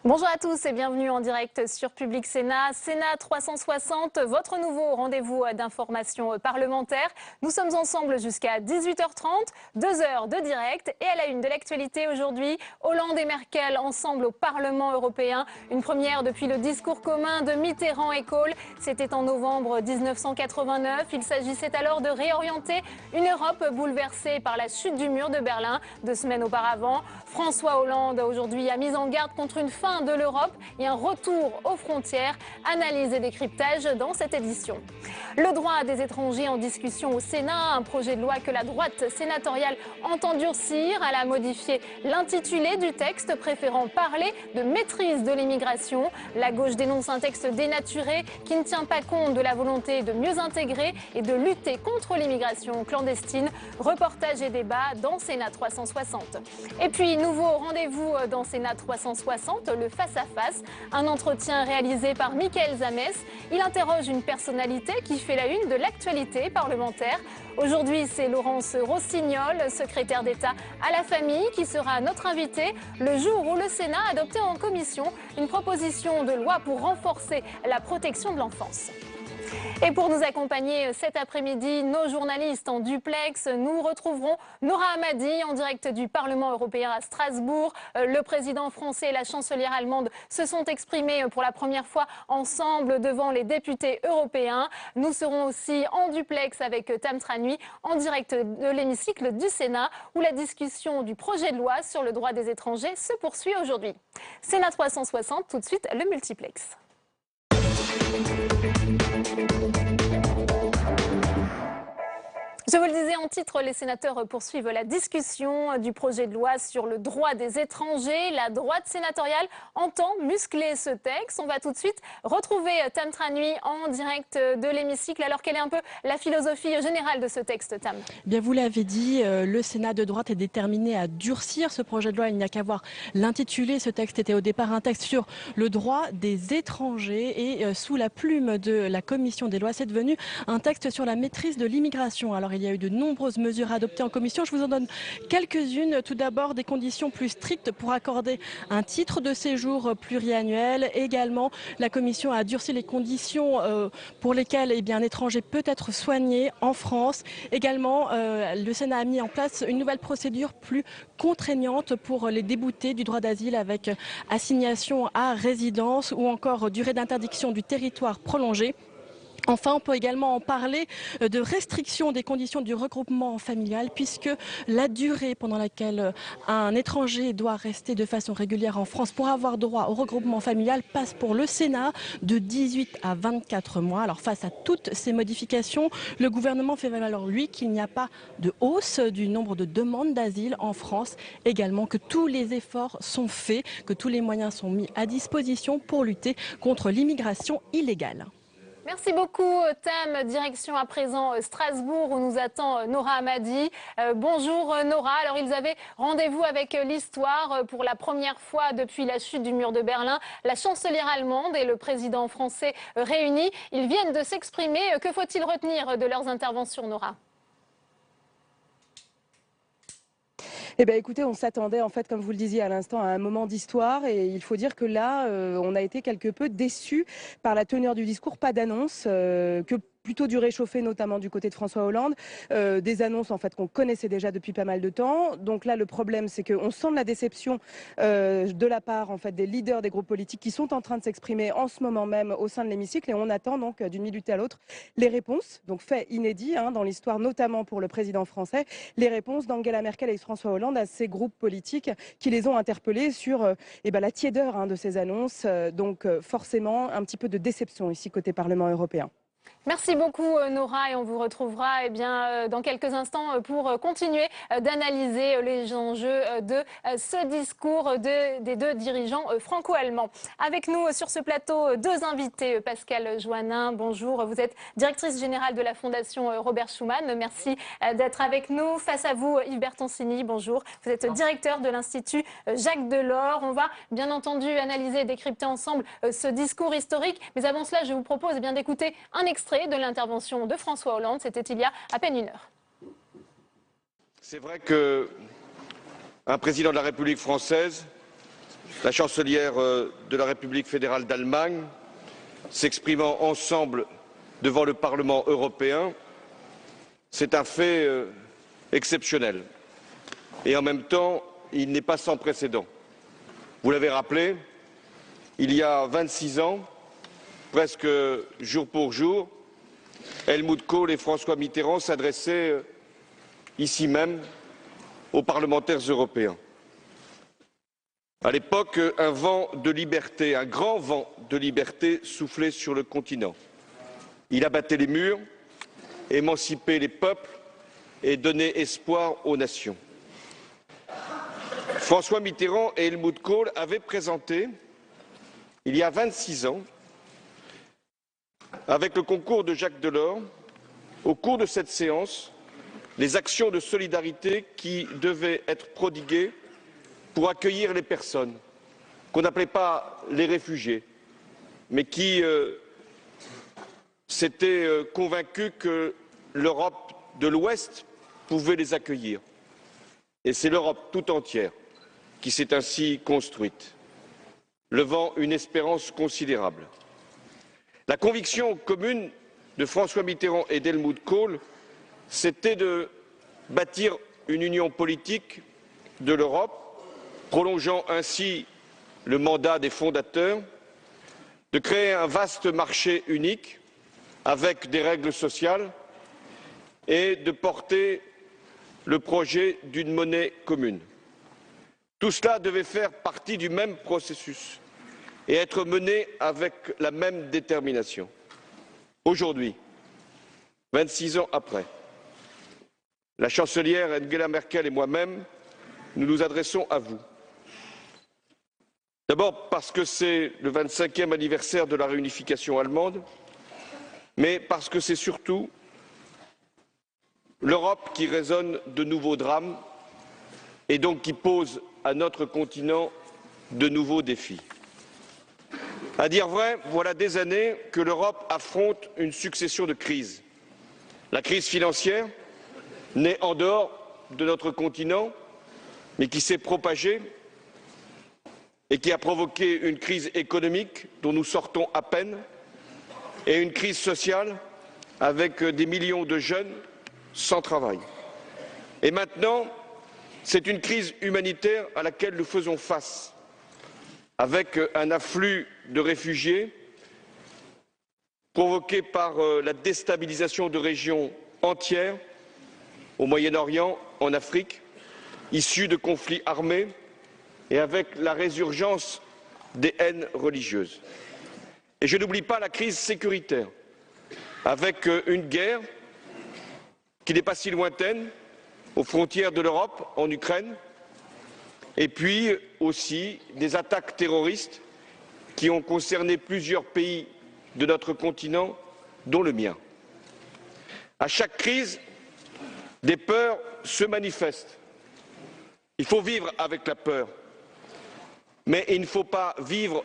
Bonjour à tous et bienvenue en direct sur Public Sénat. Sénat 360, votre nouveau rendez-vous d'information parlementaire. Nous sommes ensemble jusqu'à 18h30, 2 heures de direct. Et à la une de l'actualité aujourd'hui, Hollande et Merkel ensemble au Parlement européen. Une première depuis le discours commun de Mitterrand et Kohl. C'était en novembre 1989. Il s'agissait alors de réorienter une Europe bouleversée par la chute du mur de Berlin 2 semaines auparavant. François Hollande aujourd'hui a mis en garde contre une fin de l'Europe et un retour aux frontières. Analyse et décryptage dans cette édition. Le droit des étrangers en discussion au Sénat, un projet de loi que la droite sénatoriale entend durcir. Elle a modifié l'intitulé du texte, préférant parler de maîtrise de l'immigration. La gauche dénonce un texte dénaturé qui ne tient pas compte de la volonté de mieux intégrer et de lutter contre l'immigration clandestine. Reportage et débat dans Sénat 360. Et puis, nouveau rendez-vous dans Sénat 360, le face-à-face, un entretien réalisé par Mickaël Zamès. Il interroge une personnalité qui fait la une de l'actualité parlementaire. Aujourd'hui, c'est Laurence Rossignol, secrétaire d'État à la famille, qui sera notre invitée le jour où le Sénat a adopté en commission une proposition de loi pour renforcer la protection de l'enfance. Et pour nous accompagner cet après-midi, nos journalistes en duplex, nous retrouverons Noura Hamadi en direct du Parlement européen à Strasbourg. Le président français et la chancelière allemande se sont exprimés pour la première fois ensemble devant les députés européens. Nous serons aussi en duplex avec Tam Tranui en direct de l'hémicycle du Sénat où la discussion du projet de loi sur le droit des étrangers se poursuit aujourd'hui. Sénat 360, tout de suite le multiplex. Je vous le disais en titre, les sénateurs poursuivent la discussion du projet de loi sur le droit des étrangers. La droite sénatoriale entend muscler ce texte. On va tout de suite retrouver Tam Tranui en direct de l'hémicycle, alors quelle est un peu la philosophie générale de ce texte, Tam? Bien, vous l'avez dit, le Sénat de droite est déterminé à durcir ce projet de loi. Il n'y a qu'à voir l'intitulé. Ce texte était au départ un texte sur le droit des étrangers et sous la plume de la commission des lois, c'est devenu un texte sur la maîtrise de l'immigration. Alors, il y a eu de nombreuses mesures adoptées en commission. Je vous en donne quelques-unes. Tout d'abord, des conditions plus strictes pour accorder un titre de séjour pluriannuel. Également, la commission a durci les conditions pour lesquelles un étranger peut être soigné en France. Également, le Sénat a mis en place une nouvelle procédure plus contraignante pour les déboutés du droit d'asile avec assignation à résidence ou encore durée d'interdiction du territoire prolongée. Enfin, on peut également en parler de restriction des conditions du regroupement familial puisque la durée pendant laquelle un étranger doit rester de façon régulière en France pour avoir droit au regroupement familial passe pour le Sénat de 18 à 24 mois. Alors face à toutes ces modifications, le gouvernement fait valoir lui qu'il n'y a pas de hausse du nombre de demandes d'asile en France. Également que tous les efforts sont faits, que tous les moyens sont mis à disposition pour lutter contre l'immigration illégale. Merci beaucoup Tam. Direction à présent Strasbourg où nous attend Noura Hamadi. Bonjour Noura. Alors ils avaient rendez-vous avec l'histoire pour la première fois depuis la chute du mur de Berlin. La chancelière allemande et le président français réunis. Ils viennent de s'exprimer. Que faut-il retenir de leurs interventions, Noura ? Eh bien, écoutez, on s'attendait en fait, comme vous le disiez à l'instant, à un moment d'histoire et il faut dire que là, on a été quelque peu déçus par la teneur du discours, pas d'annonce, que plutôt du réchauffé, notamment du côté de François Hollande, des annonces en fait qu'on connaissait déjà depuis pas mal de temps. Donc là, le problème, c'est qu'on sent de la déception de la part en fait des leaders des groupes politiques qui sont en train de s'exprimer en ce moment même au sein de l'hémicycle et on attend donc d'une minute à l'autre les réponses. Donc fait inédit dans l'histoire, notamment pour le président français, les réponses d'Angela Merkel et François Hollande à ces groupes politiques qui les ont interpellés sur la tiédeur de ces annonces. Donc forcément, un petit peu de déception ici côté Parlement européen. Merci beaucoup Noura et on vous retrouvera dans quelques instants pour continuer d'analyser les enjeux de ce discours des deux dirigeants franco-allemands. Avec nous sur ce plateau, deux invités. Pascale Joannin, bonjour. Vous êtes directrice générale de la Fondation Robert Schuman. Merci d'être avec nous. Face à vous, Yves Bertoncini, bonjour. Vous êtes directeur de l'Institut Jacques Delors. On va bien entendu analyser et décrypter ensemble ce discours historique. Mais avant cela, je vous propose d'écouter un extrait de l'intervention de François Hollande. C'était il y a à peine une heure. C'est vrai qu'un président de la République française la chancelière de la République fédérale d'Allemagne, s'exprimant ensemble devant le Parlement européen, c'est un fait exceptionnel. Et en même temps, il n'est pas sans précédent. Vous l'avez rappelé, il y a 26 ans, presque jour pour jour, Helmut Kohl et François Mitterrand s'adressaient ici même aux parlementaires européens. À l'époque, un vent de liberté, un grand vent de liberté soufflait sur le continent. Il abattait les murs, émancipait les peuples et donnait espoir aux nations. François Mitterrand et Helmut Kohl avaient présenté, il y a 26 ans, avec le concours de Jacques Delors, au cours de cette séance, les actions de solidarité qui devaient être prodiguées pour accueillir les personnes qu'on n'appelait pas les réfugiés, mais qui s'étaient convaincus que l'Europe de l'Ouest pouvait les accueillir. Et c'est l'Europe tout entière qui s'est ainsi construite, levant une espérance considérable. La conviction commune de François Mitterrand et d'Helmut Kohl, c'était de bâtir une union politique de l'Europe, prolongeant ainsi le mandat des fondateurs, de créer un vaste marché unique avec des règles sociales et de porter le projet d'une monnaie commune. Tout cela devait faire partie du même processus et être mené avec la même détermination. Aujourd'hui, 26 ans après, la chancelière Angela Merkel et moi-même, nous nous adressons à vous. D'abord parce que c'est le 25e anniversaire de la réunification allemande, mais parce que c'est surtout l'Europe qui résonne de nouveaux drames et donc qui pose à notre continent de nouveaux défis. À dire vrai, voilà des années que l'Europe affronte une succession de crises. La crise financière, née en dehors de notre continent, mais qui s'est propagée et qui a provoqué une crise économique dont nous sortons à peine, et une crise sociale avec des millions de jeunes sans travail. Et maintenant, c'est une crise humanitaire à laquelle nous faisons face, avec un afflux de réfugiés provoqué par la déstabilisation de régions entières au Moyen-Orient, en Afrique, issus de conflits armés et avec la résurgence des haines religieuses. Et je n'oublie pas la crise sécuritaire, avec une guerre qui n'est pas si lointaine, aux frontières de l'Europe, en Ukraine, et puis aussi des attaques terroristes qui ont concerné plusieurs pays de notre continent, dont le mien. À chaque crise, des peurs se manifestent. Il faut vivre avec la peur, mais il ne faut pas vivre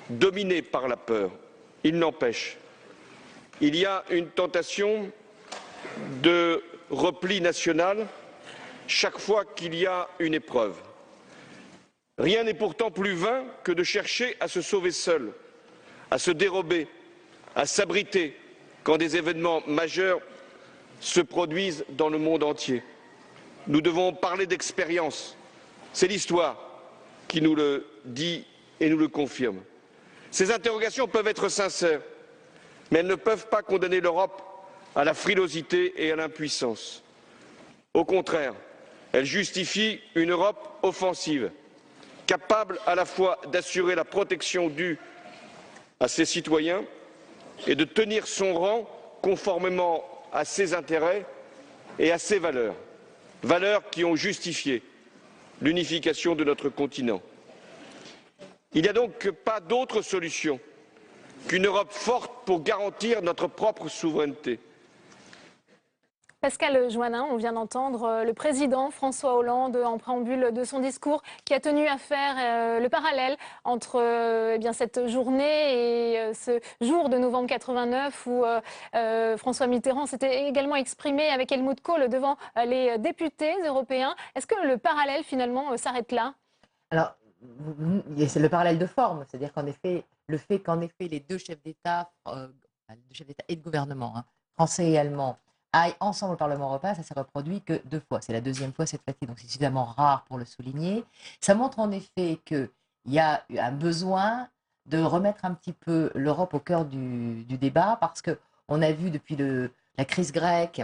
dominé par la peur. Il n'empêche, il y a une tentation de repli national chaque fois qu'il y a une épreuve. Rien n'est pourtant plus vain que de chercher à se sauver seul, à se dérober, à s'abriter quand des événements majeurs se produisent dans le monde entier. Nous devons parler d'expérience. C'est l'histoire qui nous le dit et nous le confirme. Ces interrogations peuvent être sincères, mais elles ne peuvent pas condamner l'Europe à la frilosité et à l'impuissance. Au contraire, elles justifient une Europe offensive, capable à la fois d'assurer la protection due à ses citoyens et de tenir son rang conformément à ses intérêts et à ses valeurs, valeurs qui ont justifié l'unification de notre continent. Il n'y a donc pas d'autre solution qu'une Europe forte pour garantir notre propre souveraineté. Pascal Joannin, on vient d'entendre le président François Hollande en préambule de son discours qui a tenu à faire le parallèle entre cette journée et ce jour de novembre 89 où François Mitterrand s'était également exprimé avec Helmut Kohl devant les députés européens. Est-ce que le parallèle finalement s'arrête là ? Alors, c'est le parallèle de forme, c'est-à-dire qu'en effet, le fait qu'en effet les deux chefs d'État, les deux chefs d'État et de gouvernement, hein, français et allemand, aillent ensemble au Parlement européen, ça s'est reproduit que 2 fois. C'est la deuxième fois cette fois-ci, donc c'est suffisamment rare pour le souligner. Ça montre en effet qu'il y a un besoin de remettre un petit peu l'Europe au cœur du débat, parce que on a vu depuis la crise grecque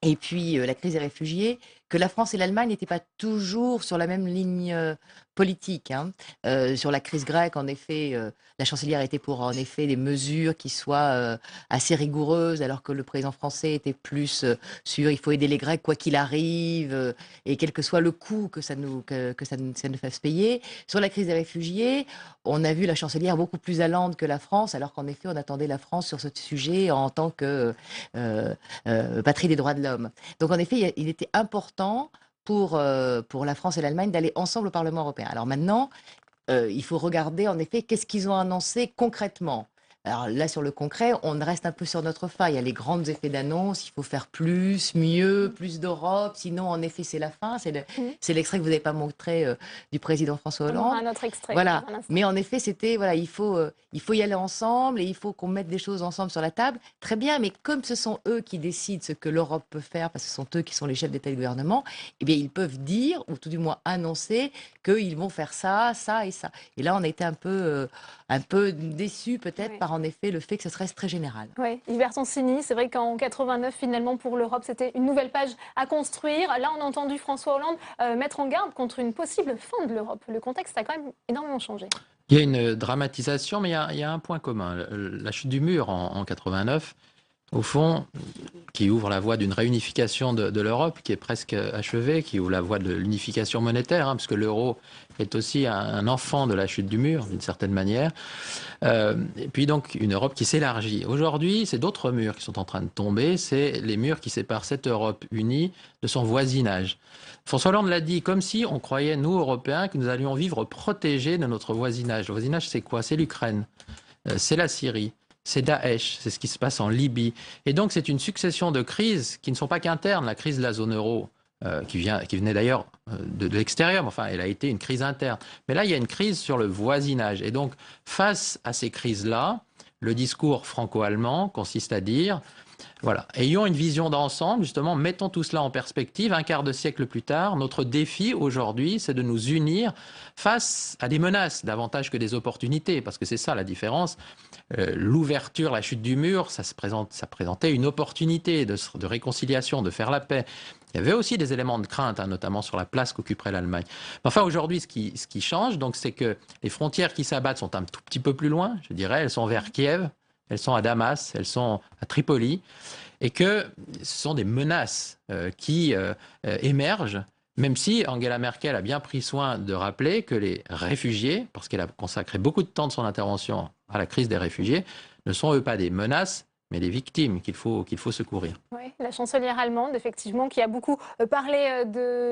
et puis la crise des réfugiés, que la France et l'Allemagne n'étaient pas toujours sur la même ligne politique, hein. Sur la crise grecque, en effet, la chancelière était pour en effet des mesures qui soient assez rigoureuses, alors que le président français était plus sur il faut aider les Grecs quoi qu'il arrive, et quel que soit le coût que ça nous fasse payer. Sur la crise des réfugiés, on a vu la chancelière beaucoup plus allante que la France, alors qu'en effet, on attendait la France sur ce sujet en tant que patrie des droits de l'homme. Donc en effet, il était important pour la France et l'Allemagne d'aller ensemble au Parlement européen. Alors maintenant, il faut regarder en effet qu'est-ce qu'ils ont annoncé concrètement. Alors là, sur le concret, on reste un peu sur notre faille. Il y a les grands effets d'annonce, il faut faire plus, mieux, plus d'Europe, sinon en effet c'est la fin. C'est l'extrait que vous n'avez pas montré du président François On aura Hollande. un autre extrait. Voilà. Un instant. Mais en effet, c'était, voilà, il faut y aller ensemble et il faut qu'on mette des choses ensemble sur la table. Très bien, mais comme ce sont eux qui décident ce que l'Europe peut faire, parce que ce sont eux qui sont les chefs d'État et de gouvernement, eh bien, ils peuvent dire, ou tout du moins annoncer, qu'ils vont faire ça, ça et ça. Et là, on a été un peu déçus peut-être Oui. par, en effet, le fait que ce serait très général. Oui, Yves Sonsini, c'est vrai qu'en 89, finalement, pour l'Europe, c'était une nouvelle page à construire. Là, on a entendu François Hollande mettre en garde contre une possible fin de l'Europe. Le contexte a quand même énormément changé. Il y a une dramatisation, mais il y a un point commun. La chute du mur en 89, au fond, qui ouvre la voie d'une réunification de l'Europe, qui est presque achevée, qui ouvre la voie de l'unification monétaire, hein, parce que l'euro est aussi un enfant de la chute du mur, d'une certaine manière. Et puis donc une Europe qui s'élargit. Aujourd'hui, c'est d'autres murs qui sont en train de tomber, c'est les murs qui séparent cette Europe unie de son voisinage. François Hollande l'a dit, comme si on croyait, nous, Européens, que nous allions vivre protégés de notre voisinage. Le voisinage, c'est quoi? C'est l'Ukraine, c'est la Syrie, c'est Daesh, c'est ce qui se passe en Libye. Et donc, c'est une succession de crises qui ne sont pas qu'internes. La crise de la zone euro, qui venait d'ailleurs de l'extérieur, enfin, elle a été une crise interne. Mais là, il y a une crise sur le voisinage. Et donc, face à ces crises-là, le discours franco-allemand consiste à dire... Voilà. Ayons une vision d'ensemble, justement, mettons tout cela en perspective. Un quart de siècle plus tard, notre défi aujourd'hui, c'est de nous unir face à des menaces, davantage que des opportunités, parce que c'est ça la différence. L'ouverture, la chute du mur, ça présentait une opportunité de réconciliation, de faire la paix. Il y avait aussi des éléments de crainte, hein, notamment sur la place qu'occuperait l'Allemagne. Enfin, aujourd'hui, ce qui change, donc, c'est que les frontières qui s'abattent sont un tout petit peu plus loin, je dirais. Elles sont vers Kiev. Elles sont à Damas, elles sont à Tripoli, et que ce sont des menaces qui émergent, même si Angela Merkel a bien pris soin de rappeler que les réfugiés, parce qu'elle a consacré beaucoup de temps de son intervention à la crise des réfugiés, ne sont eux pas des menaces, mais des victimes qu'il faut secourir. Oui, la chancelière allemande, effectivement, qui a beaucoup parlé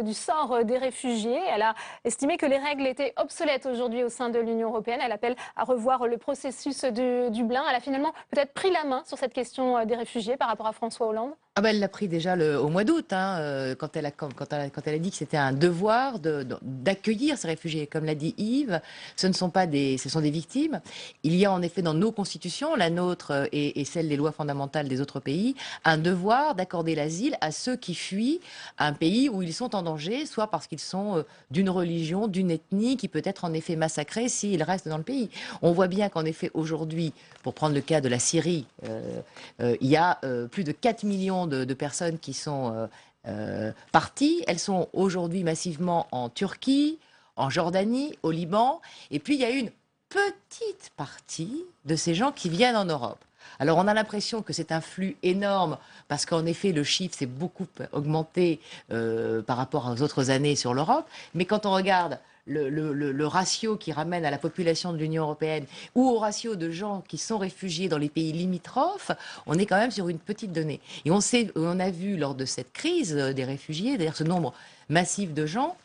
du sort des réfugiés. Elle a estimé que les règles étaient obsolètes aujourd'hui au sein de l'Union européenne. Elle appelle à revoir le processus du Dublin. Elle a finalement peut-être pris la main sur cette question des réfugiés par rapport à François Hollande. Ah ben, elle l'a pris déjà au mois d'août, hein, quand elle a dit que c'était un devoir d'accueillir ces réfugiés. Comme l'a dit Yves, ce sont des victimes. Il y a en effet dans nos constitutions, la nôtre et celle des lois fondamentales des autres pays, un devoir d'accorder l'asile à ceux qui fuient un pays où ils sont en danger, soit parce qu'ils sont d'une religion, d'une ethnie qui peut être en effet massacrée s'ils restent dans le pays. On voit bien qu'en effet aujourd'hui, pour prendre le cas de la Syrie, il y a plus de 4 millions de personnes qui sont parties. Elles sont aujourd'hui massivement en Turquie, en Jordanie, au Liban. Et puis, il y a une petite partie de ces gens qui viennent en Europe. Alors, on a l'impression que c'est un flux énorme parce qu'en effet, le chiffre s'est beaucoup augmenté par rapport aux autres années sur l'Europe. Mais quand on regarde le ratio qui ramène à la population de l'Union européenne ou au ratio de gens qui sont réfugiés dans les pays limitrophes, on est quand même sur une petite donnée. Et on a vu lors de cette crise des réfugiés, d'ailleurs ce nombre massif de gens,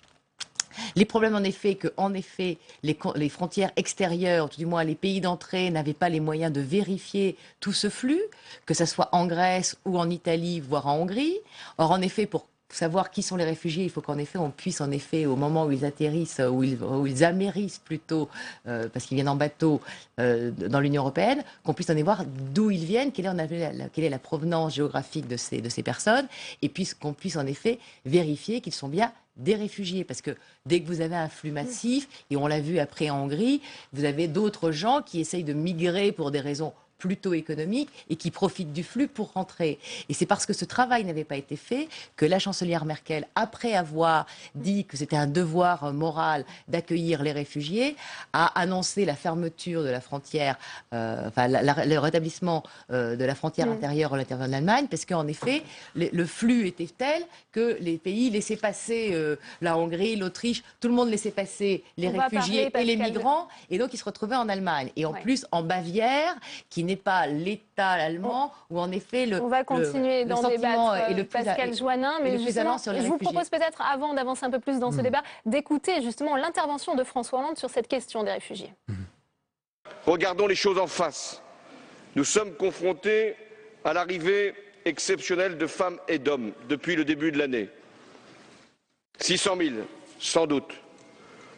les problèmes en effet les frontières extérieures, tout du moins les pays d'entrée, n'avaient pas les moyens de vérifier tout ce flux, que ce soit en Grèce ou en Italie, voire en Hongrie. Or en effet, pour savoir qui sont les réfugiés, il faut qu'en effet on puisse en effet au moment où ils atterrissent, où ils amérissent plutôt, parce qu'ils viennent en bateau dans l'Union européenne, qu'on puisse en voir d'où ils viennent, quelle est la provenance géographique de ces personnes, et puis qu'on puisse en effet vérifier qu'ils sont bien des réfugiés, parce que dès que vous avez un flux massif, et on l'a vu après en Hongrie, vous avez d'autres gens qui essayent de migrer pour des raisons plutôt économiques et qui profitent du flux pour rentrer. Et c'est parce que ce travail n'avait pas été fait que la chancelière Merkel, après avoir dit que c'était un devoir moral d'accueillir les réfugiés, a annoncé la fermeture de la frontière, le rétablissement de la frontière intérieure à l'intérieur de l'Allemagne, parce qu'en effet, le flux était tel que les pays laissaient passer la Hongrie, l'Autriche, tout le monde laissait passer les réfugiés et les migrants, et donc ils se retrouvaient en Allemagne. Et en plus, en Bavière, qui n'est pas l'État allemand, où en effet on va continuer d'en débattre, Pascal Joannin, mais justement, je vous propose peut-être, avant d'avancer un peu plus dans ce débat, d'écouter justement l'intervention de François Hollande sur cette question des réfugiés. Regardons les choses en face. Nous sommes confrontés à l'arrivée exceptionnelle de femmes et d'hommes depuis le début de l'année. 600 000, sans doute.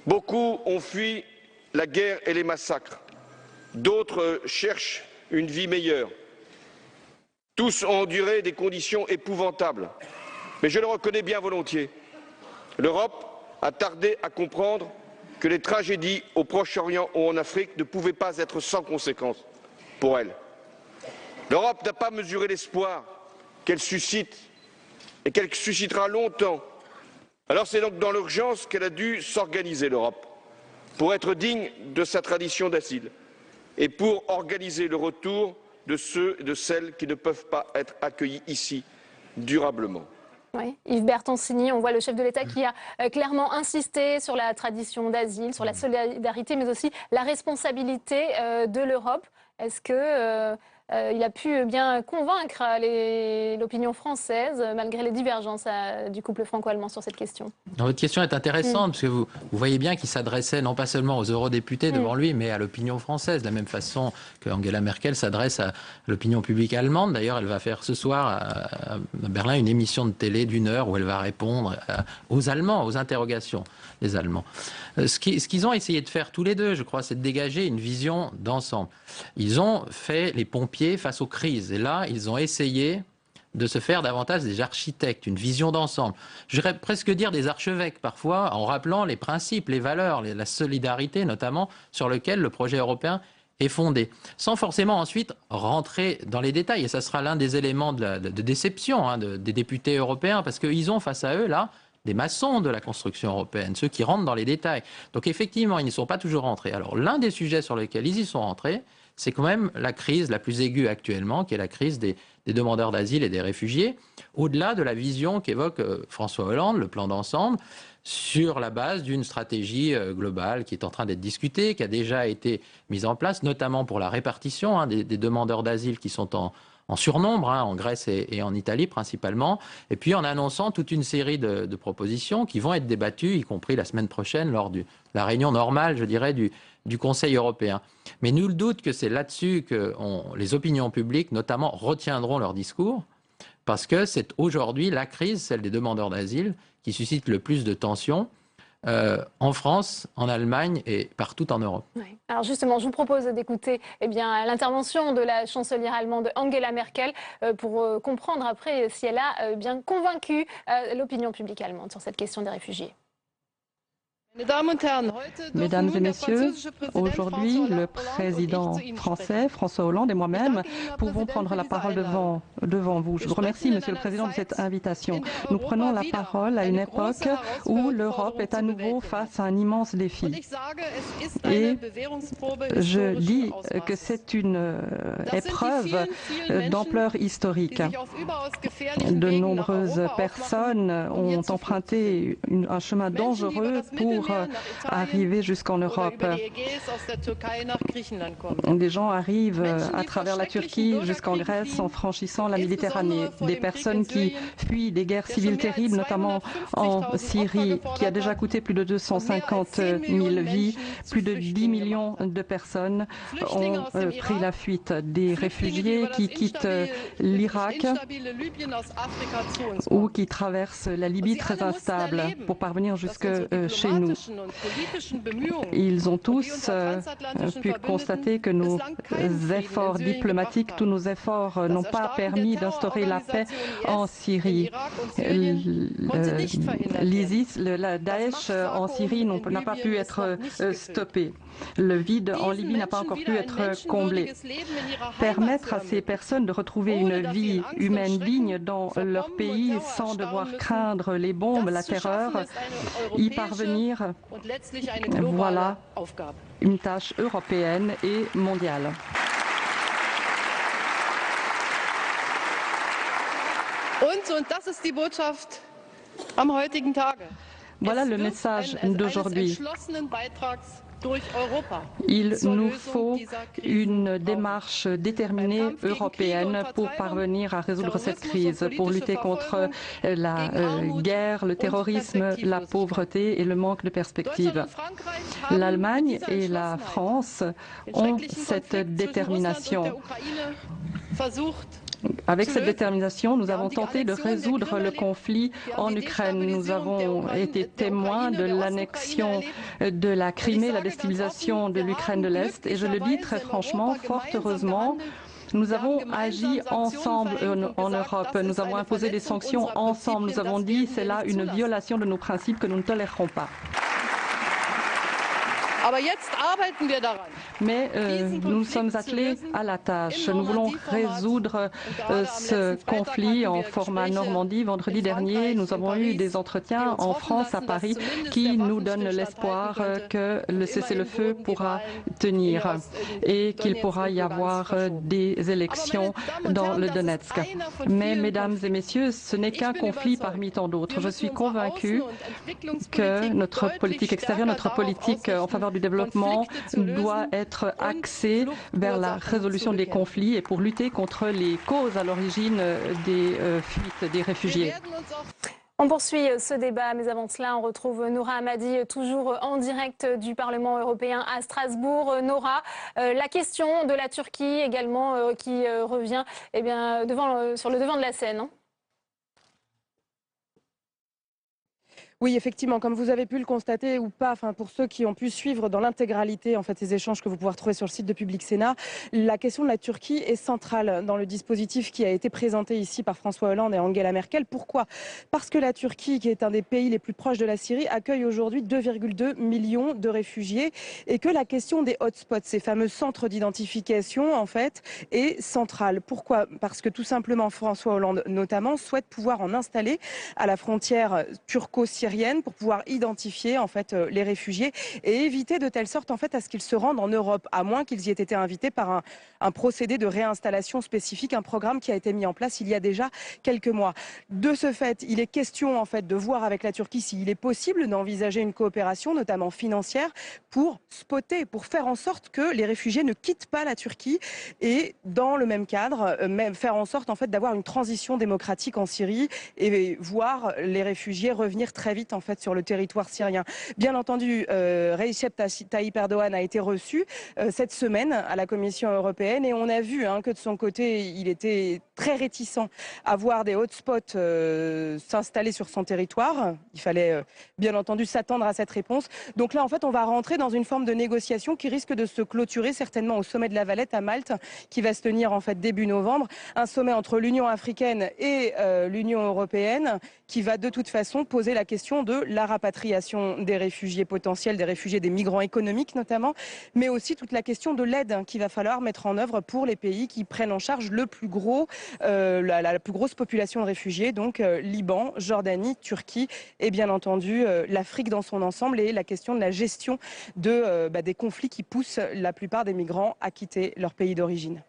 Beaucoup ont fui la guerre et les massacres. D'autres cherchent une vie meilleure. Tous ont enduré des conditions épouvantables. Mais je le reconnais bien volontiers. L'Europe a tardé à comprendre que les tragédies au Proche-Orient ou en Afrique ne pouvaient pas être sans conséquences pour elle. L'Europe n'a pas mesuré l'espoir qu'elle suscite et qu'elle suscitera longtemps. Alors c'est donc dans l'urgence qu'elle a dû s'organiser, l'Europe, pour être digne de sa tradition d'asile et pour organiser le retour de ceux et de celles qui ne peuvent pas être accueillis ici durablement. Oui. Yves Bertoncini, on voit le chef de l'État qui a clairement insisté sur la tradition d'asile, sur la solidarité, mais aussi la responsabilité de l'Europe. Est-ce que il a pu bien convaincre l'opinion française, malgré les divergences du couple franco-allemand sur cette question? Votre question est intéressante, parce que vous voyez bien qu'il s'adressait non pas seulement aux eurodéputés devant lui, mais à l'opinion française, de la même façon que Angela Merkel s'adresse à l'opinion publique allemande. D'ailleurs, elle va faire ce soir à Berlin une émission de télé d'1 heure où elle va répondre aux Allemands, aux interrogations des Allemands. Ce qu'ils ont essayé de faire tous les deux, je crois, c'est de dégager une vision d'ensemble. Ils ont fait les pompiers face aux crises. Et là, ils ont essayé de se faire davantage des architectes, une vision d'ensemble. J'irais presque dire des archevêques parfois, en rappelant les principes, les valeurs, la solidarité notamment, sur lesquels le projet européen est fondé, sans forcément ensuite rentrer dans les détails. Et ça sera l'un des éléments de déception des députés européens, parce qu'ils ont face à eux, là, des maçons de la construction européenne, ceux qui rentrent dans les détails. Donc effectivement, ils n'y sont pas toujours rentrés. Alors l'un des sujets sur lesquels ils y sont rentrés, c'est quand même la crise la plus aiguë actuellement, qui est la crise des demandeurs d'asile et des réfugiés, au-delà de la vision qu'évoque François Hollande, le plan d'ensemble, sur la base d'une stratégie globale qui est en train d'être discutée, qui a déjà été mise en place, notamment pour la répartition des demandeurs d'asile qui sont en surnombre, en Grèce et en Italie principalement, et puis en annonçant toute une série de propositions qui vont être débattues, y compris la semaine prochaine, lors de la réunion normale, je dirais, du Conseil européen. Mais nul doute que c'est là-dessus que les opinions publiques, notamment, retiendront leur discours, parce que c'est aujourd'hui la crise, celle des demandeurs d'asile, qui suscite le plus de tensions, en France, en Allemagne et partout en Europe. Oui. Alors justement, je vous propose d'écouter l'intervention de la chancelière allemande Angela Merkel pour comprendre après si elle a bien convaincu l'opinion publique allemande sur cette question des réfugiés. Mesdames et messieurs, aujourd'hui, le président français, François Hollande et moi-même pouvons prendre la parole devant vous. Je vous remercie, Monsieur le Président, de cette invitation. Nous prenons la parole à une époque où l'Europe est à nouveau face à un immense défi. Et je dis que c'est une épreuve d'ampleur historique. De nombreuses personnes ont emprunté un chemin dangereux pour arriver jusqu'en Europe. Des gens arrivent à travers la Turquie jusqu'en Grèce en franchissant la Méditerranée. Des personnes qui fuient des guerres civiles terribles, notamment en Syrie, qui a déjà coûté plus de 250 000 vies. Plus de 10 millions de personnes ont pris la fuite. Des réfugiés qui quittent l'Irak ou qui traversent la Libye très instable pour parvenir jusque chez nous. Ils ont tous pu constater que nos efforts diplomatiques, tous nos efforts n'ont pas permis d'instaurer la paix en Syrie. L'ISIS, le Daesh en Syrie n'a pas pu être stoppé. Le vide en Libye n'a pas encore pu être comblé. Permettre à ces personnes de retrouver une vie humaine digne dans leur pays sans devoir craindre les bombes, la terreur, y parvenir, voilà une tâche européenne et mondiale. Voilà le message d'aujourd'hui. Il nous faut une démarche déterminée européenne pour parvenir à résoudre cette crise, pour lutter contre la guerre, le terrorisme, la pauvreté et le manque de perspectives. L'Allemagne et la France ont cette détermination. Avec cette détermination, nous avons tenté de résoudre le conflit en Ukraine. Nous avons été témoins de l'annexion de la Crimée, la déstabilisation de l'Ukraine de l'Est. Et je le dis très franchement, fort heureusement, nous avons agi ensemble en Europe. Nous avons imposé des sanctions ensemble. Nous avons dit c'est là une violation de nos principes que nous ne tolérerons pas. Mais nous sommes attelés à la tâche. Nous voulons résoudre ce conflit en format Normandie. Vendredi dernier, nous avons eu des entretiens en France, à Paris, qui nous donnent l'espoir que le cessez-le-feu pourra tenir et qu'il pourra y avoir des élections dans le Donetsk. Mais, mesdames et messieurs, ce n'est qu'un conflit parmi tant d'autres. Je suis convaincue que notre politique extérieure, notre politique en faveur du développement doit être axée vers la résolution des conflits et pour lutter contre les causes à l'origine des fuites des réfugiés. On poursuit ce débat, mais avant cela, on retrouve Noura Hamadi, toujours en direct du Parlement européen à Strasbourg. Noura, la question de la Turquie également qui revient sur le devant de la scène. Hein. Oui, effectivement, comme vous avez pu le constater ou pas, pour ceux qui ont pu suivre dans l'intégralité ces échanges que vous pouvez retrouver sur le site de Public Sénat, la question de la Turquie est centrale dans le dispositif qui a été présenté ici par François Hollande et Angela Merkel. Pourquoi ? Parce que la Turquie, qui est un des pays les plus proches de la Syrie, accueille aujourd'hui 2,2 millions de réfugiés et que la question des hotspots, ces fameux centres d'identification, est centrale. Pourquoi ? Parce que tout simplement, François Hollande notamment souhaite pouvoir en installer à la frontière turco-syrienne pour pouvoir identifier les réfugiés et éviter de telle sorte à ce qu'ils se rendent en Europe, à moins qu'ils y aient été invités par un procédé de réinstallation spécifique, un programme qui a été mis en place il y a déjà quelques mois. De ce fait, il est question de voir avec la Turquie s'il est possible d'envisager une coopération, notamment financière, pour spotter, pour faire en sorte que les réfugiés ne quittent pas la Turquie et dans le même cadre, faire en sorte d'avoir une transition démocratique en Syrie et voir les réfugiés revenir très vite sur le territoire syrien. Bien entendu, Recep Tayyip Erdogan a été reçu cette semaine à la Commission européenne et on a vu que de son côté, il était très réticent à voir des hotspots s'installer sur son territoire. Il fallait bien entendu s'attendre à cette réponse. Donc là, on va rentrer dans une forme de négociation qui risque de se clôturer certainement au sommet de la Valette à Malte, qui va se tenir début novembre. Un sommet entre l'Union africaine et l'Union européenne qui va de toute façon poser la question de la rapatriation des réfugiés potentiels, des migrants économiques notamment, mais aussi toute la question de l'aide qu'il va falloir mettre en œuvre pour les pays qui prennent en charge la plus grosse population de réfugiés, donc Liban, Jordanie, Turquie et bien entendu l'Afrique dans son ensemble et la question de la gestion des conflits qui poussent la plupart des migrants à quitter leur pays d'origine.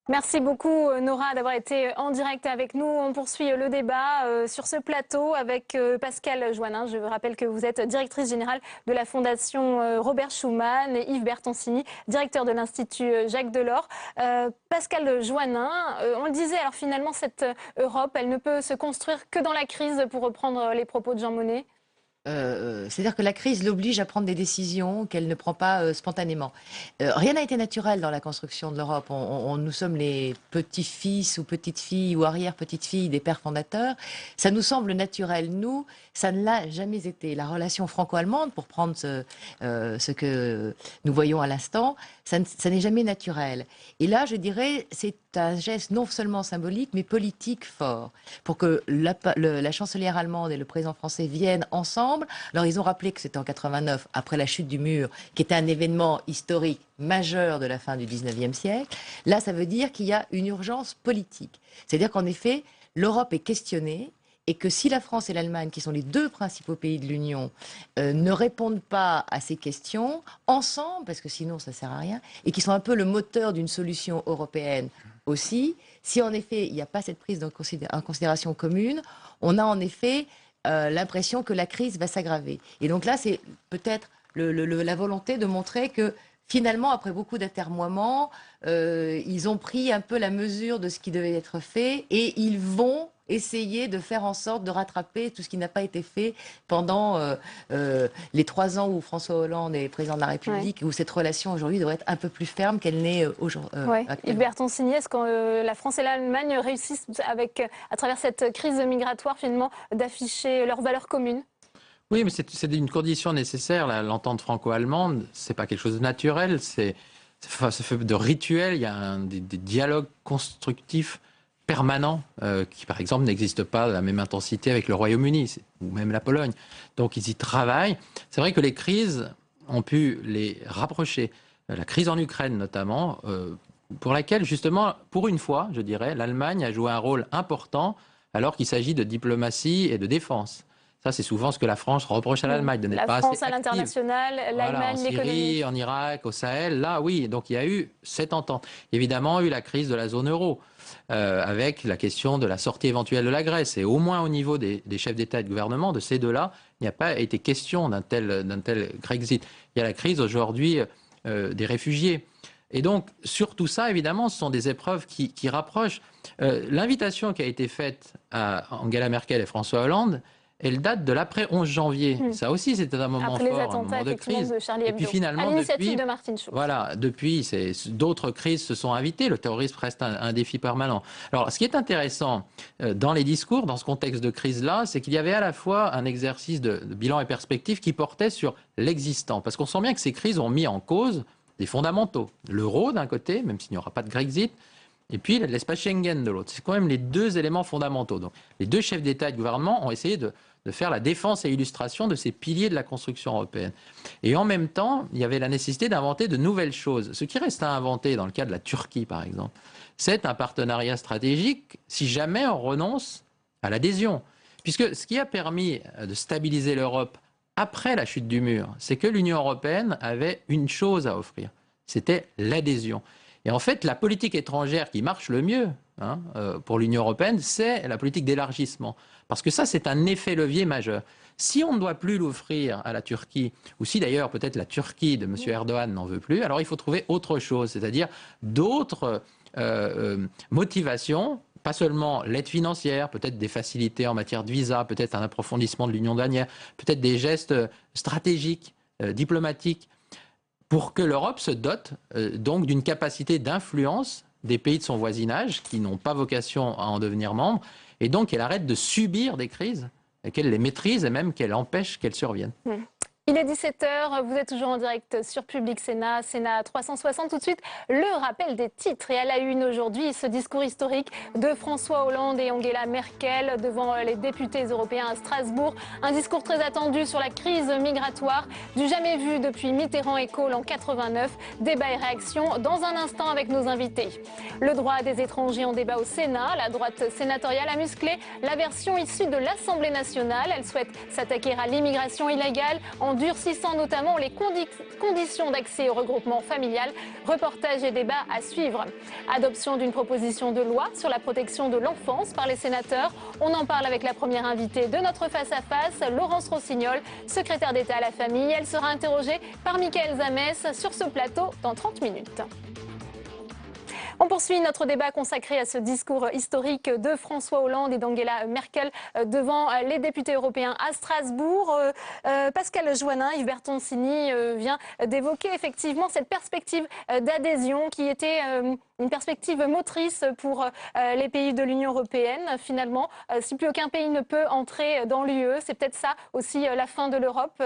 Merci beaucoup Nora d'avoir été en direct avec nous. On poursuit le débat sur ce plateau avec Pascale Joannin. Je vous rappelle que vous êtes directrice générale de la Fondation Robert Schuman, et Yves Bertoncini, directeur de l'Institut Jacques Delors. Pascale Joannin, on le disait, alors finalement cette Europe, elle ne peut se construire que dans la crise, pour reprendre les propos de Jean Monnet. C'est-à-dire que la crise l'oblige à prendre des décisions qu'elle ne prend pas spontanément. Rien n'a été naturel dans la construction de l'Europe. Nous sommes les petits-fils ou petites-filles ou arrière-petites-filles des pères fondateurs. Ça nous semble naturel. Nous, ça ne l'a jamais été. La relation franco-allemande, pour prendre ce que nous voyons à l'instant, ça n'est jamais naturel. Et là, je dirais, c'est un geste non seulement symbolique, mais politique fort, pour que la chancelière allemande et le président français viennent ensemble. Alors, ils ont rappelé que c'était en 89, après la chute du mur, qui était un événement historique majeur de la fin du 19e siècle. Là, ça veut dire qu'il y a une urgence politique. C'est-à-dire qu'en effet, l'Europe est questionnée, et que si la France et l'Allemagne, qui sont les deux principaux pays de l'Union, ne répondent pas à ces questions, ensemble, parce que sinon ça ne sert à rien, et qui sont un peu le moteur d'une solution européenne aussi, si en effet il n'y a pas cette prise en considération commune, on a en effet l'impression que la crise va s'aggraver. Et donc là, c'est peut-être la volonté de montrer que finalement, après beaucoup d'atermoiements, ils ont pris un peu la mesure de ce qui devait être fait, et ils vont essayer de faire en sorte de rattraper tout ce qui n'a pas été fait pendant les 3 ans où François Hollande est président de la République, où cette relation aujourd'hui devrait être un peu plus ferme qu'elle n'est aujourd'hui. Yves Bertoncini, est-ce que la France et l'Allemagne réussissent, à travers cette crise migratoire, finalement, d'afficher leurs valeurs communes ? Oui, mais c'est une condition nécessaire. L'entente franco-allemande, c'est pas quelque chose de naturel, c'est fait de rituel. Il y a des dialogues constructifs permanents qui, par exemple, n'existent pas à la même intensité avec le Royaume-Uni ou même la Pologne. Donc, ils y travaillent. C'est vrai que les crises ont pu les rapprocher. La crise en Ukraine, notamment, pour laquelle, justement, pour une fois, je dirais, l'Allemagne a joué un rôle important alors qu'il s'agit de diplomatie et de défense. Ça, c'est souvent ce que la France reproche à l'Allemagne, de n'être pas assez active. La France à l'international, l'Allemagne, l'économie. En Syrie, en Irak, au Sahel, là, oui. Donc, il y a eu cette entente. Évidemment, il y a eu la crise de la zone euro, avec la question de la sortie éventuelle de la Grèce. Et au moins au niveau des chefs d'État et de gouvernement, de ces deux-là, il n'y a pas été question d'un tel Grexit. Il y a la crise aujourd'hui des réfugiés. Et donc, sur tout ça, évidemment, ce sont des épreuves qui rapprochent. L'invitation qui a été faite à Angela Merkel et François Hollande, elle date de l'après 11 janvier. Ça aussi, c'était un moment fort, un moment de crise. Et puis finalement, à l'initiative de Martin Schulz. Voilà, depuis, d'autres crises se sont invitées. Le terrorisme reste un défi permanent. Alors, ce qui est intéressant dans les discours, dans ce contexte de crise-là, c'est qu'il y avait à la fois un exercice de bilan et perspective qui portait sur l'existant. Parce qu'on sent bien que ces crises ont mis en cause des fondamentaux. L'euro, d'un côté, même s'il n'y aura pas de Grexit, et puis l'espace Schengen de l'autre. C'est quand même les deux éléments fondamentaux. Donc, les deux chefs d'État et de gouvernement ont essayé de faire la défense et illustration de ces piliers de la construction européenne. Et en même temps, il y avait la nécessité d'inventer de nouvelles choses. Ce qui reste à inventer dans le cas de la Turquie, par exemple, c'est un partenariat stratégique si jamais on renonce à l'adhésion. Puisque ce qui a permis de stabiliser l'Europe après la chute du mur, c'est que l'Union européenne avait une chose à offrir, c'était l'adhésion. Et en fait, la politique étrangère qui marche le mieux pour l'Union européenne, c'est la politique d'élargissement. Parce que ça, c'est un effet levier majeur. Si on ne doit plus l'offrir à la Turquie, ou si d'ailleurs peut-être la Turquie de M. Erdogan n'en veut plus, alors il faut trouver autre chose, c'est-à-dire d'autres motivations, pas seulement l'aide financière, peut-être des facilités en matière de visa, peut-être un approfondissement de l'union douanière, peut-être des gestes stratégiques, diplomatiques, pour que l'Europe se dote donc d'une capacité d'influence des pays de son voisinage qui n'ont pas vocation à en devenir membres, et donc qu'elle arrête de subir des crises, et qu'elle les maîtrise et même qu'elle empêche qu'elles surviennent. Il est 17h, vous êtes toujours en direct sur Public Sénat, Sénat 360. Tout de suite, le rappel des titres. Et à la une aujourd'hui, ce discours historique de François Hollande et Angela Merkel devant les députés européens à Strasbourg. Un discours très attendu sur la crise migratoire, du jamais vu depuis Mitterrand et Kohl en 89. Débat et réaction dans un instant avec nos invités. Le droit des étrangers en débat au Sénat. La droite sénatoriale a musclé la version issue de l'Assemblée nationale. Elle souhaite s'attaquer à l'immigration illégale en durcissant notamment les conditions d'accès au regroupement familial. Reportage et débat à suivre. Adoption d'une proposition de loi sur la protection de l'enfance par les sénateurs. On en parle avec la première invitée de notre face-à-face, Laurence Rossignol, secrétaire d'État à la famille. Elle sera interrogée par Mickaël Zamès sur ce plateau dans 30 minutes. On poursuit notre débat consacré à ce discours historique de François Hollande et d'Angela Merkel devant les députés européens à Strasbourg. Pascal Joannin, Yves Bertoncini vient d'évoquer effectivement cette perspective d'adhésion qui était une perspective motrice pour les pays de l'Union européenne. Finalement, si plus aucun pays ne peut entrer dans l'UE, c'est peut-être ça aussi la fin de l'Europe.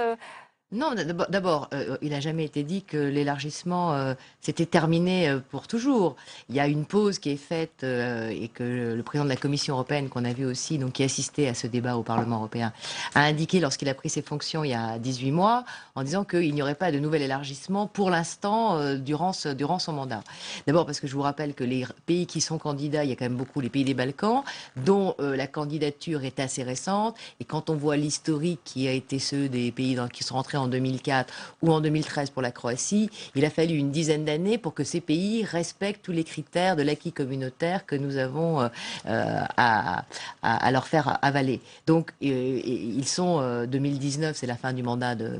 Non, d'abord, il n'a jamais été dit que l'élargissement s'était terminé pour toujours. Il y a une pause qui est faite et que le président de la Commission européenne, qu'on a vu aussi, donc qui assistait à ce débat au Parlement européen, a indiqué lorsqu'il a pris ses fonctions il y a 18 mois, en disant qu'il n'y aurait pas de nouvel élargissement pour l'instant durant son mandat. D'abord parce que je vous rappelle que les pays qui sont candidats, il y a quand même beaucoup les pays des Balkans, dont la candidature est assez récente. Et quand on voit l'historique qui a été ceux des pays qui sont rentrés en 2004 ou en 2013 pour la Croatie, il a fallu une dizaine d'années pour que ces pays respectent tous les critères de l'acquis communautaire que nous avons à leur faire avaler. Donc, ils sont 2019, c'est la fin du mandat de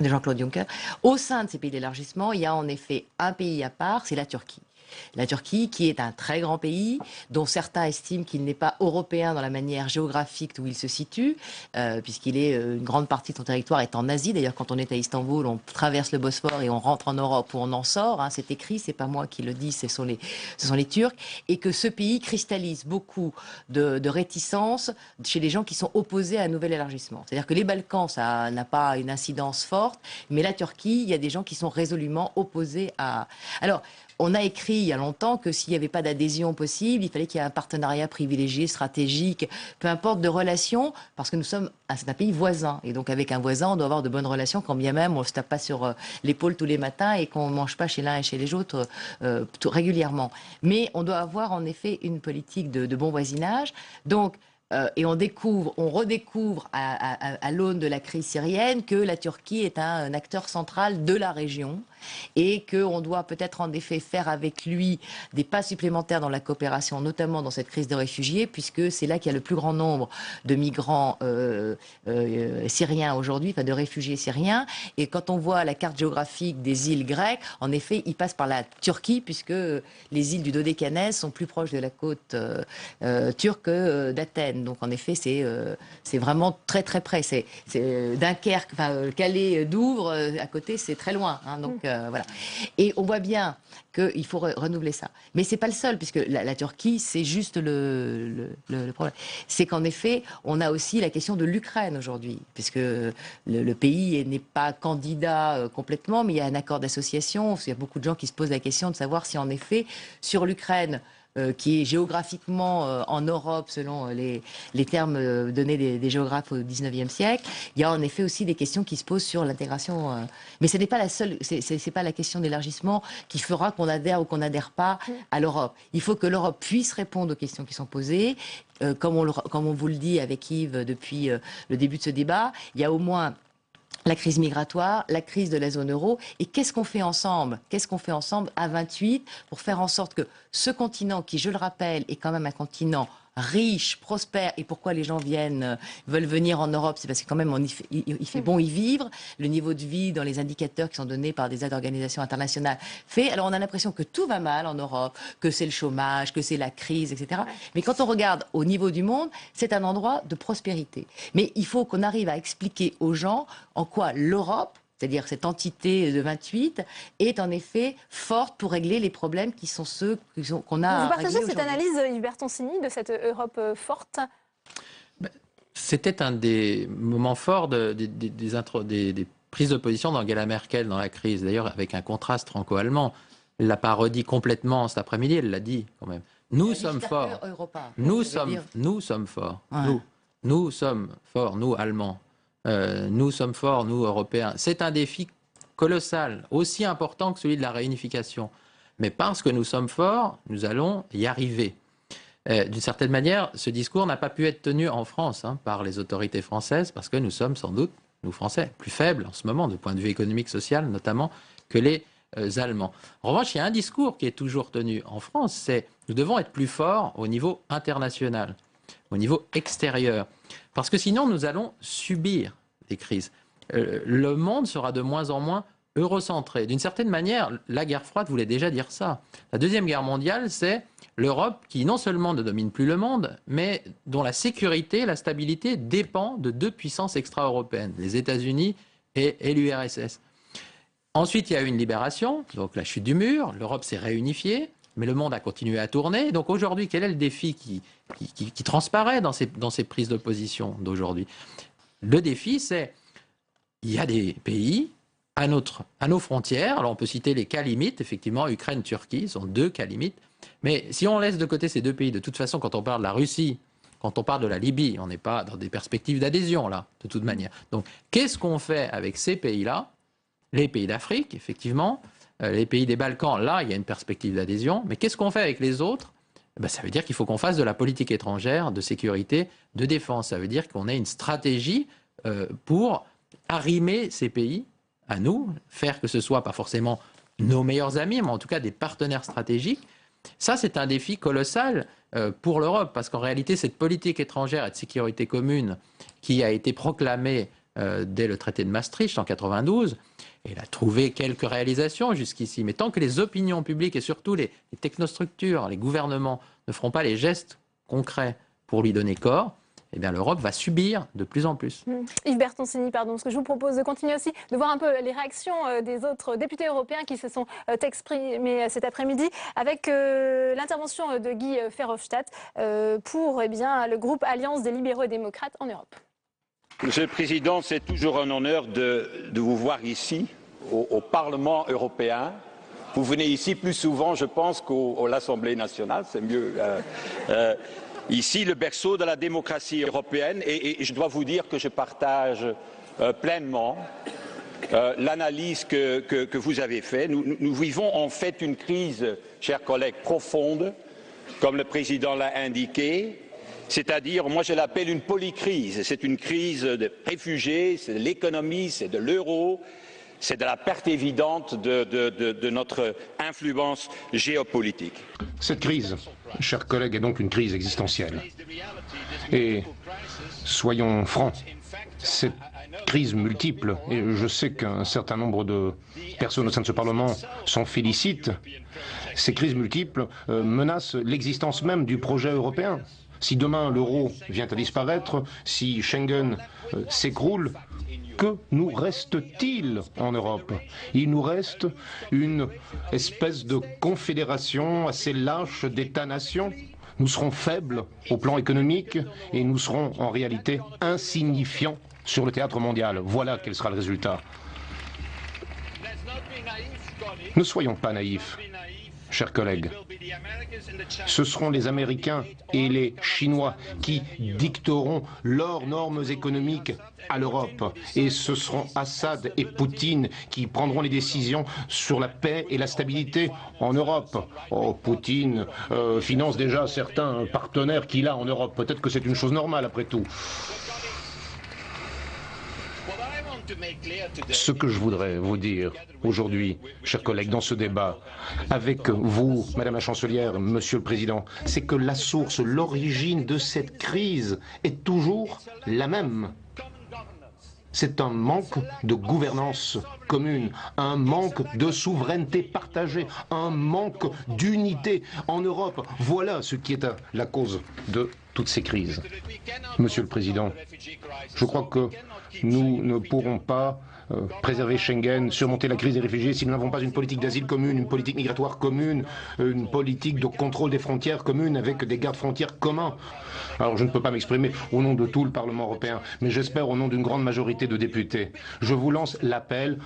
Jean-Claude Juncker. Au sein de ces pays d'élargissement, il y a en effet un pays à part, c'est la Turquie. La Turquie, qui est un très grand pays, dont certains estiment qu'il n'est pas européen dans la manière géographique où il se situe, puisqu'il est une grande partie de son territoire est en Asie. D'ailleurs, quand on est à Istanbul, on traverse le Bosphore et on rentre en Europe ou on en sort. Hein, c'est écrit, c'est pas moi qui le dis, ce sont les Turcs. Et que ce pays cristallise beaucoup de réticence chez les gens qui sont opposés à un nouvel élargissement. C'est-à-dire que les Balkans, ça n'a pas une incidence forte, mais la Turquie, il y a des gens qui sont résolument opposés à... Alors, on a écrit il y a longtemps que s'il n'y avait pas d'adhésion possible, il fallait qu'il y ait un partenariat privilégié, stratégique, peu importe de relations, parce que c'est un pays voisin. Et donc avec un voisin, on doit avoir de bonnes relations, quand bien même on ne se tape pas sur l'épaule tous les matins et qu'on ne mange pas chez l'un et chez les autres régulièrement. Mais on doit avoir en effet une politique de bon voisinage. Donc, et on redécouvre à l'aune de la crise syrienne que la Turquie est un acteur central de la région et qu'on doit peut-être en effet faire avec lui des pas supplémentaires dans la coopération, notamment dans cette crise de réfugiés, puisque c'est là qu'il y a le plus grand nombre de migrants syriens aujourd'hui, enfin de réfugiés syriens. Et quand on voit la carte géographique des îles grecques, en effet, ils passent par la Turquie, puisque les îles du Dodécanèse sont plus proches de la côte turque que d'Athènes. Donc en effet, c'est vraiment très très près. C'est Dunkerque, Calais, Douvres, à côté, c'est très loin. Hein, donc voilà. Et on voit bien qu'il faut renouveler ça. Mais c'est pas le seul, puisque la Turquie, c'est juste le problème. C'est qu'en effet, on a aussi la question de l'Ukraine aujourd'hui, puisque le pays n'est pas candidat complètement, mais il y a un accord d'association. Il y a beaucoup de gens qui se posent la question de savoir si en effet, sur l'Ukraine, qui est géographiquement en Europe, selon les termes donnés des géographes au XIXe siècle, il y a en effet aussi des questions qui se posent sur l'intégration. Mais ce n'est pas la seule, c'est pas la question d'élargissement qui fera qu'on adhère ou qu'on n'adhère pas à l'Europe. Il faut que l'Europe puisse répondre aux questions qui sont posées. Comme on vous le dit avec Yves depuis le début de ce débat, il y a au moins la crise migratoire, la crise de la zone euro. Et qu'est-ce qu'on fait ensemble ? Qu'est-ce qu'on fait ensemble à 28 pour faire en sorte que ce continent, qui, je le rappelle, est quand même un continent riche, prospère, et pourquoi les gens veulent venir en Europe, c'est parce que quand même il fait bon y vivre. Le niveau de vie dans les indicateurs qui sont donnés par des organisations internationales fait. Alors on a l'impression que tout va mal en Europe, que c'est le chômage, que c'est la crise, etc. Mais quand on regarde au niveau du monde, c'est un endroit de prospérité. Mais il faut qu'on arrive à expliquer aux gens en quoi l'Europe, c'est-à-dire cette entité de 28, est en effet forte pour régler les problèmes qui sont ceux qu'on a. Vous partagez cette analyse, Yves Bertoncini, de cette Europe forte ? C'était un des moments forts des prises de position d'Angela Merkel dans la crise, d'ailleurs avec un contraste franco-allemand. Elle ne l'a pas redit complètement cet après-midi, elle l'a dit quand même. Nous sommes forts. Nous sommes forts. Ouais. Nous sommes forts, nous Allemands. Nous sommes forts, nous Européens. C'est un défi colossal, aussi important que celui de la réunification. mais parce que nous sommes forts, nous allons y arriver. D'une certaine manière, ce discours n'a pas pu être tenu en France par les autorités françaises, parce que nous sommes sans doute, nous Français, plus faibles en ce moment, du point de vue économique, social notamment, que les Allemands. En revanche, il y a un discours qui est toujours tenu en France, c'est nous devons être plus forts au niveau international, au niveau extérieur, parce que sinon nous allons subir des crises. Le monde sera de moins en moins eurocentré. D'une certaine manière, la guerre froide voulait déjà dire ça. La Deuxième Guerre mondiale, c'est l'Europe qui non seulement ne domine plus le monde, mais dont la sécurité, la stabilité dépend de deux puissances extra-européennes, les États-Unis et l'URSS. Ensuite, il y a eu une libération, donc la chute du mur, l'Europe s'est réunifiée, mais le monde a continué à tourner. Donc aujourd'hui, quel est le défi qui transparaît dans ces prises de position d'aujourd'hui? Le défi, c'est il y a des pays à nos frontières. Alors on peut citer les cas limites, effectivement, Ukraine, Turquie, sont deux cas limites. Mais si on laisse de côté ces deux pays, de toute façon, quand on parle de la Russie, quand on parle de la Libye, on n'est pas dans des perspectives d'adhésion, là, de toute manière. Donc, qu'est-ce qu'on fait avec ces pays-là? Les pays d'Afrique, effectivement, les pays des Balkans, là, il y a une perspective d'adhésion. Mais qu'est-ce qu'on fait avec les autres? Ça veut dire qu'il faut qu'on fasse de la politique étrangère, de sécurité, de défense. Ça veut dire qu'on ait une stratégie pour arrimer ces pays à nous, faire que ce soit pas forcément nos meilleurs amis, mais en tout cas des partenaires stratégiques. Ça, c'est un défi colossal pour l'Europe, parce qu'en réalité, cette politique étrangère et de sécurité commune qui a été proclamée dès le traité de Maastricht en 92, elle a trouvé quelques réalisations jusqu'ici. Mais tant que les opinions publiques et surtout les technostructures, les gouvernements ne feront pas les gestes concrets pour lui donner corps, eh bien l'Europe va subir de plus en plus. Yves Bertoncini, pardon, ce que je vous propose de continuer aussi, de voir un peu les réactions des autres députés européens qui se sont exprimés cet après-midi, avec l'intervention de Guy Verhofstadt pour le groupe Alliance des libéraux et démocrates en Europe. Monsieur le Président, c'est toujours un honneur de vous voir ici, au Parlement européen. Vous venez ici plus souvent, je pense, qu'à l'Assemblée nationale, c'est mieux. Ici, le berceau de la démocratie européenne, et je dois vous dire que je partage pleinement l'analyse que vous avez faite. Nous vivons en fait une crise, chers collègues, profonde, comme le Président l'a indiqué, c'est-à-dire, moi je l'appelle une polycrise. C'est une crise de réfugiés, c'est de l'économie, c'est de l'euro, c'est de la perte évidente de notre influence géopolitique. Cette crise, chers collègues, est donc une crise existentielle. Et soyons francs, cette crise multiple, et je sais qu'un certain nombre de personnes au sein de ce Parlement s'en félicitent, ces crises multiples menacent l'existence même du projet européen. Si demain l'euro vient à disparaître, si Schengen s'écroule, que nous reste-t-il en Europe? Il nous reste une espèce de confédération assez lâche d'États-nations. Nous serons faibles au plan économique et nous serons en réalité insignifiants sur le théâtre mondial. Voilà quel sera le résultat. Ne soyons pas naïfs, chers collègues. Ce seront les Américains et les Chinois qui dicteront leurs normes économiques à l'Europe. Et ce seront Assad et Poutine qui prendront les décisions sur la paix et la stabilité en Europe. Oh, Poutine finance déjà certains partenaires qu'il a en Europe. Peut-être que c'est une chose normale après tout. Ce que je voudrais vous dire aujourd'hui, chers collègues, dans ce débat, avec vous, Madame la Chancelière, Monsieur le Président, c'est que la source, l'origine de cette crise est toujours la même. C'est un manque de gouvernance commune, un manque de souveraineté partagée, un manque d'unité en Europe. Voilà ce qui est la cause de toutes ces crises. Monsieur le Président, je crois que nous ne pourrons pas préserver Schengen, surmonter la crise des réfugiés si nous n'avons pas une politique d'asile commune, une politique migratoire commune, une politique de contrôle des frontières commune avec des gardes-frontières communs. Alors je ne peux pas m'exprimer au nom de tout le Parlement européen, mais j'espère au nom d'une grande majorité de députés. Je vous lance l'appel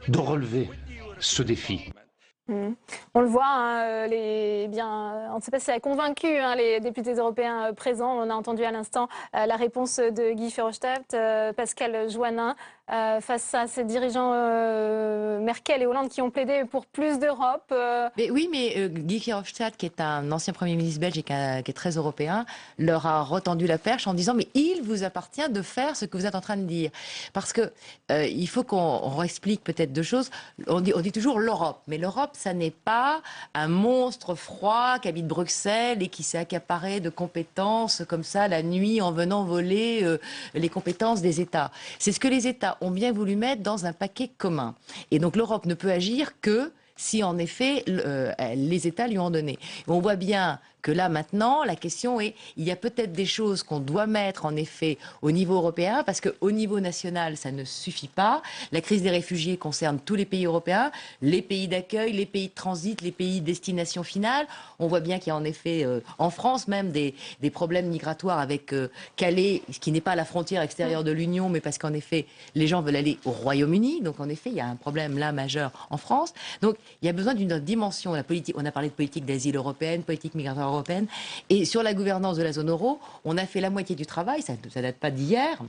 de relever ce défi. On le voit, on ne sait pas si ça a convaincu les députés européens présents. On a entendu à l'instant la réponse de Guy Verhofstadt, Pascal Joannin. face à ces dirigeants Merkel et Hollande qui ont plaidé pour plus d'Europe. Mais oui, mais Guy Verhofstadt, qui est un ancien Premier ministre belge et qui est très européen, leur a retendu la perche en disant « mais il vous appartient de faire ce que vous êtes en train de dire ». Parce que il faut qu'on explique peut-être deux choses. On dit toujours l'Europe, mais l'Europe, ça n'est pas un monstre froid qui habite Bruxelles et qui s'est accaparé de compétences comme ça la nuit en venant voler les compétences des États. C'est ce que les États ont bien voulu mettre dans un paquet commun. Et donc l'Europe ne peut agir que si en effet les États lui ont donné. Et on voit bien que là maintenant, la question est, il y a peut-être des choses qu'on doit mettre en effet au niveau européen, parce qu'au niveau national, ça ne suffit pas. La crise des réfugiés concerne tous les pays européens, les pays d'accueil, les pays de transit, les pays de destination finale. On voit bien qu'il y a en effet, en France même, des problèmes migratoires avec Calais, ce qui n'est pas la frontière extérieure de l'Union, mais parce qu'en effet, les gens veulent aller au Royaume-Uni. Donc en effet, il y a un problème là majeur en France. Donc il y a besoin d'une dimension. La politique, on a parlé de politique d'asile européenne, politique migratoire européenne. Et sur la gouvernance de la zone euro, on a fait la moitié du travail, ça ne date pas d'hier.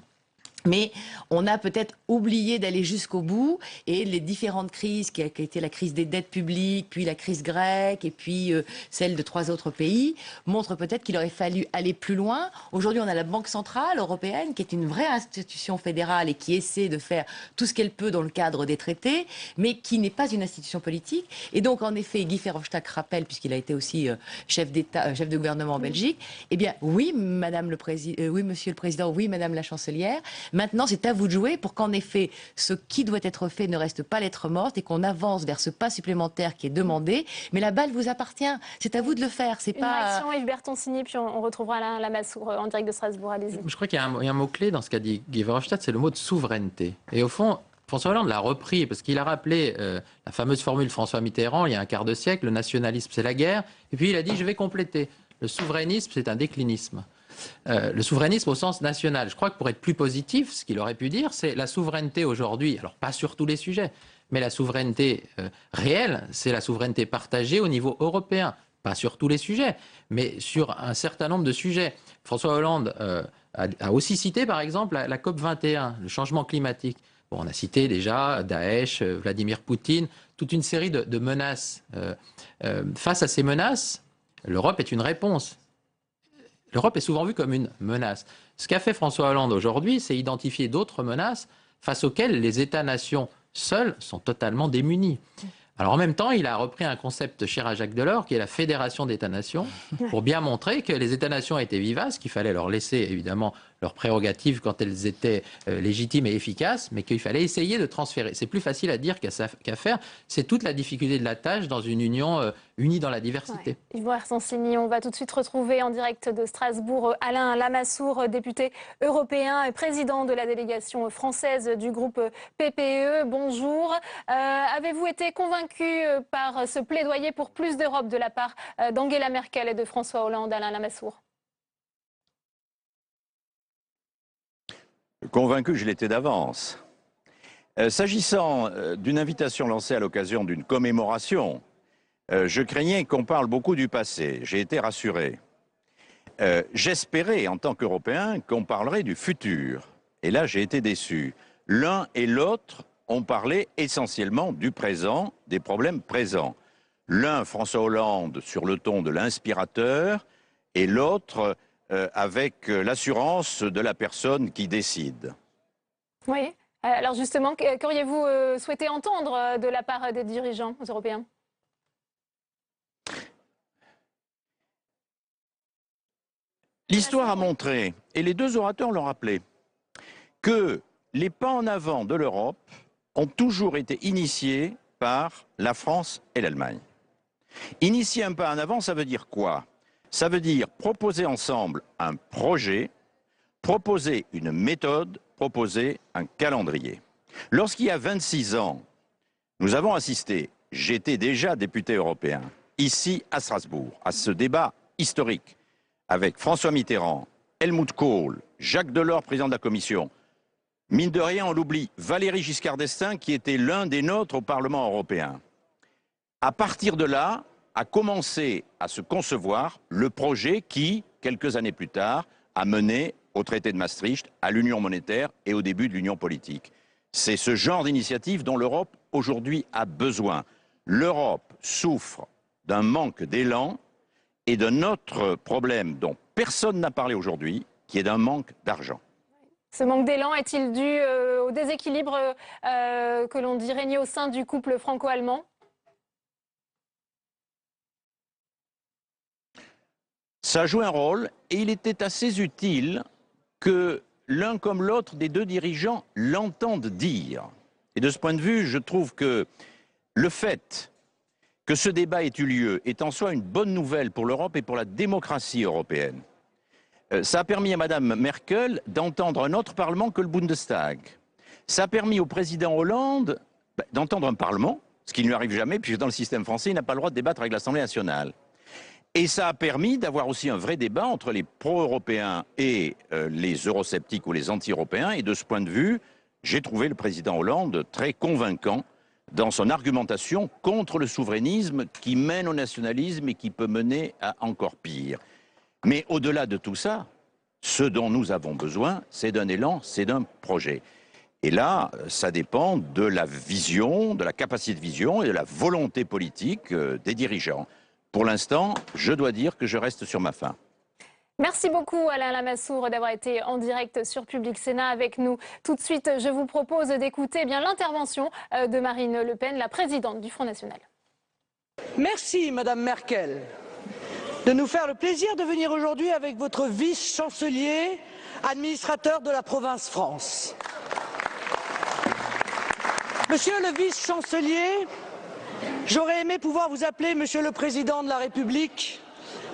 Mais on a peut-être oublié d'aller jusqu'au bout et les différentes crises, qui a été la crise des dettes publiques, puis la crise grecque et puis celle de 3 autres pays, montrent peut-être qu'il aurait fallu aller plus loin. Aujourd'hui, on a la Banque centrale européenne qui est une vraie institution fédérale et qui essaie de faire tout ce qu'elle peut dans le cadre des traités, mais qui n'est pas une institution politique. Et donc, en effet, Guy Verhofstadt rappelle, puisqu'il a été aussi chef d'État, chef de gouvernement en Belgique, eh bien, oui, oui, Monsieur le Président, oui, Madame la Chancelière. Maintenant, c'est à vous de jouer pour qu'en effet, ce qui doit être fait ne reste pas lettre morte et qu'on avance vers ce pas supplémentaire qui est demandé. Mais la balle vous appartient. C'est à vous de le faire. C'est Une pas... réaction, Yves Bertoncini, puis on retrouvera Alain Lamassoure en direct de Strasbourg. Allez-y. Je crois qu'il y a un mot-clé dans ce qu'a dit Guy Verhofstadt, c'est le mot de souveraineté. Et au fond, François Hollande l'a repris parce qu'il a rappelé la fameuse formule François Mitterrand il y a un quart de siècle, le nationalisme c'est la guerre. Et puis il a dit, je vais compléter, le souverainisme c'est un déclinisme. Le souverainisme au sens national. Je crois que pour être plus positif, ce qu'il aurait pu dire, c'est la souveraineté aujourd'hui, alors pas sur tous les sujets, mais la souveraineté réelle, c'est la souveraineté partagée au niveau européen. Pas sur tous les sujets, mais sur un certain nombre de sujets. François Hollande a aussi cité, par exemple, la COP21, le changement climatique. Bon, on a cité déjà Daesh, Vladimir Poutine, toute une série de menaces. Face à ces menaces, l'Europe est une réponse. L'Europe est souvent vue comme une menace. Ce qu'a fait François Hollande aujourd'hui, c'est identifier d'autres menaces face auxquelles les États-nations seuls sont totalement démunis. Alors en même temps, il a repris un concept cher à Jacques Delors, qui est la fédération d'États-nations, pour bien montrer que les États-nations étaient vivaces, qu'il fallait leur laisser évidemment leurs prérogatives quand elles étaient légitimes et efficaces, mais qu'il fallait essayer de transférer. C'est plus facile à dire qu'à faire. C'est toute la difficulté de la tâche dans une union unie dans la diversité. Ouais. Yves Bertoncini, on va tout de suite retrouver en direct de Strasbourg Alain Lamassoure, député européen et président de la délégation française du groupe PPE. Bonjour. Avez-vous été convaincu par ce plaidoyer pour plus d'Europe de la part d'Angela Merkel et de François Hollande, Alain Lamassoure? Convaincu, je l'étais d'avance. S'agissant d'une invitation lancée à l'occasion d'une commémoration, je craignais qu'on parle beaucoup du passé. J'ai été rassuré. J'espérais, en tant qu'Européen, qu'on parlerait du futur. Et là, j'ai été déçu. L'un et l'autre ont parlé essentiellement du présent, des problèmes présents. L'un, François Hollande, sur le ton de l'inspirateur, et l'autre avec l'assurance de la personne qui décide. Oui. Alors justement, qu'auriez-vous souhaité entendre de la part des dirigeants européens ? L'histoire a montré, et les deux orateurs l'ont rappelé, que les pas en avant de l'Europe ont toujours été initiés par la France et l'Allemagne. Initier un pas en avant, ça veut dire quoi ? Ça veut dire proposer ensemble un projet, proposer une méthode, proposer un calendrier. Lorsqu'il y a 26 ans, nous avons assisté, j'étais déjà député européen, ici à Strasbourg, à ce débat historique, avec François Mitterrand, Helmut Kohl, Jacques Delors, président de la Commission. Mine de rien, on l'oublie, Valéry Giscard d'Estaing, qui était l'un des nôtres au Parlement européen. À partir de là, a commencé à se concevoir le projet qui, quelques années plus tard, a mené au traité de Maastricht, à l'union monétaire et au début de l'union politique. C'est ce genre d'initiative dont l'Europe aujourd'hui a besoin. L'Europe souffre d'un manque d'élan et d'un autre problème dont personne n'a parlé aujourd'hui, qui est d'un manque d'argent. Ce manque d'élan est-il dû au déséquilibre que l'on dit régner au sein du couple franco-allemand? Ça a joué un rôle et il était assez utile que l'un comme l'autre des deux dirigeants l'entendent dire. Et de ce point de vue, je trouve que le fait que ce débat ait eu lieu est en soi une bonne nouvelle pour l'Europe et pour la démocratie européenne. Ça a permis à Mme Merkel d'entendre un autre Parlement que le Bundestag. Ça a permis au président Hollande d'entendre un Parlement, ce qui ne lui arrive jamais, puisque dans le système français, il n'a pas le droit de débattre avec l'Assemblée nationale. Et ça a permis d'avoir aussi un vrai débat entre les pro-européens et les eurosceptiques ou les anti-européens. Et de ce point de vue, j'ai trouvé le président Hollande très convaincant dans son argumentation contre le souverainisme qui mène au nationalisme et qui peut mener à encore pire. Mais au-delà de tout ça, ce dont nous avons besoin, c'est d'un élan, c'est d'un projet. Et là, ça dépend de la vision, de la capacité de vision et de la volonté politique des dirigeants. Pour l'instant, je dois dire que je reste sur ma faim. Merci beaucoup Alain Lamassoure d'avoir été en direct sur Public Sénat avec nous. Tout de suite, je vous propose d'écouter l'intervention de Marine Le Pen, la présidente du Front National. Merci Madame Merkel de nous faire le plaisir de venir aujourd'hui avec votre vice-chancelier, administrateur de la province France. Monsieur le vice-chancelier, j'aurais aimé pouvoir vous appeler Monsieur le Président de la République,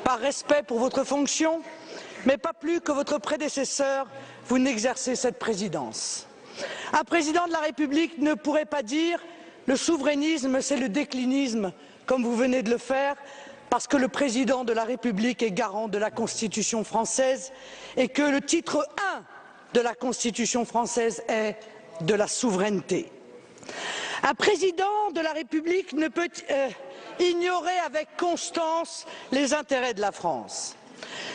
par respect pour votre fonction, mais pas plus que votre prédécesseur, vous n'exercez cette présidence. Un président de la République ne pourrait pas dire « le souverainisme, c'est le déclinisme », comme vous venez de le faire, parce que le président de la République est garant de la Constitution française et que le titre 1 de la Constitution française est de la souveraineté. Un président de la République ne peut ignorer avec constance les intérêts de la France.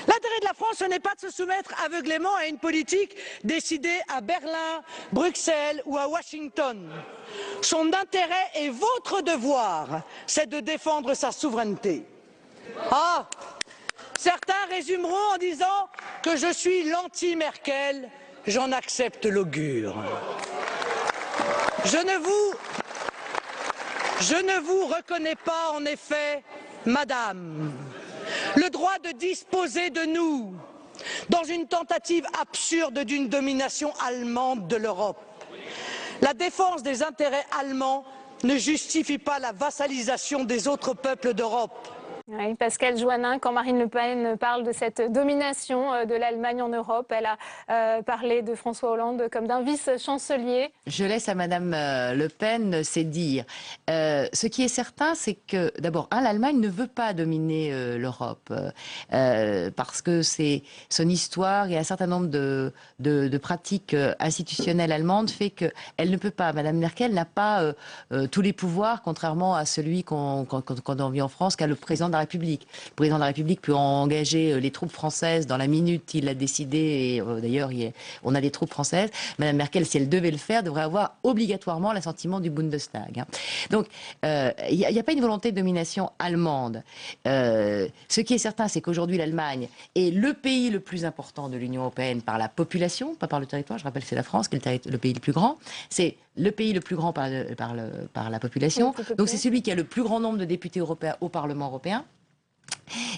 L'intérêt de la France, ce n'est pas de se soumettre aveuglément à une politique décidée à Berlin, Bruxelles ou à Washington. Son intérêt et votre devoir, c'est de défendre sa souveraineté. Ah, certains résumeront en disant que je suis l'anti-Merkel, j'en accepte l'augure. Je ne vous reconnais pas, en effet, Madame, le droit de disposer de nous dans une tentative absurde d'une domination allemande de l'Europe. La défense des intérêts allemands ne justifie pas la vassalisation des autres peuples d'Europe. Oui, Pascal Joannin, quand Marine Le Pen parle de cette domination de l'Allemagne en Europe, elle a parlé de François Hollande comme d'un vice-chancelier. Je laisse à Madame Le Pen ses dires. Ce qui est certain, c'est que d'abord, l'Allemagne ne veut pas dominer l'Europe parce que c'est son histoire et un certain nombre de pratiques institutionnelles allemandes fait qu'elle ne peut pas. Madame Merkel n'a pas tous les pouvoirs, contrairement à celui qu'on a vu en France, qu'a le président de la République. Le président de la République peut engager les troupes françaises dans la minute il l'a décidé, et d'ailleurs on a des troupes françaises. Madame Merkel, si elle devait le faire, devrait avoir obligatoirement l'assentiment du Bundestag. Donc il n'y a pas une volonté de domination allemande. Ce qui est certain, c'est qu'aujourd'hui l'Allemagne est le pays le plus important de l'Union européenne par la population, pas par le territoire. Je rappelle que c'est la France qui est le pays le plus grand. C'est le pays le plus grand par la population. Donc c'est celui qui a le plus grand nombre de députés européens au Parlement européen.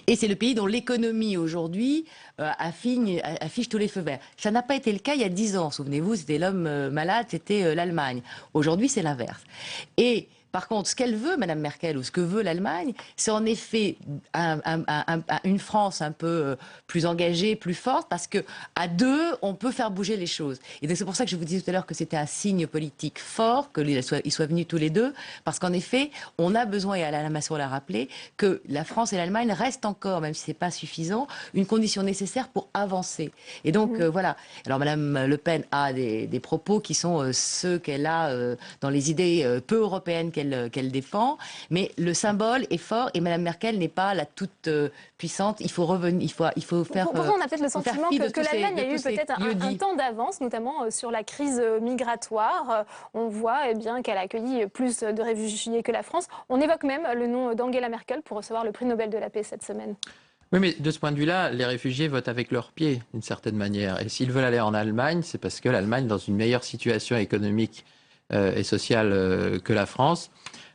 Et c'est le pays dont l'économie aujourd'hui affiche tous les feux verts. Ça n'a pas été le cas il y a 10 ans. Souvenez-vous, c'était l'homme malade, c'était l'Allemagne. Aujourd'hui, c'est l'inverse. Et par contre, ce qu'elle veut, Madame Merkel, ou ce que veut l'Allemagne, c'est en effet une France un peu plus engagée, plus forte, parce que à deux, on peut faire bouger les choses. Et donc c'est pour ça que je vous disais tout à l'heure que c'était un signe politique fort, qu'ils soient venus tous les deux, parce qu'en effet, on a besoin, et Alain Lamassoure l'a rappelé, que la France et l'Allemagne restent encore, même si c'est pas suffisant, une condition nécessaire pour avancer. Et donc voilà. Alors Madame Le Pen a des propos qui sont ceux qu'elle a dans les idées peu européennes qu'elle défend. Mais le symbole est fort et Mme Merkel n'est pas la toute puissante. Il faut revenir, il faut faire. Pourtant, on a peut-être le sentiment que l'Allemagne a eu peut-être un temps d'avance, notamment sur la crise migratoire. On voit qu'elle a accueilli plus de réfugiés que la France. On évoque même le nom d'Angela Merkel pour recevoir le prix Nobel de la paix cette semaine. Oui, mais de ce point de vue-là, les réfugiés votent avec leurs pieds, d'une certaine manière. Et s'ils veulent aller en Allemagne, c'est parce que l'Allemagne est dans une meilleure situation économique et sociale que la France.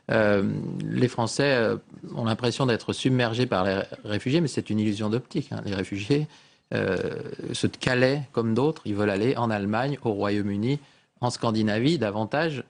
Les Français ont l'impression d'être submergés par les réfugiés, mais c'est une illusion d'optique. Les réfugiés, ceux de Calais comme d'autres, ils veulent aller en Allemagne, au Royaume-Uni, en Scandinavie, davantage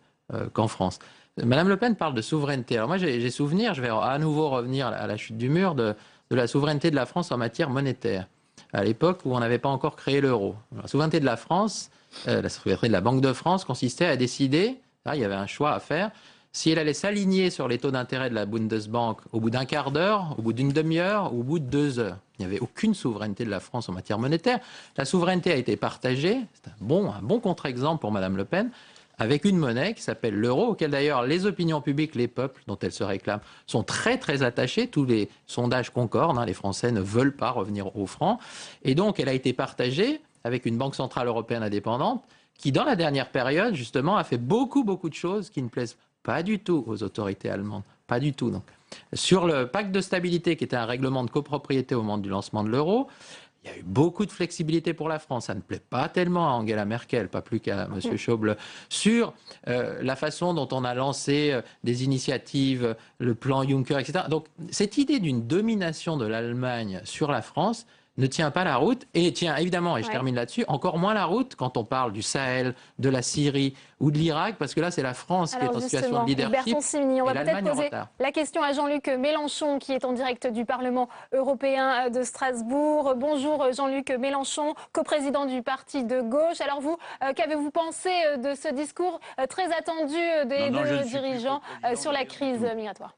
qu'en France. Madame Le Pen parle de souveraineté. Alors moi, j'ai souvenir, je vais à nouveau revenir à la chute du mur, de la souveraineté de la France en matière monétaire, à l'époque où on n'avait pas encore créé l'euro. La souveraineté de la France, la souveraineté de la Banque de France consistait à décider, là, il y avait un choix à faire, si elle allait s'aligner sur les taux d'intérêt de la Bundesbank au bout d'un quart d'heure, au bout d'une demi-heure ou au bout de 2 heures. Il n'y avait aucune souveraineté de la France en matière monétaire. La souveraineté a été partagée, c'est un bon contre-exemple pour Madame Le Pen, avec une monnaie qui s'appelle l'euro, auquel d'ailleurs les opinions publiques, les peuples dont elle se réclame, sont très très attachés. Tous les sondages concordent, les Français ne veulent pas revenir au franc. Et donc elle a été partagée avec une banque centrale européenne indépendante qui, dans la dernière période, justement, a fait beaucoup de choses qui ne plaisent pas du tout aux autorités allemandes. Pas du tout. Donc, sur le pacte de stabilité, qui était un règlement de copropriété au moment du lancement de l'euro, il y a eu beaucoup de flexibilité pour la France. Ça ne plaît pas tellement à Angela Merkel, pas plus qu'à M. Schäuble. Sur la façon dont on a lancé des initiatives, le plan Juncker, etc. Donc, cette idée d'une domination de l'Allemagne sur la France ne tient pas la route et tient évidemment, et je termine là-dessus, encore moins la route quand on parle du Sahel, de la Syrie ou de l'Irak, parce que là, c'est la France qui est en situation de leadership. On va peut-être poser la question à Jean-Luc Mélenchon, qui est en direct du Parlement européen de Strasbourg. Bonjour Jean-Luc Mélenchon, coprésident du parti de gauche. Alors vous, qu'avez-vous pensé de ce discours très attendu des deux dirigeants sur la crise migratoire ?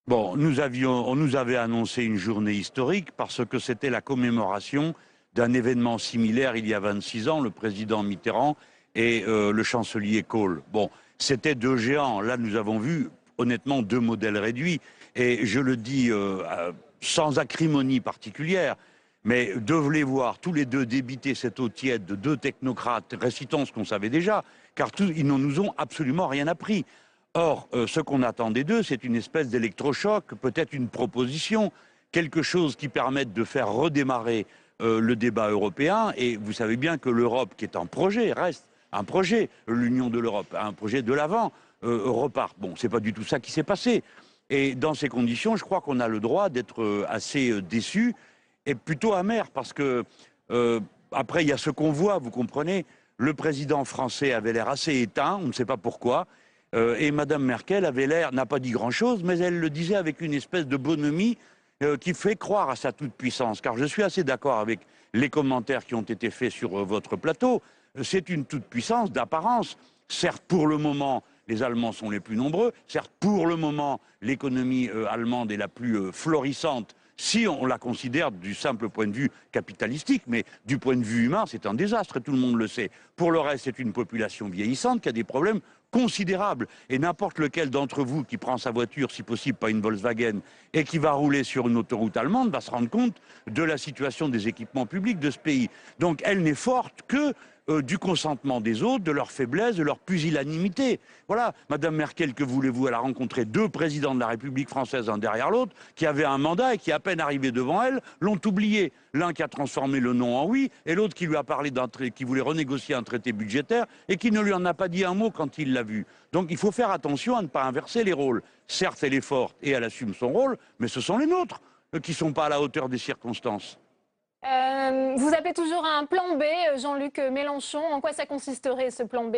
Bon, on nous avait annoncé une journée historique parce que c'était la commémoration d'un événement similaire il y a 26 ans, le président Mitterrand et le chancelier Kohl. Bon, c'était deux géants. Là, nous avons vu, honnêtement, deux modèles réduits. Et je le dis sans acrimonie particulière, mais devez voir tous les deux débiter cette eau tiède de deux technocrates récitant ce qu'on savait déjà, car ils ne nous ont absolument rien appris. Or, ce qu'on attend des deux, c'est une espèce d'électrochoc, peut-être une proposition, quelque chose qui permette de faire redémarrer le débat européen. Et vous savez bien que l'Europe, qui est un projet, reste un projet. L'Union de l'Europe, un projet de l'avant, repart. Bon, c'est pas du tout ça qui s'est passé. Et dans ces conditions, je crois qu'on a le droit d'être assez déçus et plutôt amers, parce que après, il y a ce qu'on voit, vous comprenez. Le président français avait l'air assez éteint, on ne sait pas pourquoi. Et Mme Merkel avait l'air, n'a pas dit grand-chose, mais elle le disait avec une espèce de bonhomie qui fait croire à sa toute-puissance. Car je suis assez d'accord avec les commentaires qui ont été faits sur votre plateau. C'est une toute-puissance d'apparence. Certes, pour le moment, les Allemands sont les plus nombreux. Certes, pour le moment, l'économie allemande est la plus florissante, si on la considère du simple point de vue capitalistique, mais du point de vue humain, c'est un désastre, et tout le monde le sait. Pour le reste, c'est une population vieillissante qui a des problèmes considérable. Et n'importe lequel d'entre vous qui prend sa voiture, si possible pas une Volkswagen, et qui va rouler sur une autoroute allemande, va se rendre compte de la situation des équipements publics de ce pays. Donc elle n'est forte que du consentement des autres, de leur faiblesse, de leur pusillanimité. Voilà, Madame Merkel, que voulez-vous? Elle a rencontré deux présidents de la République française, un derrière l'autre, qui avaient un mandat et qui, à peine arrivés devant elle, l'ont oublié. L'un qui a transformé le non en oui, et l'autre qui lui a parlé qui voulait renégocier un traité budgétaire et qui ne lui en a pas dit un mot quand il l'a vu. Donc il faut faire attention à ne pas inverser les rôles. Certes, elle est forte et elle assume son rôle, mais ce sont les nôtres qui ne sont pas à la hauteur des circonstances. Vous appelez toujours à un plan B, Jean-Luc Mélenchon. En quoi ça consisterait, ce plan B?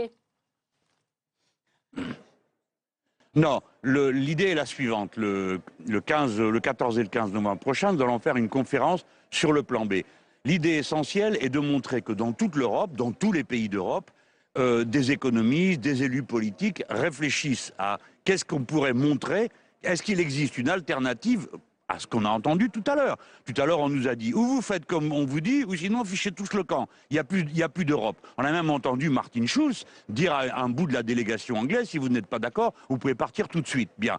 Non, l'idée est la suivante. Le 14 et le 15 novembre prochain, nous allons faire une conférence sur le plan B. L'idée essentielle est de montrer que dans toute l'Europe, dans tous les pays d'Europe, des économistes, des élus politiques réfléchissent à qu'est-ce qu'on pourrait montrer. Est-ce qu'il existe une alternative à ce qu'on a entendu tout à l'heure. Tout à l'heure, on nous a dit, ou vous faites comme on vous dit, ou sinon fichez tous le camp. Il n'y a plus d'Europe. On a même entendu Martin Schulz dire à un bout de la délégation anglaise, si vous n'êtes pas d'accord, vous pouvez partir tout de suite. Bien.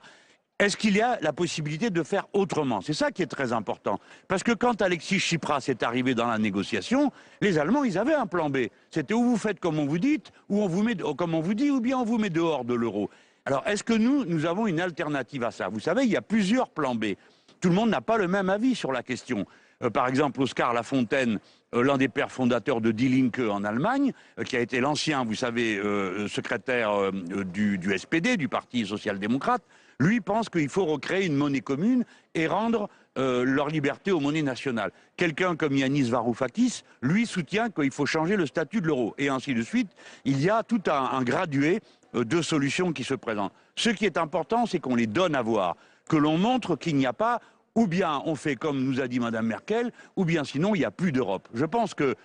Est-ce qu'il y a la possibilité de faire autrement? C'est ça qui est très important. Parce que quand Alexis Tsipras est arrivé dans la négociation, les Allemands, ils avaient un plan B. C'était ou vous faites comme on vous dit, ou on vous met, comme on vous dit, ou bien on vous met dehors de l'euro. Alors, est-ce que nous avons une alternative à ça? Vous savez, il y a plusieurs plans B. Tout le monde n'a pas le même avis sur la question. Par exemple, Oskar Lafontaine, l'un des pères fondateurs de Die Linke en Allemagne, qui a été l'ancien, vous savez, secrétaire du SPD, du Parti social-démocrate, lui pense qu'il faut recréer une monnaie commune et rendre leur liberté aux monnaies nationales. Quelqu'un comme Yanis Varoufakis, lui, soutient qu'il faut changer le statut de l'euro. Et ainsi de suite. Il y a tout un gradué de solutions qui se présentent. Ce qui est important, c'est qu'on les donne à voir, que l'on montre qu'il n'y a pas, ou bien on fait comme nous a dit Mme Merkel, ou bien sinon il n'y a plus d'Europe. Je pense que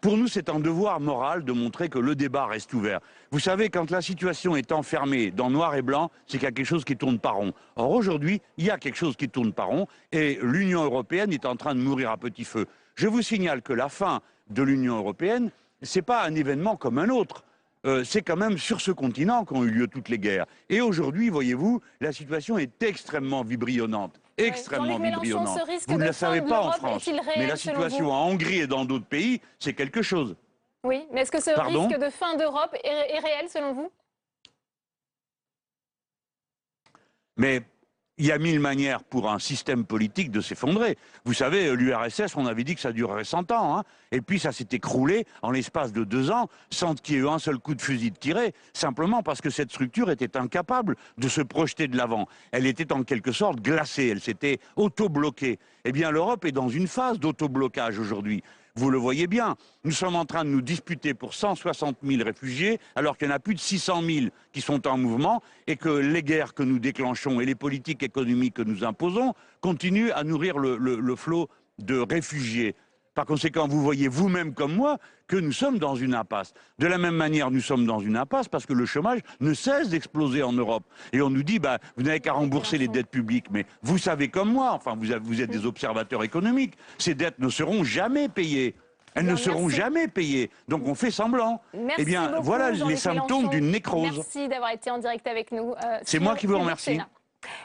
pour nous, c'est un devoir moral de montrer que le débat reste ouvert. Vous savez, quand la situation est enfermée dans noir et blanc, c'est qu'il y a quelque chose qui tourne pas rond. Or, aujourd'hui, il y a quelque chose qui tourne pas rond et l'Union européenne est en train de mourir à petit feu. Je vous signale que la fin de l'Union européenne, ce n'est pas un événement comme un autre. C'est quand même sur ce continent qu'ont eu lieu toutes les guerres. Et aujourd'hui, voyez-vous, la situation est extrêmement vibrillonnante. Extrêmement vibrillonnante. Vous ne la savez pas en France, mais la situation en Hongrie et dans d'autres pays, c'est quelque chose. Oui, mais est-ce que ce risque de fin d'Europe est réel selon vous? Mais il y a 1000 manières pour un système politique de s'effondrer. Vous savez, l'URSS, on avait dit que ça durerait 100 ans. Hein, et puis ça s'est écroulé en l'espace de 2 ans, sans qu'il y ait eu un seul coup de fusil de tiré, simplement parce que cette structure était incapable de se projeter de l'avant. Elle était en quelque sorte glacée, elle s'était auto-bloquée. Eh bien, l'Europe est dans une phase d'auto-blocage aujourd'hui. Vous le voyez bien, nous sommes en train de nous disputer pour 160 000 réfugiés, alors qu'il y en a plus de 600 000 qui sont en mouvement, et que les guerres que nous déclenchons et les politiques économiques que nous imposons continuent à nourrir le flot de réfugiés. Par conséquent, vous voyez vous-même comme moi que nous sommes dans une impasse. De la même manière, nous sommes dans une impasse parce que le chômage ne cesse d'exploser en Europe. Et on nous dit, bah, vous n'avez qu'à rembourser les dettes publiques. Mais vous savez comme moi, enfin vous êtes des observateurs économiques, ces dettes ne seront jamais payées. Elles ne seront jamais payées. Donc on fait semblant. Merci eh bien, beaucoup, voilà les symptômes d'une nécrose. Merci d'avoir été en direct avec nous. C'est moi qui vous remercie.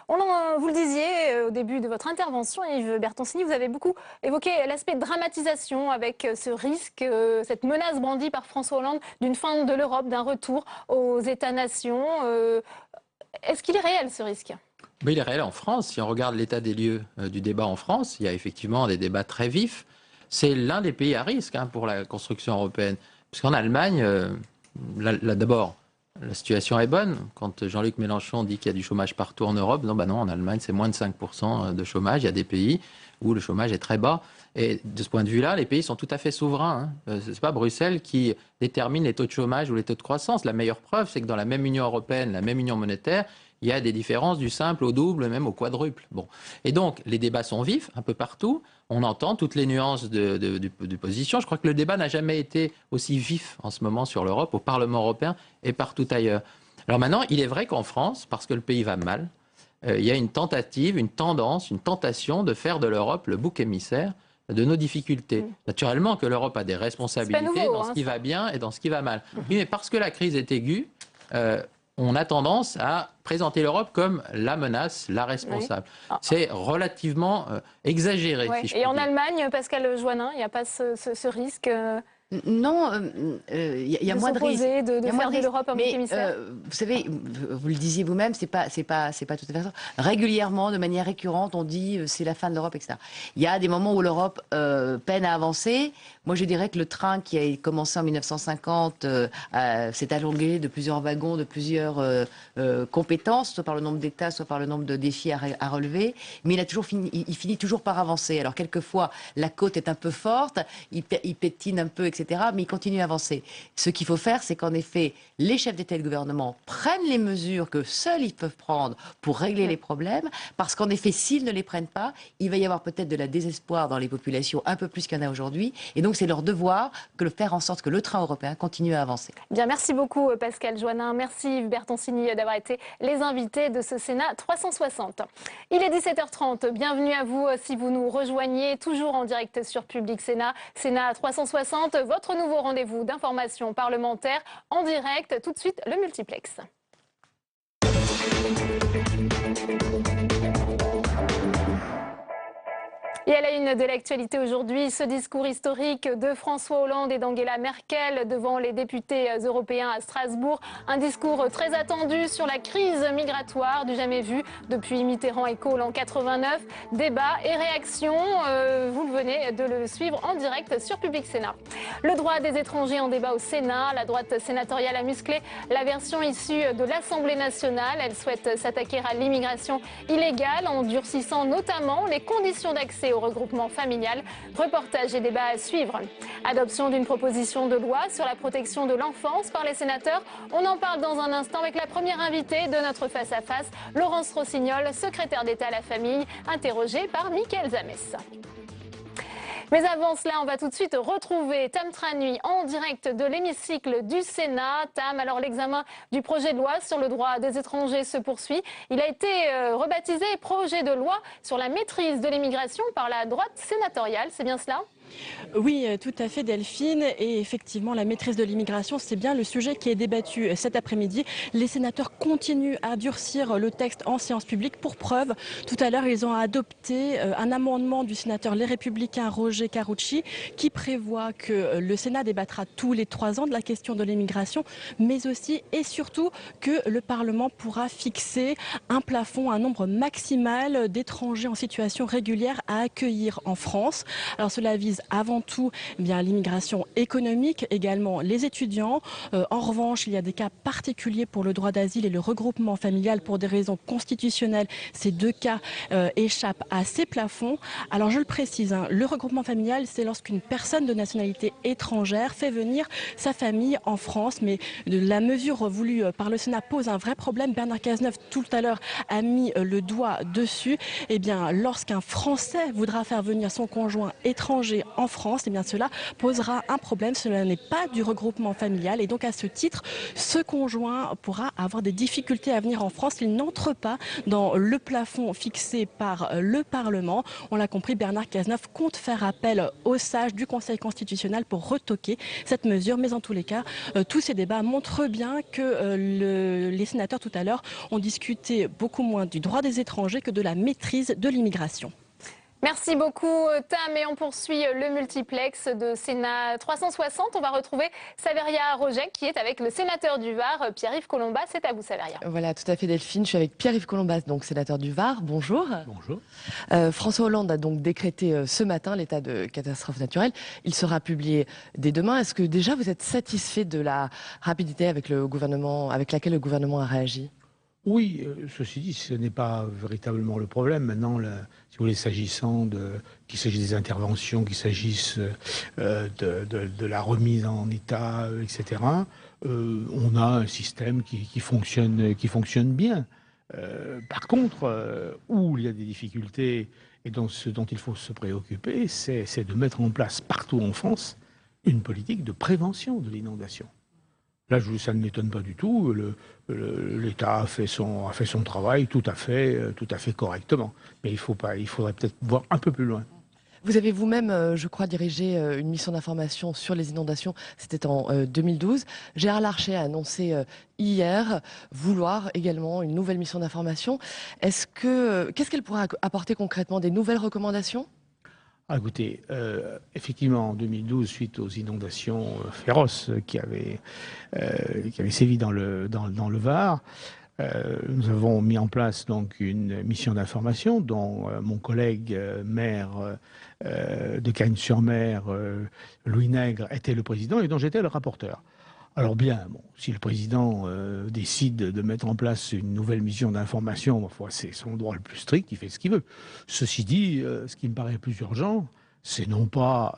Vous le disiez au début de votre intervention, Yves Bertoncini, vous avez beaucoup évoqué l'aspect de dramatisation avec ce risque, cette menace brandie par François Hollande d'une fin de l'Europe, d'un retour aux États-nations. Est-ce qu'il est réel ce risque? Mais il est réel en France. Si on regarde l'état des lieux du débat en France, il y a effectivement des débats très vifs. C'est l'un des pays à risque pour la construction européenne. Parce qu'en Allemagne, d'abord, la situation est bonne. Quand Jean-Luc Mélenchon dit qu'il y a du chômage partout en Europe, non, en Allemagne, c'est moins de 5% de chômage. Il y a des pays où le chômage est très bas. Et de ce point de vue-là, les pays sont tout à fait souverains. Ce n'est pas Bruxelles qui détermine les taux de chômage ou les taux de croissance. La meilleure preuve, c'est que dans la même Union européenne, la même Union monétaire, il y a des différences du simple au double, même au quadruple. Bon. Et donc, les débats sont vifs un peu partout. On entend toutes les nuances de position. Je crois que le débat n'a jamais été aussi vif en ce moment sur l'Europe, au Parlement européen et partout ailleurs. Alors maintenant, il est vrai qu'en France, parce que le pays va mal, il y a une tentative, une tendance, une tentation de faire de l'Europe le bouc émissaire de nos difficultés. Naturellement que l'Europe a des responsabilités dans ce qui va bien et dans ce qui va mal. Oui, mais parce que la crise est aiguë, on a tendance à présenter l'Europe comme la menace, la responsable. Oui. C'est relativement exagéré. Ouais. Si je puis dire. Allemagne, Pascal Joannin, il n'y a pas ce risque Non, il y a moins de risques. De faire de l'Europe un bouc émissaire. Vous savez, vous le disiez vous-même, c'est pas tout à fait ça. Régulièrement, de manière récurrente, on dit c'est la fin de l'Europe, etc. Il y a des moments où l'Europe peine à avancer. Moi, je dirais que le train qui a commencé en 1950 s'est allongé de plusieurs wagons, de plusieurs compétences, soit par le nombre d'États, soit par le nombre de défis à relever. Mais il finit toujours par avancer. Alors, quelquefois, la côte est un peu forte, il pétine un peu, etc. etc. Mais il continue à avancer. Ce qu'il faut faire, c'est qu'en effet, les chefs d'État et de gouvernement prennent les mesures que seuls ils peuvent prendre pour régler les problèmes, parce qu'en effet, s'ils ne les prennent pas, il va y avoir peut-être de la désespoir dans les populations, un peu plus qu'il y en a aujourd'hui. Et donc, c'est leur devoir que de faire en sorte que le train européen continue à avancer. Bien, merci beaucoup Pascal Joannin, merci Yves Bertoncini d'avoir été les invités de ce Sénat 360. Il est 17h30, bienvenue à vous si vous nous rejoignez, toujours en direct sur Public Sénat. Sénat 360, votre nouveau rendez-vous d'information parlementaire en direct. Tout de suite, le multiplex. Et à la une de l'actualité aujourd'hui, ce discours historique de François Hollande et d'Angela Merkel devant les députés européens à Strasbourg. Un discours très attendu sur la crise migratoire du jamais vu depuis Mitterrand et Kohl en 89. Débat et réaction, vous venez de le suivre en direct sur Public Sénat. Le droit des étrangers en débat au Sénat. La droite sénatoriale a musclé la version issue de l'Assemblée nationale. Elle souhaite s'attaquer à l'immigration illégale en durcissant notamment les conditions d'accès au regroupement familial. Reportage et débat à suivre. Adoption d'une proposition de loi sur la protection de l'enfance par les sénateurs. On en parle dans un instant avec la première invitée de notre face-à-face, Laurence Rossignol, secrétaire d'État à la famille, interrogée par Mickaël Zamès. Mais avant cela, on va tout de suite retrouver Tam Tranui en direct de l'hémicycle du Sénat. Tam, alors l'examen du projet de loi sur le droit des étrangers se poursuit. Il a été rebaptisé projet de loi sur la maîtrise de l'immigration par la droite sénatoriale, c'est bien cela ? Oui, tout à fait Delphine. Et effectivement, la maîtrise de l'immigration, c'est bien le sujet qui est débattu cet après-midi. Les sénateurs continuent à durcir le texte en séance publique. Pour preuve, tout à l'heure, ils ont adopté un amendement du sénateur Les Républicains Roger Carucci qui prévoit que le Sénat débattra tous les 3 ans de la question de l'immigration, mais aussi et surtout que le Parlement pourra fixer un plafond, un nombre maximal d'étrangers en situation régulière à accueillir en France. Alors cela vise avant tout l'immigration économique, également les étudiants. En revanche, il y a des cas particuliers pour le droit d'asile et le regroupement familial pour des raisons constitutionnelles. Ces 2 cas échappent à ces plafonds. Alors je le précise, le regroupement familial, c'est lorsqu'une personne de nationalité étrangère fait venir sa famille en France. Mais la mesure voulue par le Sénat pose un vrai problème. Bernard Cazeneuve, tout à l'heure, a mis le doigt dessus. Eh bien, lorsqu'un Français voudra faire venir son conjoint étranger en France, eh bien cela posera un problème. Cela n'est pas du regroupement familial et donc à ce titre, ce conjoint pourra avoir des difficultés à venir en France. Il n'entre pas dans le plafond fixé par le Parlement. On l'a compris, Bernard Cazeneuve compte faire appel aux sages du Conseil constitutionnel pour retoquer cette mesure. Mais en tous les cas, tous ces débats montrent bien que les sénateurs tout à l'heure ont discuté beaucoup moins du droit des étrangers que de la maîtrise de l'immigration. Merci beaucoup Tam et on poursuit le multiplex de Sénat 360. On va retrouver Saveria Rojek qui est avec le sénateur du Var, Pierre-Yves Colombas. C'est à vous Saveria. Voilà, tout à fait Delphine. Je suis avec Pierre-Yves Colombas, donc sénateur du Var. Bonjour. Bonjour. François Hollande a donc décrété ce matin l'état de catastrophe naturelle. Il sera publié dès demain. Est-ce que déjà vous êtes satisfait de la rapidité avec laquelle le gouvernement a réagi ? Oui, ceci dit, ce n'est pas véritablement le problème. Maintenant, si vous voulez, qu'il s'agisse des interventions, qu'il s'agisse de la remise en état, etc., on a un système qui fonctionne bien. Par contre, où il y a des difficultés et ce dont il faut se préoccuper, c'est de mettre en place partout en France une politique de prévention de l'inondation. Là, ça ne m'étonne pas du tout. L'État a fait son travail tout à fait correctement. Mais il faudrait peut-être voir un peu plus loin. Vous avez vous-même, je crois, dirigé une mission d'information sur les inondations. C'était en 2012. Gérard Larcher a annoncé hier vouloir également une nouvelle mission d'information. Qu'est-ce qu'elle pourra apporter concrètement? Des nouvelles recommandations? Écoutez, effectivement, en 2012, suite aux inondations féroces qui avaient sévi dans le Var, nous avons mis en place donc une mission d'information dont mon collègue maire de Cagnes-sur-Mer, Louis Nègre, était le président et dont j'étais le rapporteur. Alors bien, si le président décide de mettre en place une nouvelle mission d'information, c'est son droit le plus strict, il fait ce qu'il veut. Ceci dit, ce qui me paraît plus urgent, c'est non pas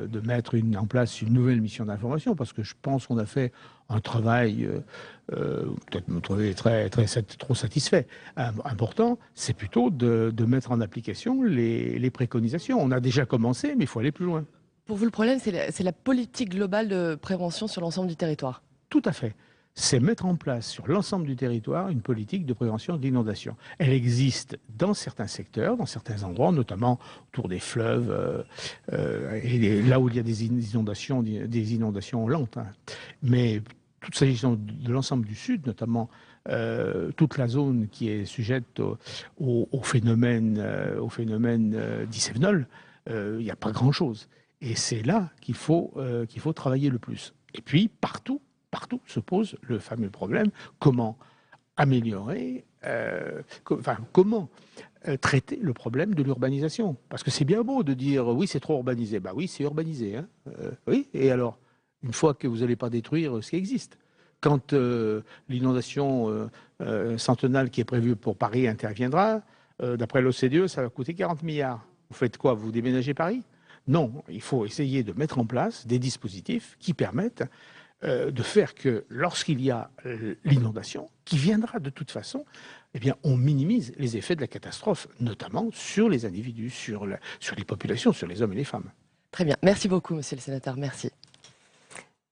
de mettre en place une nouvelle mission d'information, parce que je pense qu'on a fait un travail, peut-être me trouver trop satisfait, important, c'est plutôt de mettre en application les préconisations. On a déjà commencé, mais il faut aller plus loin. Pour vous, le problème, c'est la politique globale de prévention sur l'ensemble du territoire. Tout à fait. C'est mettre en place sur l'ensemble du territoire une politique de prévention de l'inondation. Elle existe dans certains secteurs, dans certains endroits, notamment autour des fleuves, et là où il y a des inondations lentes. Hein. Mais tout s'agissant de l'ensemble du Sud, notamment toute la zone qui est sujette au phénomène d'Issevnol, il n'y a pas grand-chose. Et c'est là qu'il faut travailler le plus. Et puis, partout se pose le fameux problème, comment améliorer, comment traiter le problème de l'urbanisation. Parce que c'est bien beau de dire, oui, c'est trop urbanisé. Bah oui, c'est urbanisé. Hein. Oui, et alors, une fois que vous n'allez pas détruire ce qui existe. Quand l'inondation centenale qui est prévue pour Paris interviendra, d'après l'OCDE, ça va coûter 40 milliards. Vous faites quoi? Vous déménagez Paris? Non, il faut essayer de mettre en place des dispositifs qui permettent de faire que lorsqu'il y a l'inondation, qui viendra de toute façon, eh bien, on minimise les effets de la catastrophe, notamment sur les individus, sur les populations, sur les hommes et les femmes. Très bien. Merci beaucoup, monsieur le sénateur. Merci.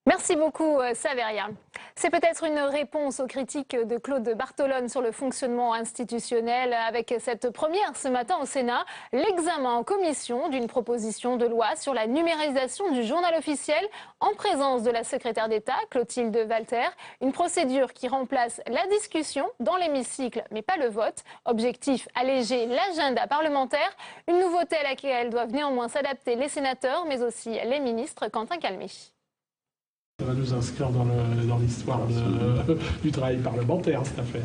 Merci beaucoup, Saveria. C'est peut-être une réponse aux critiques de Claude Bartolone sur le fonctionnement institutionnel avec cette première ce matin au Sénat, l'examen en commission d'une proposition de loi sur la numérisation du journal officiel en présence de la secrétaire d'État, Clotilde Walter. Une procédure qui remplace la discussion dans l'hémicycle, mais pas le vote. Objectif, alléger l'agenda parlementaire. Une nouveauté à laquelle doivent néanmoins s'adapter les sénateurs, mais aussi les ministres. Quentin Calmy. Ça va nous inscrire dans l'histoire du travail parlementaire, cette affaire.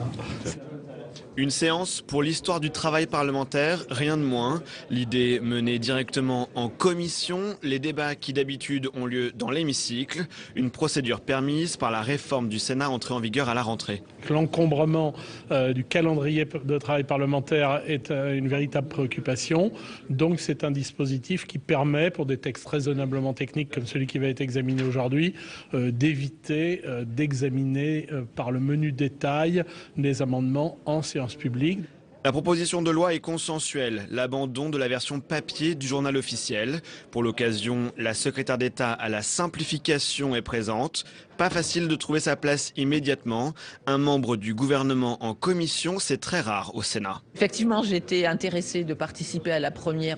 Une séance pour l'histoire du travail parlementaire, rien de moins. L'idée menée directement en commission, les débats qui d'habitude ont lieu dans l'hémicycle, une procédure permise par la réforme du Sénat entrée en vigueur à la rentrée. L'encombrement du calendrier de travail parlementaire est une véritable préoccupation. Donc c'est un dispositif qui permet, pour des textes raisonnablement techniques comme celui qui va être examiné aujourd'hui, d'éviter d'examiner par le menu détail les amendements en séance publique. La proposition de loi est consensuelle, l'abandon de la version papier du journal officiel. Pour l'occasion, la secrétaire d'État à la simplification est présente. Pas facile de trouver sa place immédiatement. Un membre du gouvernement en commission, c'est très rare au Sénat. Effectivement, j'ai été intéressée de participer à la première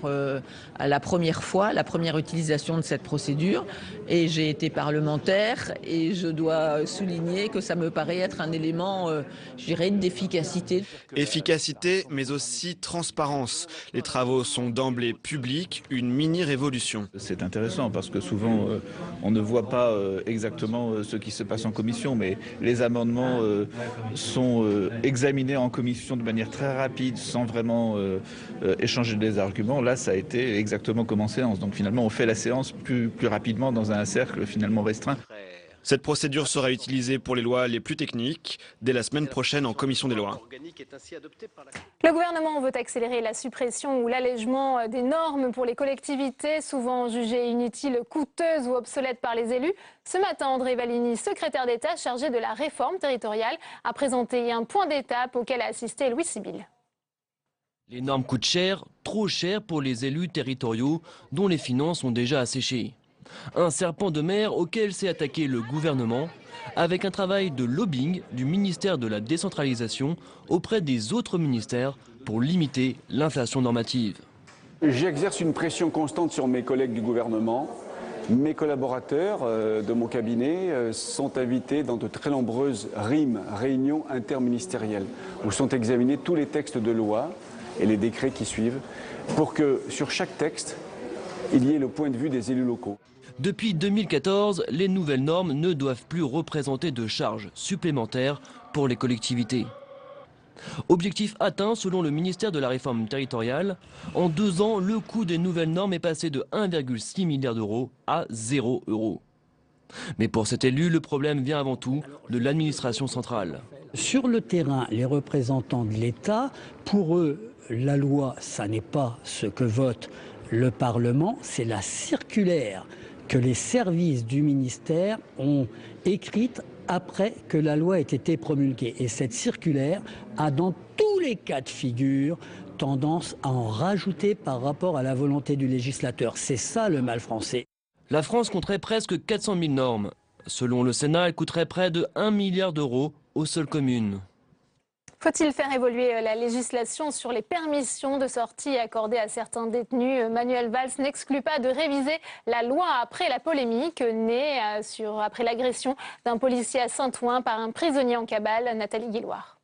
utilisation de cette procédure. Et j'ai été parlementaire et je dois souligner que ça me paraît être un élément, je dirais, d'efficacité. Efficacité, mais aussi transparence. Les travaux sont d'emblée publics, une mini-révolution. C'est intéressant parce que souvent, on ne voit pas exactement ce qui se passe en commission, mais les amendements sont examinés en commission de manière très rapide, sans vraiment échanger des arguments. Là, ça a été exactement comme en séance. Donc finalement, on fait la séance plus rapidement dans un cercle finalement restreint. Cette procédure sera utilisée pour les lois les plus techniques dès la semaine prochaine en commission des lois. Le gouvernement veut accélérer la suppression ou l'allègement des normes pour les collectivités, souvent jugées inutiles, coûteuses ou obsolètes par les élus. Ce matin, André Valigny, secrétaire d'État chargé de la réforme territoriale, a présenté un point d'étape auquel a assisté Louis Sibyl. Les normes coûtent cher, trop cher pour les élus territoriaux dont les finances ont déjà asséché. Un serpent de mer auquel s'est attaqué le gouvernement avec un travail de lobbying du ministère de la décentralisation auprès des autres ministères pour limiter l'inflation normative. J'exerce une pression constante sur mes collègues du gouvernement. Mes collaborateurs de mon cabinet sont invités dans de très nombreuses réunions interministérielles où sont examinés tous les textes de loi et les décrets qui suivent pour que sur chaque texte, il y ait le point de vue des élus locaux. Depuis 2014, les nouvelles normes ne doivent plus représenter de charges supplémentaires pour les collectivités. Objectif atteint selon le ministère de la Réforme territoriale. En 2 ans, le coût des nouvelles normes est passé de 1,6 milliard d'euros à 0 €. Mais pour cet élu, le problème vient avant tout de l'administration centrale. Sur le terrain, les représentants de l'État, pour eux, la loi, ça n'est pas ce que vote le Parlement, c'est la circulaire que les services du ministère ont écrite après que la loi ait été promulguée. Et cette circulaire a, dans tous les cas de figure, tendance à en rajouter par rapport à la volonté du législateur. C'est ça le mal français. La France compterait presque 400 000 normes. Selon le Sénat, elle coûterait près de 1 milliard d'euros aux seules communes. Faut-il faire évoluer la législation sur les permissions de sortie accordées à certains détenus? Manuel Valls n'exclut pas de réviser la loi après la polémique née après l'agression d'un policier à Saint-Ouen par un prisonnier en cabale, Nathalie Guilloire.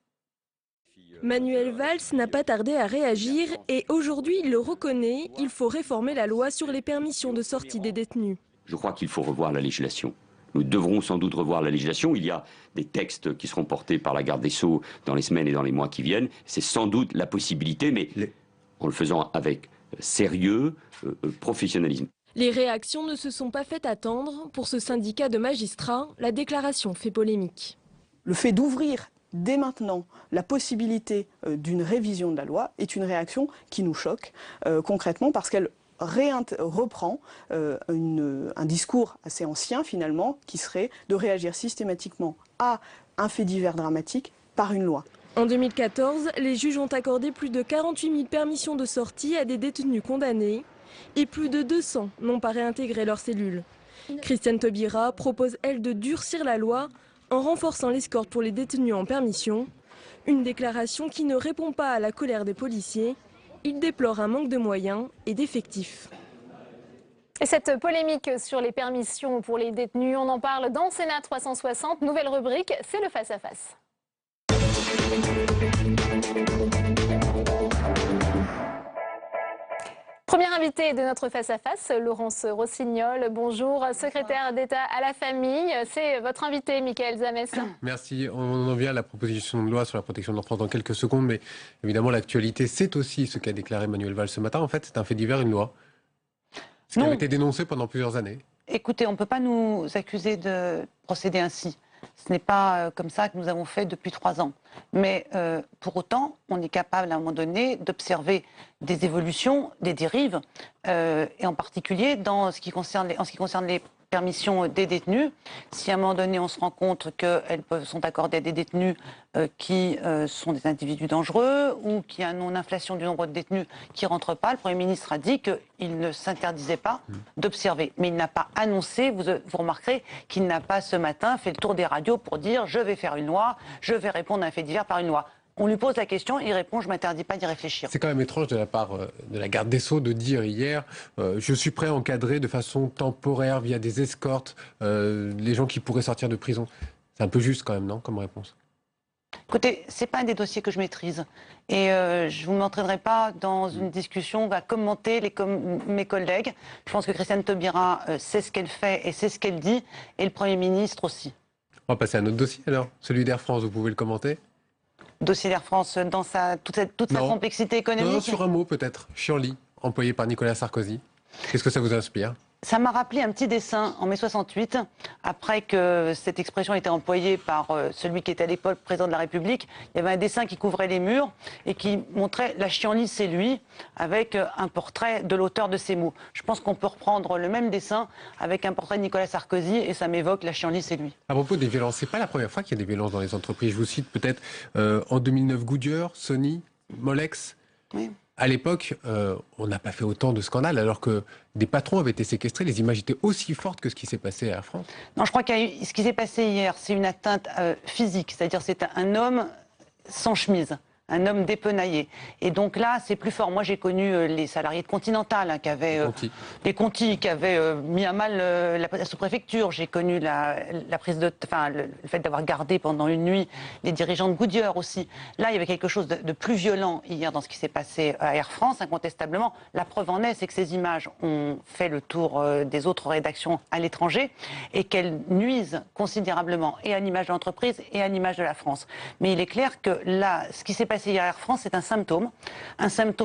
Manuel Valls n'a pas tardé à réagir et aujourd'hui il le reconnaît, il faut réformer la loi sur les permissions de sortie des détenus. Je crois qu'il faut revoir la législation. Nous devrons sans doute revoir la législation. Il y a des textes qui seront portés par la garde des Sceaux dans les semaines et dans les mois qui viennent. C'est sans doute la possibilité, mais en le faisant avec sérieux, professionnalisme. Les réactions ne se sont pas fait attendre. Pour ce syndicat de magistrats, la déclaration fait polémique. Le fait d'ouvrir dès maintenant la possibilité d'une révision de la loi est une réaction qui nous choque concrètement parce qu'elle reprend un discours assez ancien finalement qui serait de réagir systématiquement à un fait divers dramatique par une loi. En 2014, les juges ont accordé plus de 48 000 permissions de sortie à des détenus condamnés et plus de 200 n'ont pas réintégré leurs cellules. Christiane Taubira propose, elle, de durcir la loi en renforçant l'escorte pour les détenus en permission. Une déclaration qui ne répond pas à la colère des policiers. Il déplore un manque de moyens et d'effectifs. Et cette polémique sur les permissions pour les détenus, on en parle dans Sénat 360. Nouvelle rubrique, c'est le face-à-face. Première invitée de notre face-à-face, Laurence Rossignol. Bonjour, secrétaire d'État à la famille. C'est votre invité, Michaël Zamès. Merci. On en vient à la proposition de loi sur la protection de l'enfance dans quelques secondes. Mais évidemment, l'actualité, c'est aussi ce qu'a déclaré Manuel Valls ce matin. En fait, c'est un fait divers, une loi. Ce qui avait été dénoncé pendant plusieurs années. Écoutez, on ne peut pas nous accuser de procéder ainsi. Ce n'est pas comme ça que nous avons fait depuis 3 ans. Mais pour autant, on est capable à un moment donné d'observer des évolutions, des dérives, et en particulier en ce qui concerne les permissions des détenus. Si à un moment donné on se rend compte qu'elles sont accordées à des détenus qui sont des individus dangereux ou qui a une inflation du nombre de détenus qui ne rentrent pas, le Premier ministre a dit qu'il ne s'interdisait pas d'observer. Mais il n'a pas annoncé, vous remarquerez qu'il n'a pas ce matin fait le tour des radios pour dire je vais faire une loi, je vais répondre à un fait divers par une loi. On lui pose la question, il répond « je ne m'interdis pas d'y réfléchir ». C'est quand même étrange de la part de la garde des Sceaux de dire hier je suis prêt à encadrer de façon temporaire via des escortes les gens qui pourraient sortir de prison. C'est un peu juste quand même, non, comme réponse? Écoutez, ce n'est pas un des dossiers que je maîtrise. Et je ne m'entraînerai pas dans une discussion à commenter mes collègues. Je pense que Christiane Taubira sait ce qu'elle fait et sait ce qu'elle dit, et le Premier ministre aussi. On va passer à un autre dossier alors, celui d'Air France, vous pouvez le commenter? Dossier d'Air France dans toute sa complexité économique. Non, sur un mot peut-être, Chianli, employé par Nicolas Sarkozy. Qu'est-ce que ça vous inspire? Ça m'a rappelé un petit dessin en mai 68, après que cette expression ait été employée par celui qui était à l'époque président de la République. Il y avait un dessin qui couvrait les murs et qui montrait la Chianli, c'est lui, avec un portrait de l'auteur de ces mots. Je pense qu'on peut reprendre le même dessin avec un portrait de Nicolas Sarkozy et ça m'évoque la Chianli, c'est lui. À propos des violences, c'est pas la première fois qu'il y a des violences dans les entreprises. Je vous cite peut-être en 2009 Goodyear, Sony, Molex. Oui. À l'époque, on n'a pas fait autant de scandales alors que des patrons avaient été séquestrés. Les images étaient aussi fortes que ce qui s'est passé à Air France. Non, je crois que ce qui s'est passé hier, c'est une atteinte physique. C'est-à-dire c'est un homme sans chemise, un homme dépenaillé. Et donc là, c'est plus fort. Moi, j'ai connu les salariés de Continental qui avaient les Conti qui avaient mis à mal la sous-préfecture. J'ai connu le fait d'avoir gardé pendant une nuit les dirigeants de Goodyear aussi. Là, il y avait quelque chose de plus violent hier dans ce qui s'est passé à Air France, incontestablement. La preuve en est, c'est que ces images ont fait le tour des autres rédactions à l'étranger et qu'elles nuisent considérablement et à l'image de l'entreprise et à l'image de la France. Mais il est clair que là, ce qui s'est passé hier à Air France, c'est un symptôme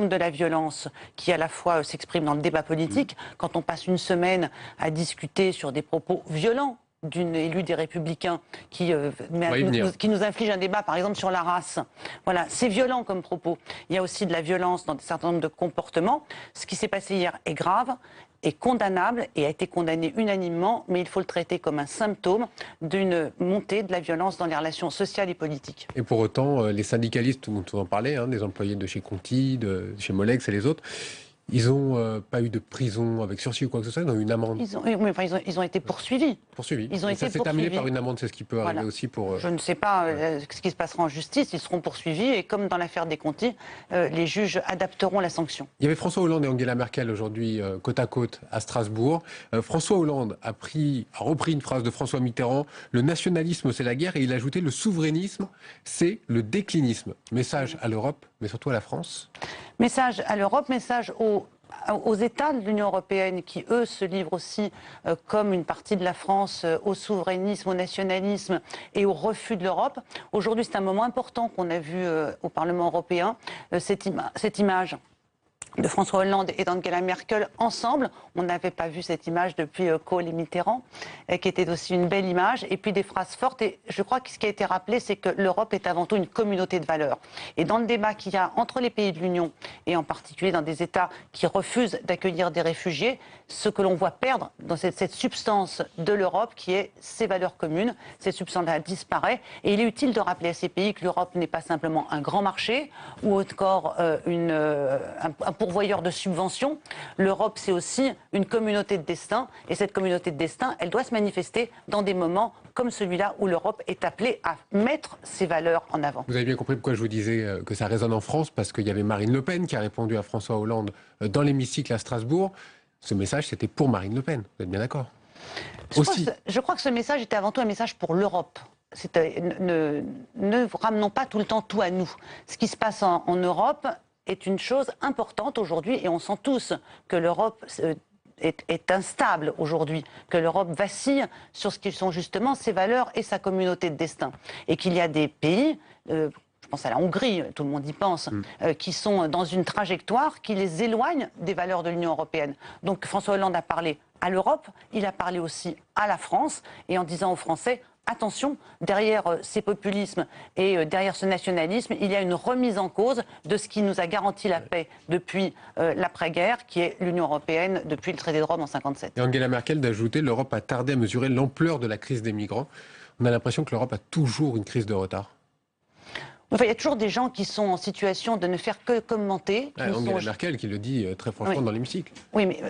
de la violence qui à la fois s'exprime dans le débat politique. Quand on passe une semaine à discuter sur des propos violents d'une élue des Républicains qui nous inflige un débat, par exemple, sur la race. Voilà, c'est violent comme propos. Il y a aussi de la violence dans un certain nombre de comportements. Ce qui s'est passé hier est grave, est condamnable et a été condamné unanimement, mais il faut le traiter comme un symptôme d'une montée de la violence dans les relations sociales et politiques. Et pour autant, les syndicalistes dont on en parlait, des employés de chez Conti, de chez Molex et les autres, ils n'ont pas eu de prison avec sursis ou quoi que ce soit, ils ont eu une amende. Ils ont été poursuivis. Ça s'est terminé par une amende, c'est ce qui peut arriver aussi pour... Je ne sais pas ce qui se passera en justice, ils seront poursuivis et comme dans l'affaire des Conti, les juges adapteront la sanction. Il y avait François Hollande et Angela Merkel aujourd'hui côte à côte à Strasbourg. François Hollande a repris une phrase de François Mitterrand, le nationalisme c'est la guerre, et il a ajouté le souverainisme c'est le déclinisme. Message à l'Europe, mais surtout à la France. Message à l'Europe, message aux États de l'Union européenne qui, eux, se livrent aussi, comme une partie de la France, au souverainisme, au nationalisme et au refus de l'Europe. Aujourd'hui, c'est un moment important qu'on a vu au Parlement européen, cette image de François Hollande et d'Angela Merkel ensemble. On n'avait pas vu cette image depuis Kohl et Mitterrand, qui était aussi une belle image. Et puis des phrases fortes. Et je crois que ce qui a été rappelé, c'est que l'Europe est avant tout une communauté de valeurs. Et dans le débat qu'il y a entre les pays de l'Union, et en particulier dans des États qui refusent d'accueillir des réfugiés, ce que l'on voit perdre dans cette substance de l'Europe, qui est ses valeurs communes, cette substance-là disparaît. Et il est utile de rappeler à ces pays que l'Europe n'est pas simplement un grand marché, ou encore un pourvoyeur de subventions. L'Europe, c'est aussi une communauté de destin. Et cette communauté de destin, elle doit se manifester dans des moments comme celui-là où l'Europe est appelée à mettre ses valeurs en avant. Vous avez bien compris pourquoi je vous disais que ça résonne en France, parce qu'il y avait Marine Le Pen qui a répondu à François Hollande dans l'hémicycle à Strasbourg. Ce message, c'était pour Marine Le Pen. Vous êtes bien d'accord ? Je crois que ce message était avant tout un message pour l'Europe. Ne ramenons pas tout le temps tout à nous. Ce qui se passe en Europe est une chose importante aujourd'hui et on sent tous que l'Europe est instable aujourd'hui, que l'Europe vacille sur ce qui sont justement ses valeurs et sa communauté de destin. Et qu'il y a des pays, je pense à la Hongrie, tout le monde y pense, qui sont dans une trajectoire qui les éloigne des valeurs de l'Union européenne. Donc François Hollande a parlé à l'Europe, il a parlé aussi à la France, et en disant aux Français, attention, derrière ces populismes et derrière ce nationalisme, il y a une remise en cause de ce qui nous a garanti la paix depuis l'après-guerre, qui est l'Union européenne depuis le traité de Rome en 1957. Et Angela Merkel d'ajouter, l'Europe a tardé à mesurer l'ampleur de la crise des migrants. On a l'impression que l'Europe a toujours une crise de retard. Enfin, il y a toujours des gens qui sont en situation de ne faire que commenter. Angela Merkel qui le dit très franchement dans l'hémicycle. Oui, mais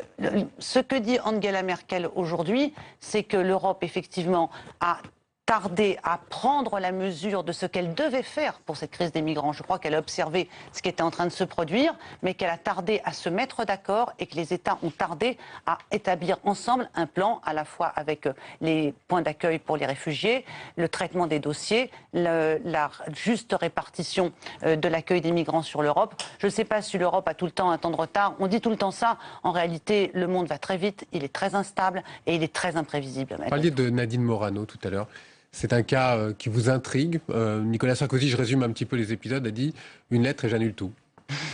ce que dit Angela Merkel aujourd'hui, c'est que l'Europe, effectivement, a tardé à prendre la mesure de ce qu'elle devait faire pour cette crise des migrants. Je crois qu'elle a observé ce qui était en train de se produire, mais qu'elle a tardé à se mettre d'accord et que les États ont tardé à établir ensemble un plan, à la fois avec les points d'accueil pour les réfugiés, le traitement des dossiers, la juste répartition de l'accueil des migrants sur l'Europe. Je ne sais pas si l'Europe a tout le temps un temps de retard. On dit tout le temps ça. En réalité, le monde va très vite, il est très instable et il est très imprévisible. Vous parliez de Nadine Morano tout à l'heure. C'est un cas qui vous intrigue. Nicolas Sarkozy, je résume un petit peu les épisodes, a dit « une lettre et j'annule tout ».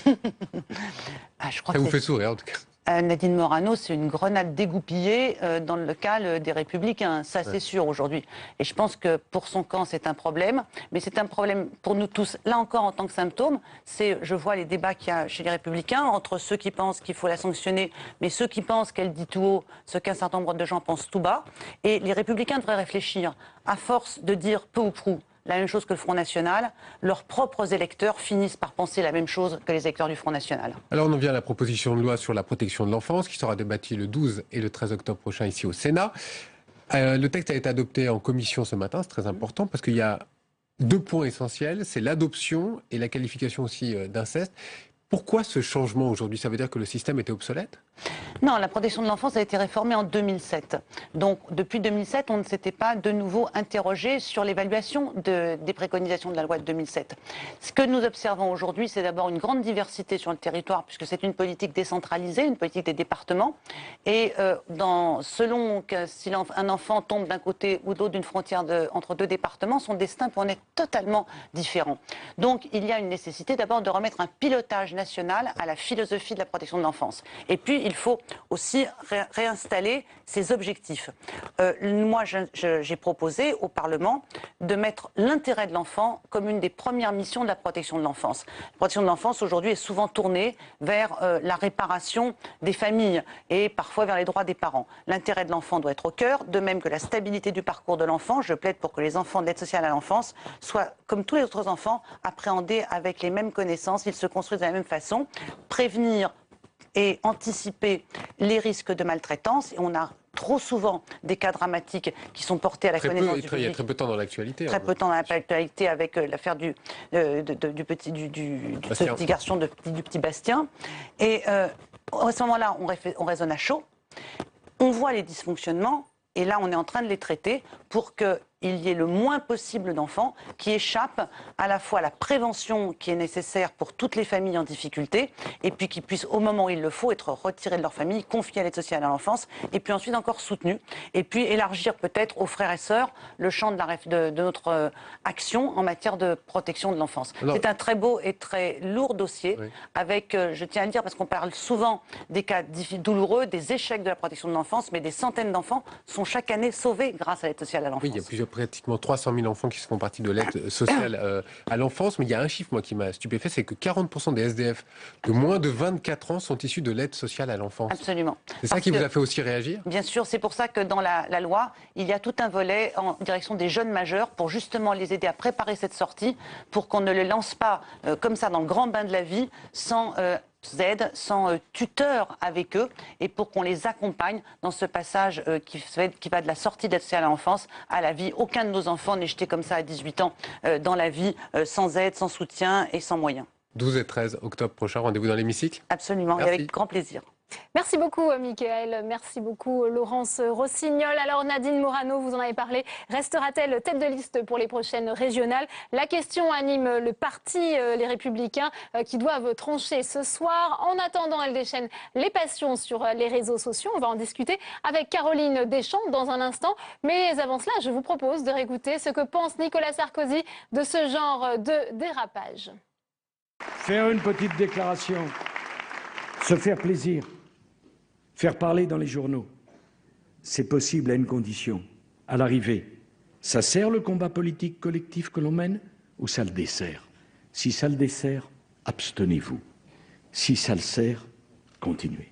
Ça vous fait sourire en tout cas. Nadine Morano, c'est une grenade dégoupillée dans le local des Républicains, ça c'est sûr aujourd'hui. Et je pense que pour son camp c'est un problème, mais c'est un problème pour nous tous. Là encore en tant que symptôme, je vois les débats qu'il y a chez les Républicains entre ceux qui pensent qu'il faut la sanctionner, mais ceux qui pensent qu'elle dit tout haut ce qu'un certain nombre de gens pensent tout bas. Et les Républicains devraient réfléchir, à force de dire peu ou prou la même chose que le Front National, leurs propres électeurs finissent par penser la même chose que les électeurs du Front National. Alors on en vient à la proposition de loi sur la protection de l'enfance qui sera débattue le 12 et le 13 octobre prochain ici au Sénat. Le texte a été adopté en commission ce matin, c'est très important parce qu'il y a deux points essentiels, c'est l'adoption et la qualification aussi d'inceste. Pourquoi ce changement aujourd'hui? Ça veut dire que le système était obsolète? Non, la protection de l'enfance a été réformée en 2007. Donc depuis 2007, on ne s'était pas de nouveau interrogé sur l'évaluation des préconisations de la loi de 2007. Ce que nous observons aujourd'hui, c'est d'abord une grande diversité sur le territoire, puisque c'est une politique décentralisée, une politique des départements. Et selon que si un enfant tombe d'un côté ou de l'autre d'une frontière entre deux départements, son destin peut en être totalement différent. Donc il y a une nécessité d'abord de remettre un pilotage national à la philosophie de la protection de l'enfance. Et puis il faut aussi réinstaller ces objectifs. Moi, j'ai proposé au Parlement de mettre l'intérêt de l'enfant comme une des premières missions de la protection de l'enfance. La protection de l'enfance, aujourd'hui, est souvent tournée vers la réparation des familles et parfois vers les droits des parents. L'intérêt de l'enfant doit être au cœur, de même que la stabilité du parcours de l'enfant. Je plaide pour que les enfants de l'aide sociale à l'enfance soient, comme tous les autres enfants, appréhendés avec les mêmes connaissances, ils se construisent de la même façon. Prévenir et anticiper les risques de maltraitance. Et on a trop souvent des cas dramatiques qui sont portés à la connaissance du public. Il y a très peu de temps dans l'actualité. Très peu de temps dans l'actualité avec l'affaire du petit garçon, du petit Bastien. Et à ce moment-là, on raisonne à chaud. On voit les dysfonctionnements. Et là, on est en train de les traiter pour qu'il y ait le moins possible d'enfants qui échappent à la fois à la prévention qui est nécessaire pour toutes les familles en difficulté, et puis qui puissent, au moment où il le faut, être retirés de leur famille, confiés à l'aide sociale à l'enfance, et puis ensuite encore soutenus, et puis élargir peut-être aux frères et sœurs le champ de notre action en matière de protection de l'enfance. C'est un très beau et très lourd dossier, avec, je tiens à le dire, parce qu'on parle souvent des cas douloureux, des échecs de la protection de l'enfance, mais des centaines d'enfants sont chaque année sauvés grâce à l'aide sociale à l'enfance. Oui, il y a pratiquement 300 000 enfants qui font partie de l'aide sociale à l'enfance. Mais il y a un chiffre, moi, qui m'a stupéfait, c'est que 40% des SDF de moins de 24 ans sont issus de l'aide sociale à l'enfance. Absolument. C'est ça qui vous a fait aussi réagir? Bien sûr, c'est pour ça que dans la loi, il y a tout un volet en direction des jeunes majeurs pour justement les aider à préparer cette sortie, pour qu'on ne les lance pas comme ça dans le grand bain de la vie sans aide, sans tuteur avec eux, et pour qu'on les accompagne dans ce passage qui va de la sortie d'aide sociale à l'enfance à la vie. Aucun de nos enfants n'est jeté comme ça à 18 ans dans la vie, sans aide, sans soutien et sans moyens. 12 et 13 octobre prochain, rendez-vous dans l'hémicycle? Absolument, Merci. Et avec grand plaisir. Merci beaucoup, Mickaël. Merci beaucoup, Laurence Rossignol. Alors, Nadine Morano, vous en avez parlé. Restera-t-elle tête de liste pour les prochaines régionales? La question anime le parti Les Républicains qui doivent trancher ce soir. En attendant, elle déchaîne les passions sur les réseaux sociaux. On va en discuter avec Caroline Deschamps dans un instant. Mais avant cela, je vous propose de réécouter ce que pense Nicolas Sarkozy de ce genre de dérapage. Faire une petite déclaration, se faire plaisir, faire parler dans les journaux, c'est possible à une condition. À l'arrivée, ça sert le combat politique collectif que l'on mène ou ça le dessert? Si ça le dessert, abstenez-vous. Si ça le sert, continuez.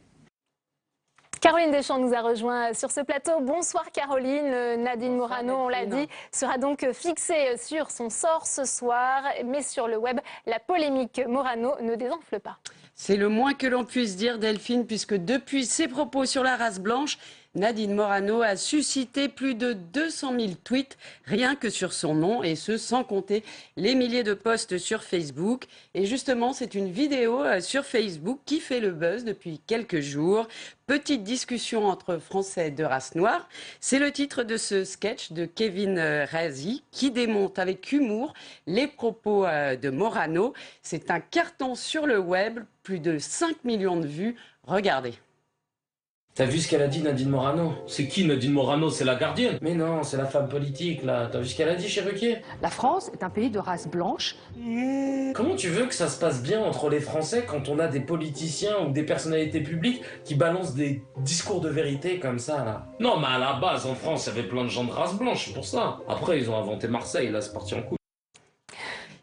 Caroline Deschamps nous a rejoint sur ce plateau. Bonsoir Caroline. Nadine Morano, on l'a dit, sera donc fixée sur son sort ce soir. Mais sur le web, la polémique Morano ne désenfle pas. C'est le moins que l'on puisse dire, Delphine, puisque depuis ses propos sur la race blanche, Nadine Morano a suscité plus de 200 000 tweets rien que sur son nom, et ce sans compter les milliers de posts sur Facebook. Et justement, c'est une vidéo sur Facebook qui fait le buzz depuis quelques jours. Petite discussion entre Français de race noire. C'est le titre de ce sketch de Kevin Razi qui démonte avec humour les propos de Morano. C'est un carton sur le web, plus de 5 millions de vues. Regardez. T'as vu ce qu'elle a dit, Nadine Morano? C'est qui, Nadine Morano? C'est la gardienne? Mais non, c'est la femme politique, là. T'as vu ce qu'elle a dit, chez Ruquier? La France est un pays de race blanche. Comment tu veux que ça se passe bien entre les Français quand on a des politiciens ou des personnalités publiques qui balancent des discours de vérité comme ça, là? Non, mais à la base, en France, il y avait plein de gens de race blanche, c'est pour ça. Après, ils ont inventé Marseille, là, c'est parti en couille.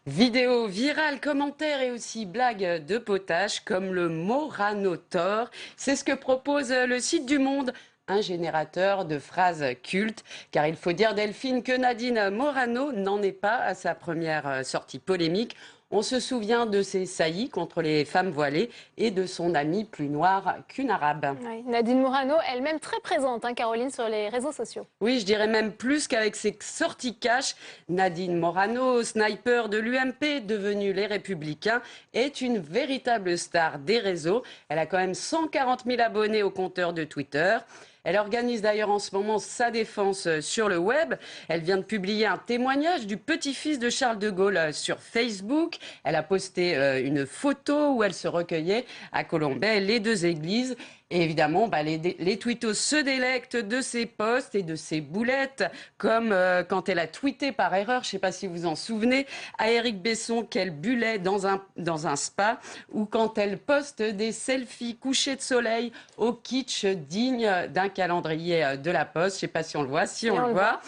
Vidéo virale, commentaires et aussi blagues de potage comme le Moranotor. C'est ce que propose le site du Monde, un générateur de phrases cultes. Car il faut dire, Delphine, que Nadine Morano n'en est pas à sa première sortie polémique. On se souvient de ses saillies contre les femmes voilées et de son amie plus noire qu'une arabe. Oui, Nadine Morano, elle-même très présente, hein, Caroline, sur les réseaux sociaux. Oui, je dirais même plus qu'avec ses sorties cash. Nadine Morano, sniper de l'UMP, devenue Les Républicains, est une véritable star des réseaux. Elle a quand même 140 000 abonnés au compteur de Twitter. Elle organise d'ailleurs en ce moment sa défense sur le web. Elle vient de publier un témoignage du petit-fils de Charles de Gaulle sur Facebook. Elle a posté une photo où elle se recueillait à Colombey, les deux églises. Et évidemment, les tweetos se délectent de ces posts et de ces boulettes, comme quand elle a tweeté par erreur, je ne sais pas si vous en souvenez, à Éric Besson qu'elle bullait dans un spa, ou quand elle poste des selfies couchés de soleil au kitsch digne d'un calendrier de la Poste. Je ne sais pas si on le voit, si on le voit.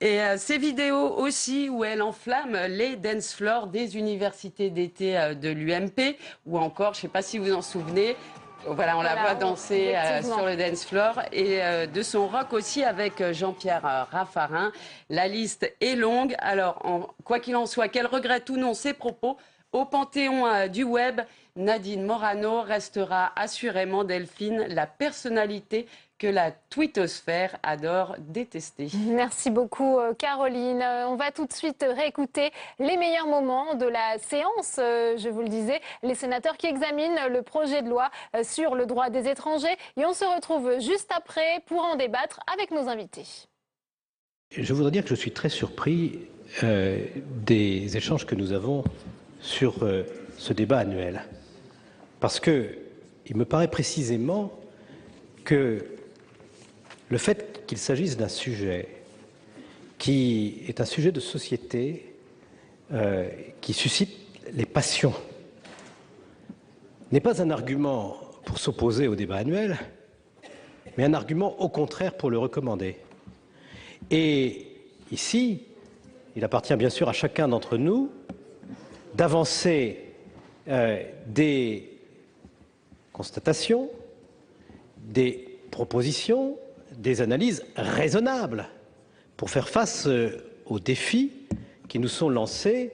Et ces vidéos aussi où elle enflamme les dance floors des universités d'été de l'UMP, ou encore, je ne sais pas si vous en souvenez, voilà, on la voit danser sur le dance floor, et de son rock aussi avec Jean-Pierre Raffarin. La liste est longue. Alors, quoi qu'il en soit, qu'elle regrette ou non ses propos, au panthéon du web, Nadine Morano restera assurément, Delphine, la personnalité que la twittosphère adore détester. Merci beaucoup Caroline. On va tout de suite réécouter les meilleurs moments de la séance. Je vous le disais, les sénateurs qui examinent le projet de loi sur le droit des étrangers. Et on se retrouve juste après pour en débattre avec nos invités. Je voudrais dire que je suis très surpris des échanges que nous avons sur ce débat annuel. Parce qu'il me paraît précisément que le fait qu'il s'agisse d'un sujet qui est un sujet de société qui suscite les passions n'est pas un argument pour s'opposer au débat annuel, mais un argument au contraire pour le recommander. Et ici, il appartient bien sûr à chacun d'entre nous d'avancer des constatations, des propositions, des analyses raisonnables pour faire face aux défis qui nous sont lancés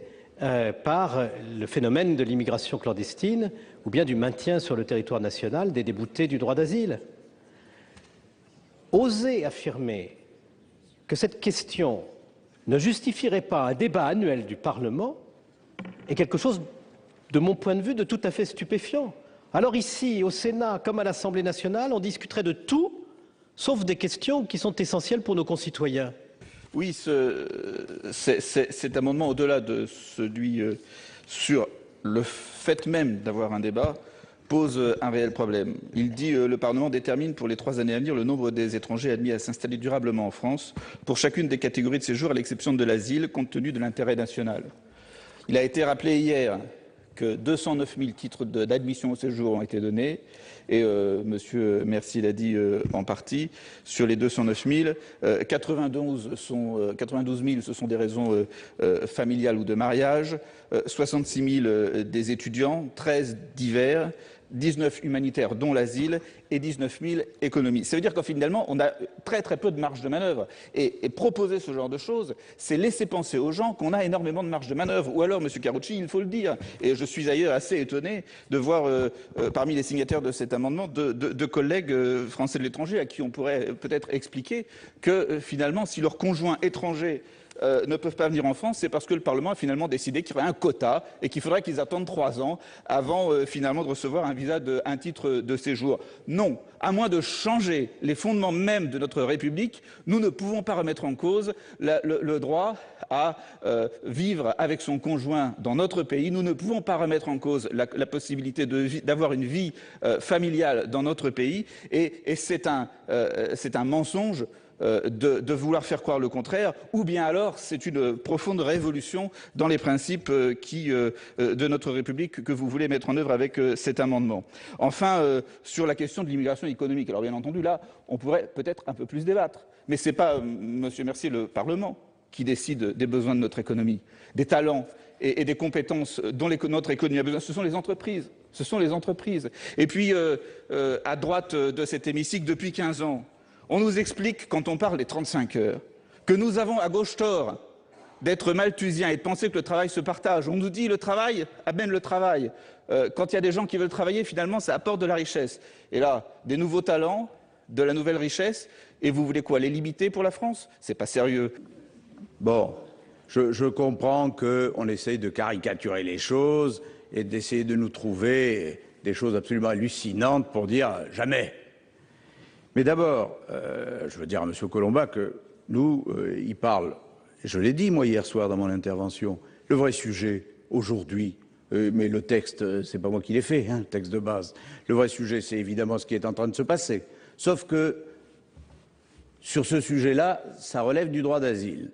par le phénomène de l'immigration clandestine ou bien du maintien sur le territoire national des déboutés du droit d'asile. Oser affirmer que cette question ne justifierait pas un débat annuel du Parlement est quelque chose, de mon point de vue, de tout à fait stupéfiant. Alors ici, au Sénat, comme à l'Assemblée nationale, on discuterait de tout, sauf des questions qui sont essentielles pour nos concitoyens. Oui, cet amendement, au-delà de celui sur le fait même d'avoir un débat, pose un réel problème. Il dit le Parlement détermine pour les 3 années à venir le nombre des étrangers admis à s'installer durablement en France pour chacune des catégories de séjour, à l'exception de l'asile, compte tenu de l'intérêt national. Il a été rappelé hier que 209 000 titres d'admission au séjour ont été donnés, et Monsieur Mercier l'a dit en partie, sur les 209 000, 92 000 ce sont des raisons familiales ou de mariage, 66 000 des étudiants, 13 divers, 19 humanitaires dont l'asile et 19 000 économies. Ça veut dire qu'en finalement, on a très peu de marge de manœuvre. Et proposer ce genre de choses, c'est laisser penser aux gens qu'on a énormément de marge de manœuvre. Ou alors, Monsieur Carucci, il faut le dire, et je suis d'ailleurs assez étonné de voir parmi les signataires de cet amendement de collègues français de l'étranger à qui on pourrait peut-être expliquer que finalement, si leur conjoint étranger ne peuvent pas venir en France, c'est parce que le Parlement a finalement décidé qu'il y aurait un quota et qu'il faudrait qu'ils attendent 3 ans avant finalement de recevoir un titre de séjour. Non, à moins de changer les fondements même de notre République, nous ne pouvons pas remettre en cause le droit à vivre avec son conjoint dans notre pays. Nous ne pouvons pas remettre en cause la possibilité d'avoir une vie familiale dans notre pays. Et c'est un mensonge de vouloir faire croire le contraire, ou bien alors c'est une profonde révolution dans les principes de notre République que vous voulez mettre en œuvre avec cet amendement. Enfin, sur la question de l'immigration économique, alors bien entendu là, on pourrait peut-être un peu plus débattre, mais ce n'est pas, Monsieur Mercier, le Parlement qui décide des besoins de notre économie, des talents et des compétences dont notre économie a besoin, ce sont les entreprises. Ce sont les entreprises. Et puis, à droite de cet hémicycle, depuis 15 ans, on nous explique, quand on parle des 35 heures, que nous avons à gauche tort d'être malthusiens et de penser que le travail se partage. On nous dit le travail amène le travail. Quand il y a des gens qui veulent travailler, finalement, ça apporte de la richesse. Et là, des nouveaux talents, de la nouvelle richesse, et vous voulez quoi, les limiter pour la France? C'est pas sérieux. Bon, je comprends qu'on essaye de caricaturer les choses et d'essayer de nous trouver des choses absolument hallucinantes pour dire jamais. Mais d'abord, je veux dire à M. Colomba que nous, il parle, et je l'ai dit moi hier soir dans mon intervention, le vrai sujet aujourd'hui, Mais le texte, c'est pas moi qui l'ai fait, hein, le texte de base. Le vrai sujet, c'est évidemment ce qui est en train de se passer. Sauf que, sur ce sujet-là, ça relève du droit d'asile.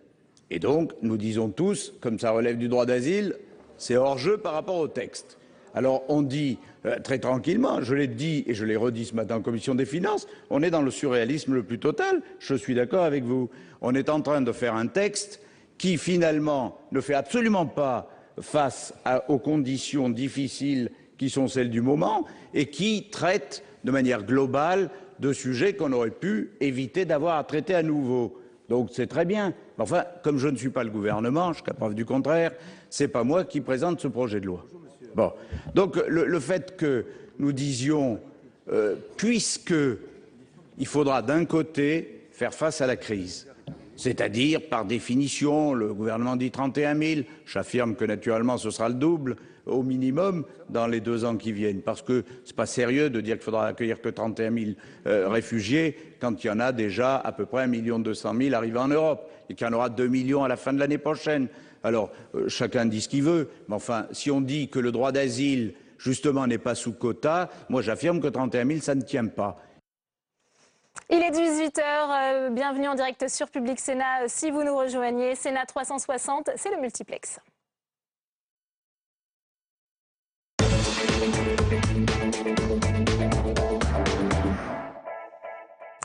Et donc, nous disons tous, comme ça relève du droit d'asile, c'est hors jeu par rapport au texte. Alors, on dit très tranquillement, je l'ai dit et je l'ai redit ce matin en commission des finances, on est dans le surréalisme le plus total, je suis d'accord avec vous. On est en train de faire un texte qui, finalement, ne fait absolument pas face aux conditions difficiles qui sont celles du moment et qui traite de manière globale de sujets qu'on aurait pu éviter d'avoir à traiter à nouveau. Donc c'est très bien. Enfin, comme je ne suis pas le gouvernement, jusqu'à preuve du contraire, c'est pas moi qui présente ce projet de loi. Bon. Donc le fait que nous disions, puisque il faudra d'un côté faire face à la crise, c'est-à-dire, par définition, le gouvernement dit 31 000, j'affirme que naturellement ce sera le double, au minimum, dans les 2 ans qui viennent, parce que c'est pas sérieux de dire qu'il faudra accueillir que 31 000 réfugiés, quand il y en a déjà à peu près 1 200 000 arrivés en Europe, et qu'il y en aura 2 millions à la fin de l'année prochaine. Alors, chacun dit ce qu'il veut, mais enfin, si on dit que le droit d'asile, justement, n'est pas sous quota, moi j'affirme que 31 000, ça ne tient pas. Il est 18h, bienvenue en direct sur Public Sénat. Si vous nous rejoignez, Sénat 360, c'est le multiplex.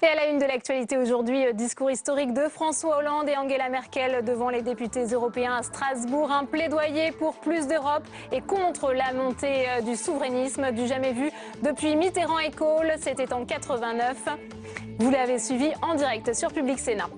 Et à la une de l'actualité aujourd'hui, discours historique de François Hollande et Angela Merkel devant les députés européens à Strasbourg. Un plaidoyer pour plus d'Europe et contre la montée du souverainisme du jamais vu depuis Mitterrand et Kohl. C'était en 89. Vous l'avez suivi en direct sur Public Sénat.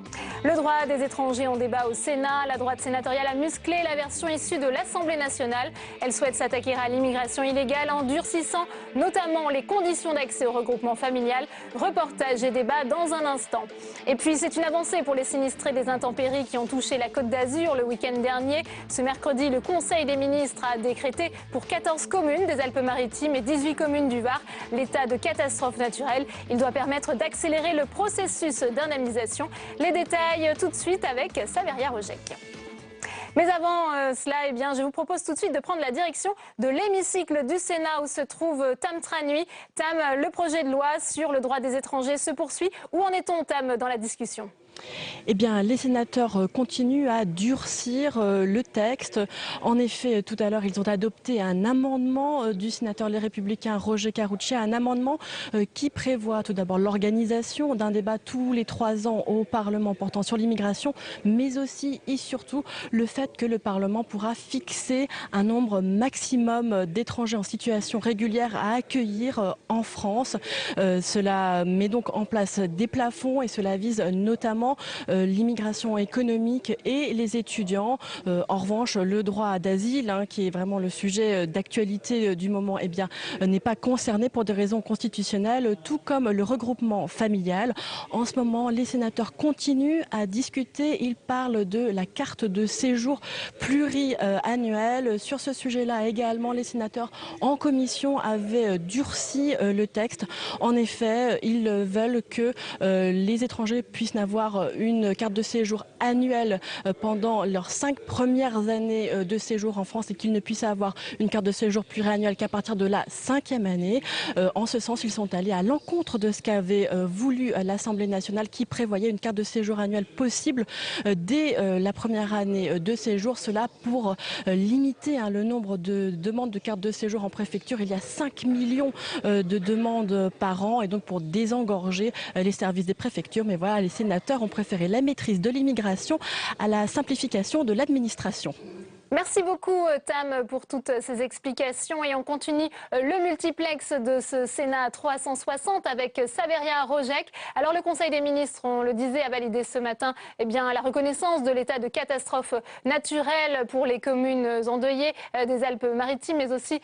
Le droit des étrangers en débat au Sénat. La droite sénatoriale a musclé la version issue de l'Assemblée nationale. Elle souhaite s'attaquer à l'immigration illégale en durcissant notamment les conditions d'accès au regroupement familial. Reportage et débat dans un instant. Et puis c'est une avancée pour les sinistrés des intempéries qui ont touché la Côte d'Azur le week-end dernier. Ce mercredi, le Conseil des ministres a décrété pour 14 communes des Alpes-Maritimes et 18 communes du Var l'état de catastrophe naturelle. Il doit permettre d'accélérer le processus d'indemnisation. Les détails tout de suite avec Saveria Rojek. Mais avant cela, eh bien, je vous propose tout de suite de prendre la direction de l'hémicycle du Sénat où se trouve Tam Tranui. Tam, le projet de loi sur le droit des étrangers se poursuit. Où en est-on, Tam, dans la discussion ? Eh bien, les sénateurs continuent à durcir le texte. En effet, tout à l'heure, ils ont adopté un amendement du sénateur Les Républicains Roger Karoutchi, un amendement qui prévoit tout d'abord l'organisation d'un débat tous les 3 ans au Parlement portant sur l'immigration, mais aussi et surtout le fait que le Parlement pourra fixer un nombre maximum d'étrangers en situation régulière à accueillir en France. Cela met donc en place des plafonds et cela vise notamment l'immigration économique et les étudiants. En revanche, le droit d'asile, qui est vraiment le sujet d'actualité du moment, eh bien, n'est pas concerné pour des raisons constitutionnelles, tout comme le regroupement familial. En ce moment, les sénateurs continuent à discuter. Ils parlent de la carte de séjour pluriannuelle. Sur ce sujet-là également, les sénateurs en commission avaient durci le texte. En effet, ils veulent que les étrangers puissent n'avoir une carte de séjour annuelle pendant leurs 5 premières années de séjour en France et qu'ils ne puissent avoir une carte de séjour pluriannuelle qu'à partir de la 5e année. En ce sens, ils sont allés à l'encontre de ce qu'avait voulu l'Assemblée nationale qui prévoyait une carte de séjour annuelle possible dès la première année de séjour. Cela pour limiter le nombre de demandes de carte de séjour en préfecture. Il y a 5 millions de demandes par an et donc pour désengorger les services des préfectures. Mais voilà, les sénateurs ont préféré la maîtrise de l'immigration à la simplification de l'administration. Merci beaucoup Tam pour toutes ces explications et on continue le multiplex de ce Sénat 360 avec Saveria Rojek. Alors le Conseil des ministres, on le disait, a validé ce matin la reconnaissance de l'état de catastrophe naturelle pour les communes endeuillées des Alpes-Maritimes mais aussi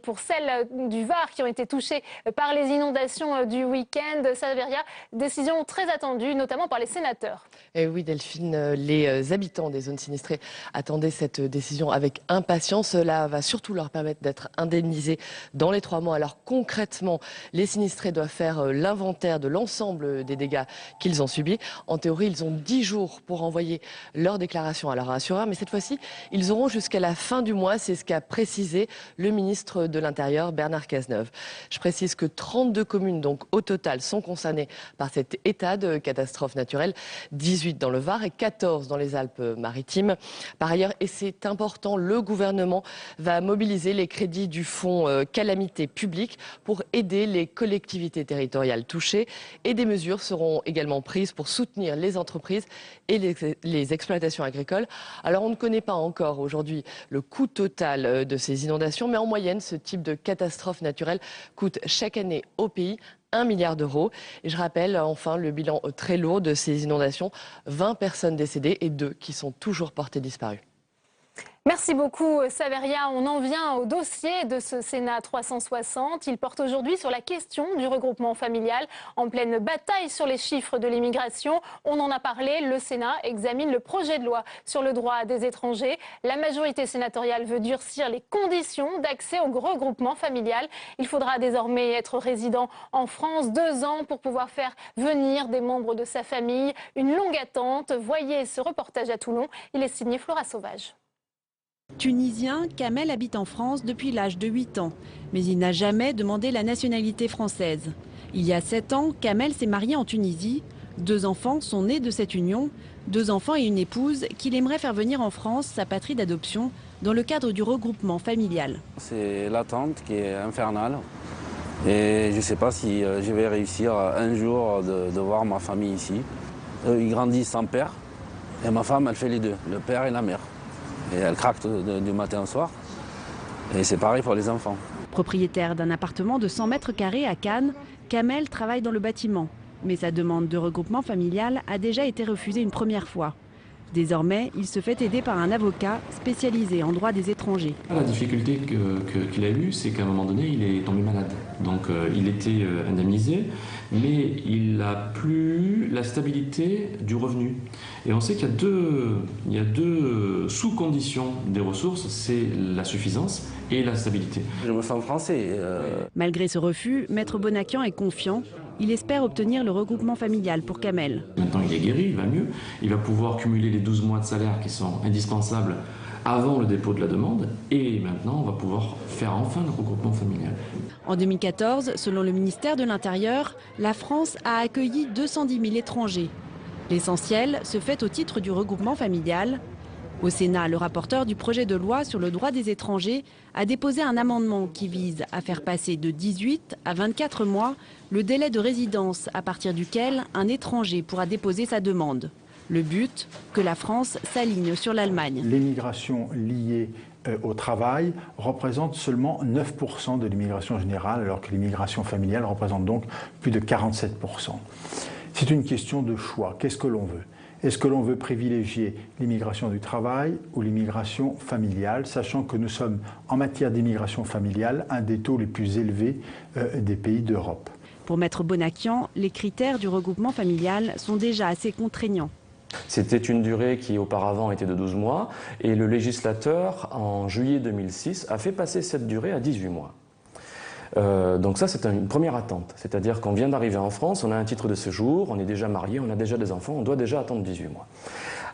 pour celles du Var qui ont été touchées par les inondations du week-end. Saveria, décision très attendue notamment par les sénateurs. Et oui Delphine, les habitants des zones sinistrées attendaient cette décision avec impatience. Cela va surtout leur permettre d'être indemnisés dans les 3 mois. Alors concrètement, les sinistrés doivent faire l'inventaire de l'ensemble des dégâts qu'ils ont subis. En théorie, ils ont 10 jours pour envoyer leur déclaration à leur assureur, mais cette fois-ci, ils auront jusqu'à la fin du mois. C'est ce qu'a précisé le ministre de l'Intérieur, Bernard Cazeneuve. Je précise que 32 communes, donc au total, sont concernées par cet état de catastrophe naturelle, 18 dans le Var et 14 dans les Alpes-Maritimes. Par ailleurs, et c'est important, le gouvernement va mobiliser les crédits du fonds calamité publique pour aider les collectivités territoriales touchées, et des mesures seront également prises pour soutenir les entreprises et les exploitations agricoles. Alors on ne connaît pas encore aujourd'hui le coût total de ces inondations, mais en moyenne, ce type de catastrophe naturelle coûte chaque année au pays 1 milliard d'euros. Et je rappelle enfin le bilan très lourd de ces inondations, 20 personnes décédées et 2 qui sont toujours portées disparues. Merci beaucoup Saveria. On en vient au dossier de ce Sénat 360. Il porte aujourd'hui sur la question du regroupement familial. En pleine bataille sur les chiffres de l'immigration, on en a parlé, le Sénat examine le projet de loi sur le droit des étrangers. La majorité sénatoriale veut durcir les conditions d'accès au regroupement familial. Il faudra désormais être résident en France 2 ans pour pouvoir faire venir des membres de sa famille. Une longue attente. Voyez ce reportage à Toulon. Il est signé Flora Sauvage. Tunisien, Kamel habite en France depuis l'âge de 8 ans, mais il n'a jamais demandé la nationalité française. Il y a 7 ans, Kamel s'est marié en Tunisie. 2 enfants sont nés de cette union, 2 enfants et une épouse qu'il aimerait faire venir en France, sa patrie d'adoption, dans le cadre du regroupement familial. C'est l'attente qui est infernale et je ne sais pas si je vais réussir un jour de voir ma famille ici. Ils grandissent sans père et ma femme, elle fait les deux, le père et la mère. Et elle craque du matin au soir. Et c'est pareil pour les enfants. Propriétaire d'un appartement de 100 mètres carrés à Cannes, Kamel travaille dans le bâtiment. Mais sa demande de regroupement familial a déjà été refusée une première fois. Désormais, il se fait aider par un avocat spécialisé en droit des étrangers. La difficulté qu'il a eue, c'est qu'à un moment donné, il est tombé malade. Donc il était indemnisé, mais il n'a plus la stabilité du revenu. Et on sait qu'il y a deux sous-conditions des ressources, c'est la suffisance et la stabilité. Je me sens français. Malgré ce refus, Maître Bonakian est confiant. Il espère obtenir le regroupement familial pour Kamel. Maintenant, il est guéri, il va mieux. Il va pouvoir cumuler les 12 mois de salaire qui sont indispensables avant le dépôt de la demande. Et maintenant, on va pouvoir faire enfin le regroupement familial. En 2014, selon le ministère de l'Intérieur, la France a accueilli 210 000 étrangers. L'essentiel se fait au titre du regroupement familial. Au Sénat, le rapporteur du projet de loi sur le droit des étrangers a déposé un amendement qui vise à faire passer de 18 à 24 mois le délai de résidence à partir duquel un étranger pourra déposer sa demande. Le but, que la France s'aligne sur l'Allemagne. L'immigration liée au travail représente seulement 9% de l'immigration générale, alors que l'immigration familiale représente donc plus de 47%. C'est une question de choix. Qu'est-ce que l'on veut ? Est-ce que l'on veut privilégier l'immigration du travail ou l'immigration familiale, sachant que nous sommes, en matière d'immigration familiale, un des taux les plus élevés des pays d'Europe. Pour Maître Bonakian, les critères du regroupement familial sont déjà assez contraignants. C'était une durée qui auparavant était de 12 mois et le législateur, en juillet 2006, a fait passer cette durée à 18 mois. Donc ça, c'est une première attente. C'est-à-dire qu'on vient d'arriver en France, on a un titre de séjour, on est déjà marié, on a déjà des enfants, on doit déjà attendre 18 mois.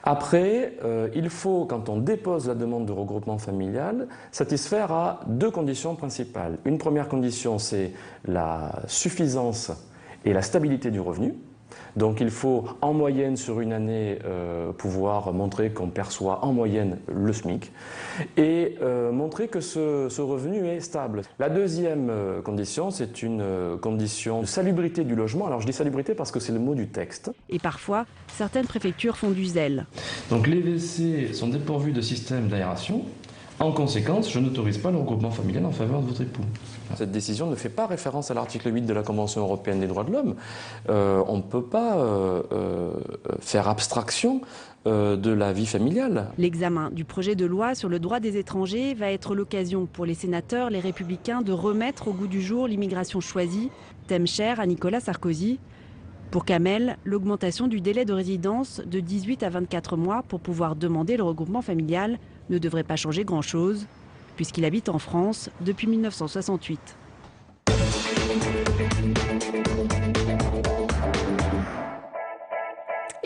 Après, il faut, quand on dépose la demande de regroupement familial, satisfaire à 2 conditions principales. Une première condition, c'est la suffisance et la stabilité du revenu. Donc il faut en moyenne sur une année pouvoir montrer qu'on perçoit en moyenne le SMIC et montrer que ce revenu est stable. La deuxième condition, c'est une condition de salubrité du logement. Alors je dis salubrité parce que c'est le mot du texte. Et parfois, certaines préfectures font du zèle. Donc les WC sont dépourvus de système d'aération. En conséquence, je n'autorise pas le regroupement familial en faveur de votre époux. Cette décision ne fait pas référence à l'article 8 de la Convention européenne des droits de l'homme. On ne peut pas faire abstraction de la vie familiale. L'examen du projet de loi sur le droit des étrangers va être l'occasion pour les sénateurs, les Républicains, de remettre au goût du jour l'immigration choisie, thème cher à Nicolas Sarkozy. Pour Kamel, l'augmentation du délai de résidence de 18 à 24 mois pour pouvoir demander le regroupement familial ne devrait pas changer grand-chose, puisqu'il habite en France depuis 1968.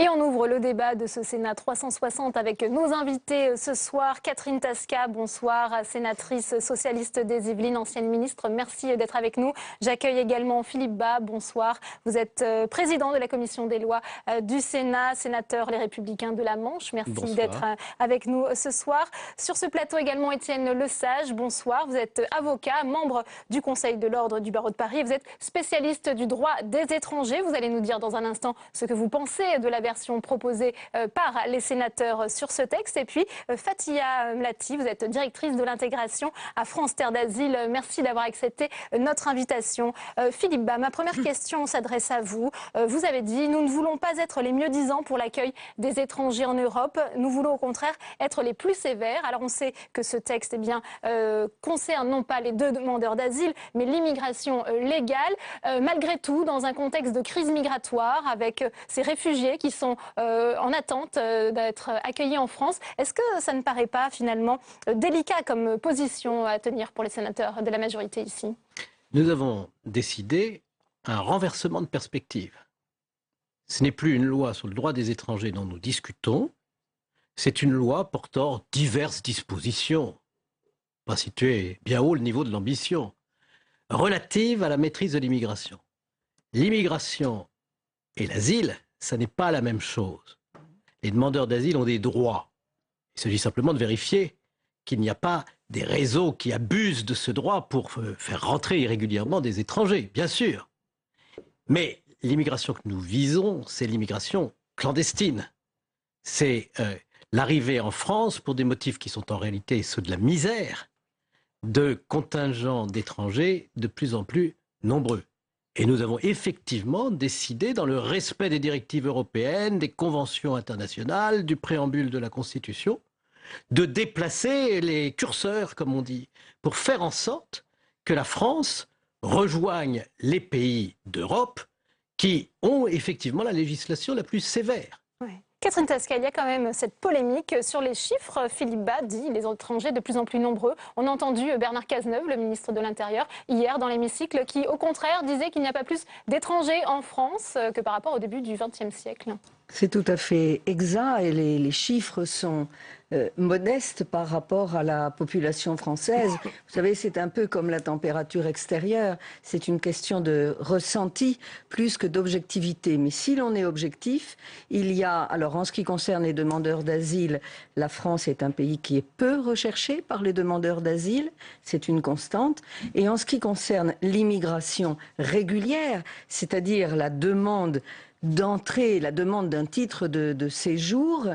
Et on ouvre le débat de ce Sénat 360 avec nos invités ce soir. Catherine Tasca, bonsoir, sénatrice socialiste des Yvelines, ancienne ministre. Merci d'être avec nous. J'accueille également Philippe Bas, bonsoir. Vous êtes président de la commission des lois du Sénat, sénateur Les Républicains de la Manche. Merci d'être avec nous ce soir. Sur ce plateau également Étienne Lesage, bonsoir. Vous êtes avocat, membre du Conseil de l'Ordre du Barreau de Paris. Vous êtes spécialiste du droit des étrangers. Vous allez nous dire dans un instant ce que vous pensez de la version proposée par les sénateurs sur ce texte. Et puis Fatia Mlati, vous êtes directrice de l'intégration à France Terre d'Asile. Merci d'avoir accepté notre invitation. Philippe Bas, ma première question s'adresse à vous. Vous avez dit, nous ne voulons pas être les mieux-disants pour l'accueil des étrangers en Europe. Nous voulons au contraire être les plus sévères. Alors on sait que ce texte concerne non pas les deux demandeurs d'asile, mais l'immigration légale. Malgré tout, dans un contexte de crise migratoire, avec ces réfugiés qui sont en attente d'être accueillis en France. Est-ce que ça ne paraît pas finalement délicat comme position à tenir pour les sénateurs de la majorité ici? Nous avons décidé un renversement de perspective. Ce n'est plus une loi sur le droit des étrangers dont nous discutons, c'est une loi portant diverses dispositions, pas situer bien haut le niveau de l'ambition, relative à la maîtrise de l'immigration. L'immigration et l'asile, ça n'est pas la même chose. Les demandeurs d'asile ont des droits. Il s'agit simplement de vérifier qu'il n'y a pas des réseaux qui abusent de ce droit pour faire rentrer irrégulièrement des étrangers, bien sûr. Mais l'immigration que nous visons, c'est l'immigration clandestine. C'est l'arrivée en France, pour des motifs qui sont en réalité ceux de la misère, de contingents d'étrangers de plus en plus nombreux. Et nous avons effectivement décidé, dans le respect des directives européennes, des conventions internationales, du préambule de la Constitution, de déplacer les curseurs, comme on dit, pour faire en sorte que la France rejoigne les pays d'Europe qui ont effectivement la législation la plus sévère. Ouais. Catherine Tasca, il y a quand même cette polémique sur les chiffres. Philippe Bas dit les étrangers de plus en plus nombreux. On a entendu Bernard Cazeneuve, le ministre de l'Intérieur, hier dans l'hémicycle, qui au contraire disait qu'il n'y a pas plus d'étrangers en France que par rapport au début du XXe siècle. C'est tout à fait exact et les chiffres sont modestes par rapport à la population française. Vous savez, c'est un peu comme la température extérieure. C'est une question de ressenti plus que d'objectivité. Mais si l'on est objectif, il y a... Alors, en ce qui concerne les demandeurs d'asile, la France est un pays qui est peu recherché par les demandeurs d'asile. C'est une constante. Et en ce qui concerne l'immigration régulière, c'est-à-dire la demande d'entrée, la demande d'un titre de séjour,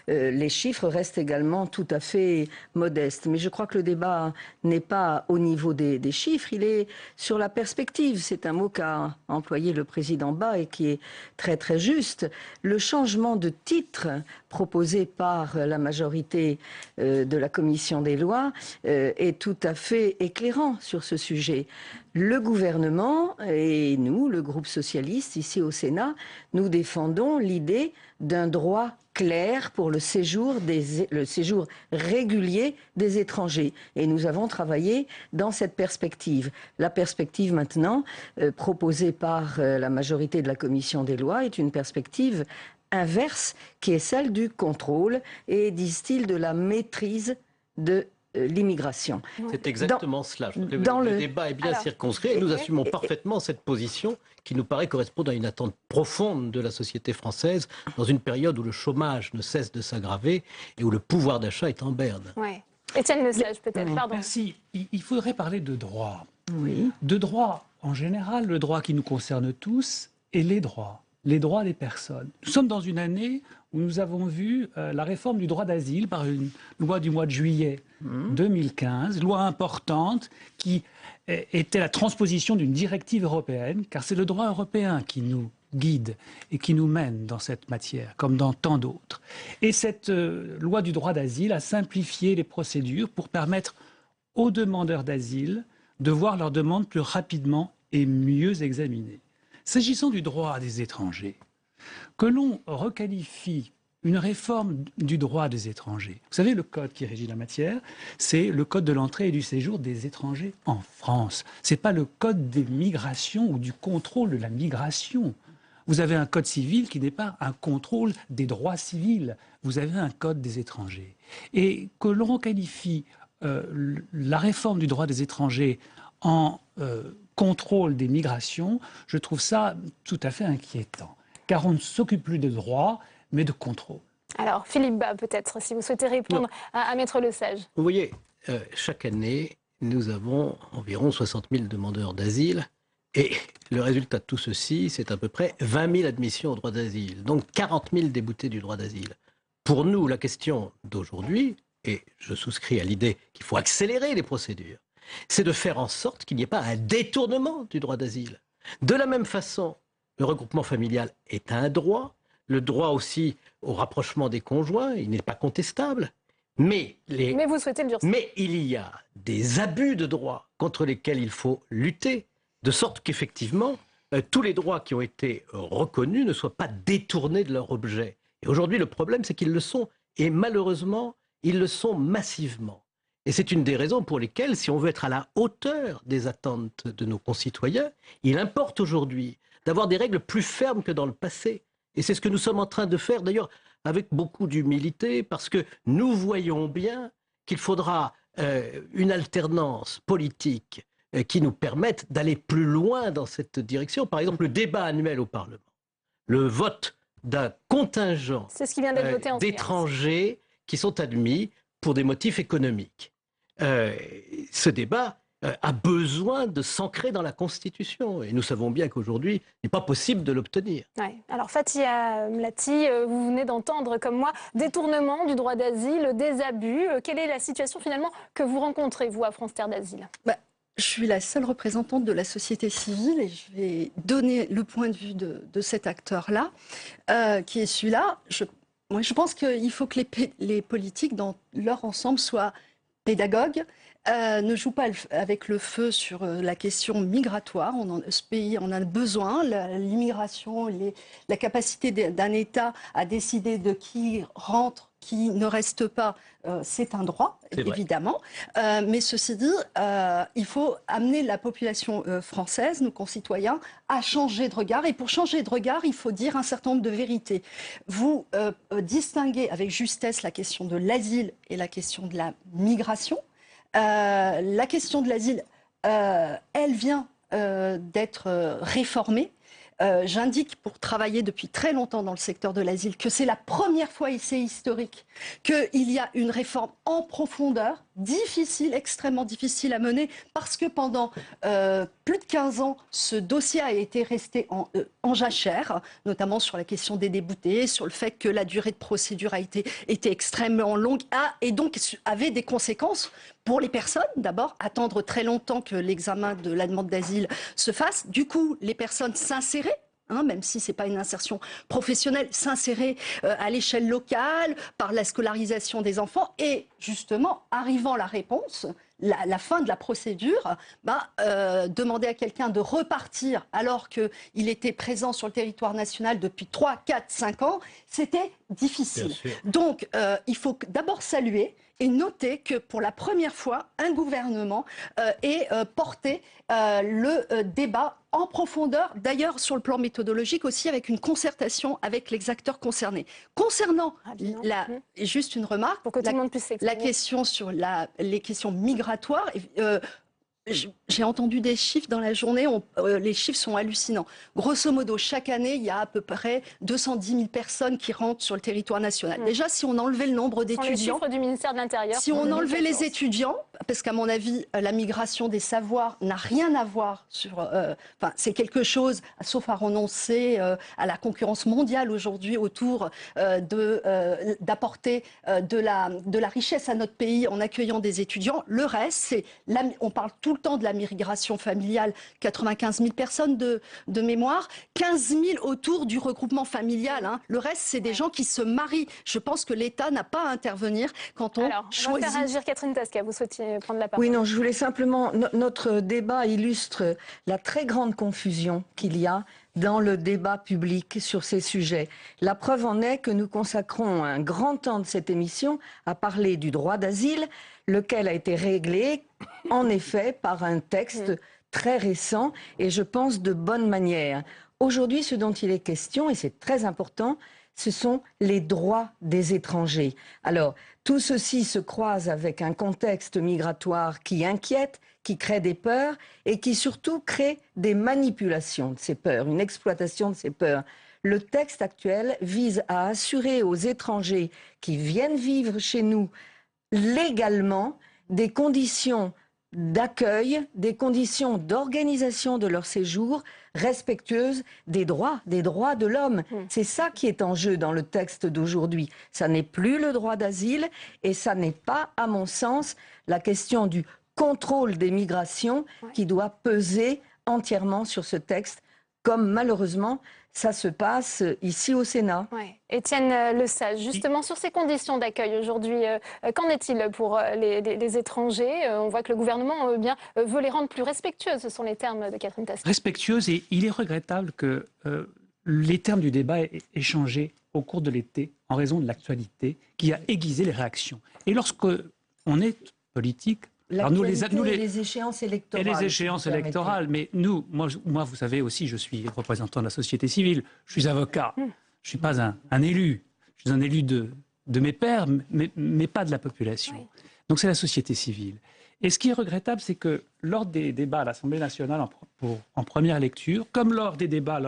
les chiffres restent également tout à fait modestes. Mais je crois que le débat n'est pas au niveau des chiffres, il est sur la perspective. C'est un mot qu'a employé le président Bas et qui est très très juste. Le changement de titre proposé par la majorité de la commission des lois est tout à fait éclairant sur ce sujet. Le gouvernement et nous, le groupe socialiste, ici au Sénat, nous défendons l'idée d'un droit clair pour le séjour régulier des étrangers. Et nous avons travaillé dans cette perspective. La perspective maintenant proposée par la majorité de la commission des lois est une perspective inverse qui est celle du contrôle et, disent-ils, de la maîtrise de l'immigration. C'est exactement cela. Le débat est bien circonscrit et nous assumons parfaitement cette position qui nous paraît correspondre à une attente profonde de la société française dans une période où le chômage ne cesse de s'aggraver et où le pouvoir d'achat est en berne. Ouais. Étienne Lesage, peut-être, pardon. Merci. Il faudrait parler de droit. Oui. De droit en général, le droit qui nous concerne tous et les droits des personnes. Nous sommes dans une année où nous avons vu la réforme du droit d'asile par une loi du mois de juillet 2015, loi importante qui était la transposition d'une directive européenne, car c'est le droit européen qui nous guide et qui nous mène dans cette matière, comme dans tant d'autres. Et cette loi du droit d'asile a simplifié les procédures pour permettre aux demandeurs d'asile de voir leurs demandes plus rapidement et mieux examinées. S'agissant du droit des étrangers, que l'on requalifie une réforme du droit des étrangers. Vous savez, le code qui régit la matière, c'est le code de l'entrée et du séjour des étrangers en France. Ce n'est pas le code des migrations ou du contrôle de la migration. Vous avez un code civil qui n'est pas un contrôle des droits civils. Vous avez un code des étrangers. Et que l'on qualifie la réforme du droit des étrangers en contrôle des migrations, je trouve ça tout à fait inquiétant. Car on ne s'occupe plus de droits, mais de contrôle. Alors, Philippe Bas, peut-être, si vous souhaitez répondre à Maître Lesage. Vous voyez, chaque année, nous avons environ 60 000 demandeurs d'asile. Et le résultat de tout ceci, c'est à peu près 20 000 admissions au droit d'asile. Donc 40 000 déboutés du droit d'asile. Pour nous, la question d'aujourd'hui, et je souscris à l'idée qu'il faut accélérer les procédures, c'est de faire en sorte qu'il n'y ait pas un détournement du droit d'asile. De la même façon, le regroupement familial est un droit, le droit aussi au rapprochement des conjoints, il n'est pas contestable. Mais vous souhaitez le durcir. Mais il y a des abus de droit contre lesquels il faut lutter, de sorte qu'effectivement, tous les droits qui ont été reconnus ne soient pas détournés de leur objet. Et aujourd'hui, le problème, c'est qu'ils le sont. Et malheureusement, ils le sont massivement. Et c'est une des raisons pour lesquelles, si on veut être à la hauteur des attentes de nos concitoyens, il importe aujourd'hui d'avoir des règles plus fermes que dans le passé. Et c'est ce que nous sommes en train de faire, d'ailleurs, avec beaucoup d'humilité, parce que nous voyons bien qu'il faudra une alternance politique qui nous permette d'aller plus loin dans cette direction. Par exemple, le débat annuel au Parlement, le vote d'un contingent d'étrangers qui sont admis pour des motifs économiques. Ce débat a besoin de s'ancrer dans la Constitution. Et nous savons bien qu'aujourd'hui, il n'est pas possible de l'obtenir. Ouais. Alors Fathia Mlati, vous venez d'entendre, comme moi, détournement du droit d'asile, des abus. Quelle est la situation finalement que vous rencontrez, vous, à France Terre d'Asile ? Je suis la seule représentante de la société civile et je vais donner le point de vue de cet acteur-là, qui est celui-là. Moi, je pense qu'il faut que les politiques, dans leur ensemble, soient pédagogues, ne jouent pas avec le feu sur la question migratoire. Ce pays en a besoin. L'immigration, la capacité d'un État à décider de qui rentre, qui ne reste pas, c'est un droit, évidemment. Mais ceci dit, il faut amener la population française, nos concitoyens, à changer de regard. Et pour changer de regard, il faut dire un certain nombre de vérités. Vous distinguez avec justesse la question de l'asile et la question de la migration. La question de l'asile, elle vient d'être réformée. J'indique, pour travailler depuis très longtemps dans le secteur de l'asile, que c'est la première fois, et c'est historique, qu'il y a une réforme en profondeur, difficile, extrêmement difficile à mener, parce que pendant plus de 15 ans, ce dossier a été resté en jachère, notamment sur la question des déboutés, sur le fait que la durée de procédure a été extrêmement longue, et donc avait des conséquences pour les personnes. D'abord, attendre très longtemps que l'examen de la demande d'asile se fasse. Du coup, les personnes s'insérer, même si ce n'est pas une insertion professionnelle, s'insérer à l'échelle locale, par la scolarisation des enfants, et justement, arrivant la réponse, la fin de la procédure, demander à quelqu'un de repartir alors qu'il était présent sur le territoire national depuis 3, 4, 5 ans, c'était difficile. Donc, il faut d'abord saluer et noter que pour la première fois, un gouvernement ait porté le débat en profondeur, d'ailleurs sur le plan méthodologique aussi, avec une concertation avec les acteurs concernés. Concernant, juste une remarque, la question sur les questions migratoires, j'ai entendu des chiffres dans la journée, les chiffres sont hallucinants. Grosso modo, chaque année, il y a à peu près 210 000 personnes qui rentrent sur le territoire national. Déjà, si on enlevait le nombre d'étudiants... les chiffres du ministère de l'Intérieur. Si on enlevait les étudiants, parce qu'à mon avis, la migration des savoirs n'a rien à voir sur... c'est quelque chose, sauf à renoncer à la concurrence mondiale aujourd'hui autour d'apporter de la richesse à notre pays en accueillant des étudiants. Le reste, c'est... On parle tout le temps de la migration familiale, 95 000 personnes de mémoire, 15 000 autour du regroupement familial. Le reste, c'est des gens qui se marient. Je pense que l'État n'a pas à intervenir quand on choisit... On va faire agir Catherine Tasca, vous souhaitiez prendre la parole. Oui, non, je voulais simplement... Notre débat illustre la très grande confusion qu'il y a dans le débat public sur ces sujets. La preuve en est que nous consacrons un grand temps de cette émission à parler du droit d'asile, lequel a été réglé, en effet, par un texte très récent et je pense de bonne manière. Aujourd'hui, ce dont il est question, et c'est très important, ce sont les droits des étrangers. Alors, tout ceci se croise avec un contexte migratoire qui inquiète, qui crée des peurs et qui surtout crée des manipulations de ces peurs, une exploitation de ces peurs. Le texte actuel vise à assurer aux étrangers qui viennent vivre chez nous légalement des conditions d'accueil, des conditions d'organisation de leur séjour respectueuses des droits de l'homme. C'est ça qui est en jeu dans le texte d'aujourd'hui. Ça n'est plus le droit d'asile et ça n'est pas, à mon sens, la question du contrôle des migrations qui doit peser entièrement sur ce texte, comme malheureusement ça se passe ici au Sénat. Étienne Lesage, justement sur ces conditions d'accueil aujourd'hui, qu'en est-il pour les étrangers? On voit que le gouvernement veut les rendre plus respectueuses, ce sont les termes de Catherine Tasquet. Respectueuses, et il est regrettable que les termes du débat aient changé au cours de l'été en raison de l'actualité qui a aiguisé les réactions. Et lorsqu'on est politique, les échéances électorales. Et les échéances électorales. Mais moi, vous savez aussi, je suis représentant de la société civile, je suis avocat, je ne suis pas un élu. Je suis un élu de mes pairs, mais pas de la population. Oui. Donc c'est la société civile. Et ce qui est regrettable, c'est que lors des débats à l'Assemblée nationale en première lecture, comme lors des débats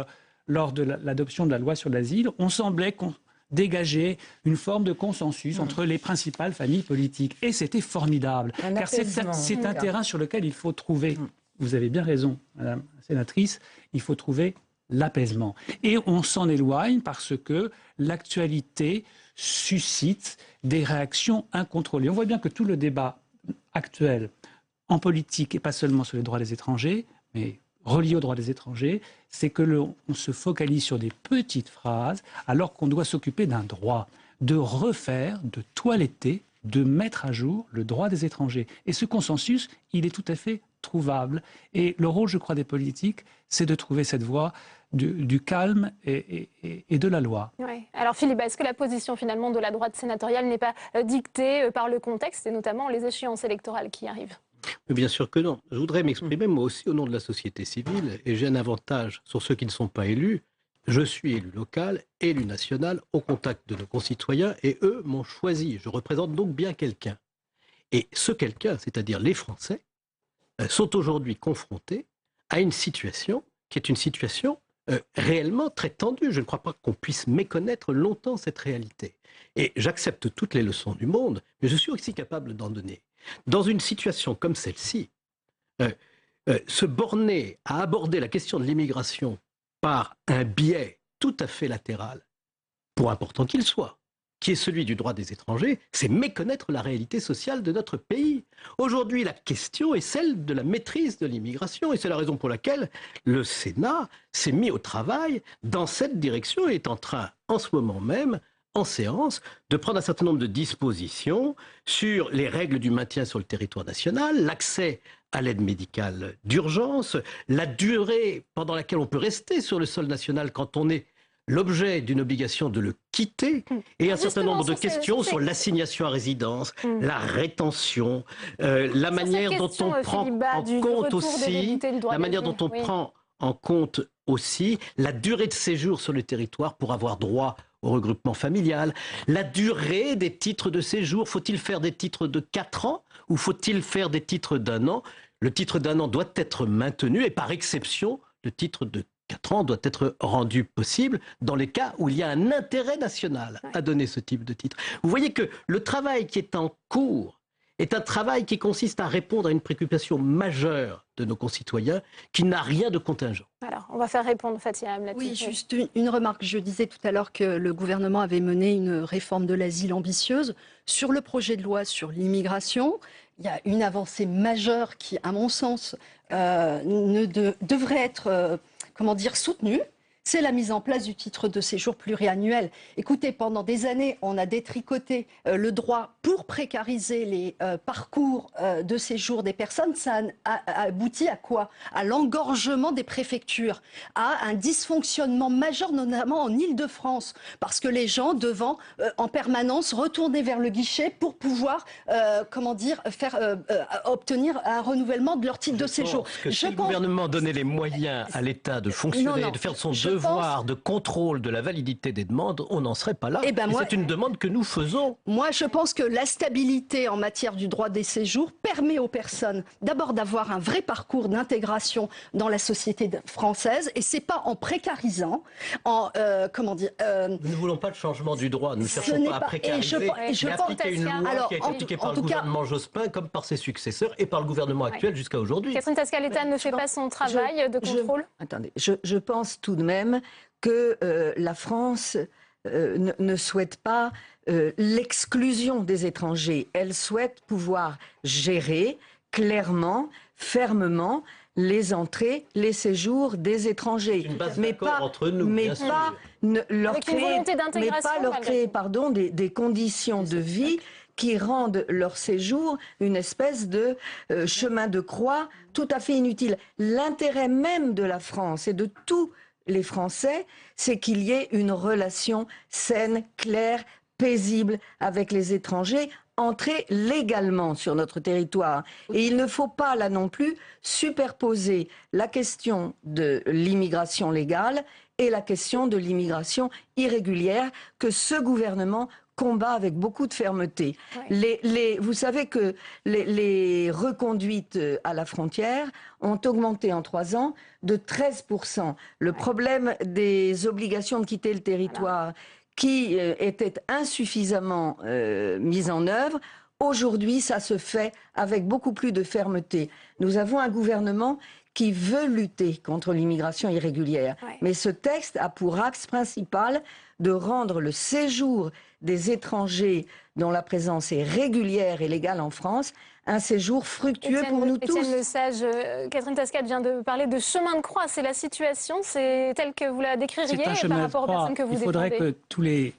lors de l'adoption de la loi sur l'asile, on semblait dégager une forme de consensus entre les principales familles politiques. Et c'était formidable, car c'est un terrain sur lequel il faut trouver, vous avez bien raison, Madame la sénatrice, il faut trouver l'apaisement. Et on s'en éloigne parce que l'actualité suscite des réactions incontrôlées. On voit bien que tout le débat actuel en politique, et pas seulement sur les droits des étrangers, mais relié aux droits des étrangers, c'est que on se focalise sur des petites phrases alors qu'on doit s'occuper d'un droit, de refaire, de toiletter, de mettre à jour le droit des étrangers. Et ce consensus, il est tout à fait trouvable. Et le rôle, je crois, des politiques, c'est de trouver cette voie du calme et de la loi. Ouais. Alors Philippe, est-ce que la position finalement de la droite sénatoriale n'est pas dictée par le contexte et notamment les échéances électorales qui arrivent ? Mais bien sûr que non. Je voudrais m'exprimer moi aussi au nom de la société civile et j'ai un avantage sur ceux qui ne sont pas élus. Je suis élu local, élu national, au contact de nos concitoyens et eux m'ont choisi. Je représente donc bien quelqu'un. Et ce quelqu'un, c'est-à-dire les Français, sont aujourd'hui confrontés à une situation qui est une situation réellement très tendue. Je ne crois pas qu'on puisse méconnaître longtemps cette réalité. Et j'accepte toutes les leçons du monde, mais je suis aussi capable d'en donner. Dans une situation comme celle-ci, se borner à aborder la question de l'immigration par un biais tout à fait latéral, pour important qu'il soit, qui est celui du droit des étrangers, c'est méconnaître la réalité sociale de notre pays. Aujourd'hui, la question est celle de la maîtrise de l'immigration et c'est la raison pour laquelle le Sénat s'est mis au travail dans cette direction et est en train, en ce moment même, en séance, de prendre un certain nombre de dispositions sur les règles du maintien sur le territoire national, l'accès à l'aide médicale d'urgence, la durée pendant laquelle on peut rester sur le sol national quand on est l'objet d'une obligation de le quitter, et un certain nombre de questions sur l'assignation à résidence, la rétention, la manière dont on prend en compte aussi, la manière dont on prend en compte aussi la durée de séjour sur le territoire pour avoir droit au regroupement familial, la durée des titres de séjour. Faut-il faire des titres de 4 ans ou faut-il faire des titres d'1 an? Le titre d'1 an doit être maintenu et par exception, le titre de 4 ans doit être rendu possible dans les cas où il y a un intérêt national à donner ce type de titre. Vous voyez que le travail qui est en cours est un travail qui consiste à répondre à une préoccupation majeure de nos concitoyens qui n'a rien de contingent. Alors, on va faire répondre Fathia Amlati. Oui, juste une remarque. Je disais tout à l'heure que le gouvernement avait mené une réforme de l'asile ambitieuse. Sur le projet de loi sur l'immigration, il y a une avancée majeure qui, à mon sens, devrait être soutenue. c'est la mise en place du titre de séjour pluriannuel. Écoutez, pendant des années, on a détricoté le droit pour précariser les parcours de séjour des personnes. Ça a abouti à quoi? À l'engorgement des préfectures, à un dysfonctionnement majeur, notamment en Île-de-France, parce que les gens devant en permanence retourner vers le guichet pour pouvoir, obtenir un renouvellement de leur titre de séjour. Si le gouvernement donnait les moyens à l'État de fonctionner, de faire son devoir de contrôle de la validité des demandes, on n'en serait pas là. Et c'est une demande que nous faisons. Moi, je pense que la stabilité en matière du droit des séjours permet aux personnes d'abord d'avoir un vrai parcours d'intégration dans la société française, et c'est pas en précarisant, en Nous ne voulons pas le changement du droit. Nous ne cherchons pas à précariser, mais appliquer une loi qui a été appliquée par le gouvernement Jospin comme par ses successeurs et par le gouvernement actuel jusqu'à aujourd'hui. Catherine Tasca, l'État ne fait pas son travail de contrôle. Je pense tout de même que la France ne souhaite pas l'exclusion des étrangers. Elle souhaite pouvoir gérer clairement, fermement, les entrées, les séjours des étrangers. Mais pas entre nous, leur créer des conditions de vie qui rendent leur séjour une espèce de chemin de croix tout à fait inutile. L'intérêt même de la France et de tous les Français, c'est qu'il y ait une relation saine, claire, paisible avec les étrangers, entrer légalement sur notre territoire. Et il ne faut pas, là non plus, superposer la question de l'immigration légale et la question de l'immigration irrégulière que ce gouvernement combat avec beaucoup de fermeté. Vous savez que les reconduites à la frontière ont augmenté en 3 ans de 13%. Le problème des obligations de quitter le territoire qui étaient insuffisamment mises en œuvre, aujourd'hui, ça se fait avec beaucoup plus de fermeté. Nous avons un gouvernement qui veut lutter contre l'immigration irrégulière. Mais ce texte a pour axe principal de rendre le séjour des étrangers dont la présence est régulière et légale en France un séjour fructueux pour nous tous. Étienne Lesage, Catherine Tasca vient de parler de chemin de croix. C'est la situation, c'est telle que vous la décririez par rapport aux personnes que vous défendez. Il faudrait que tous les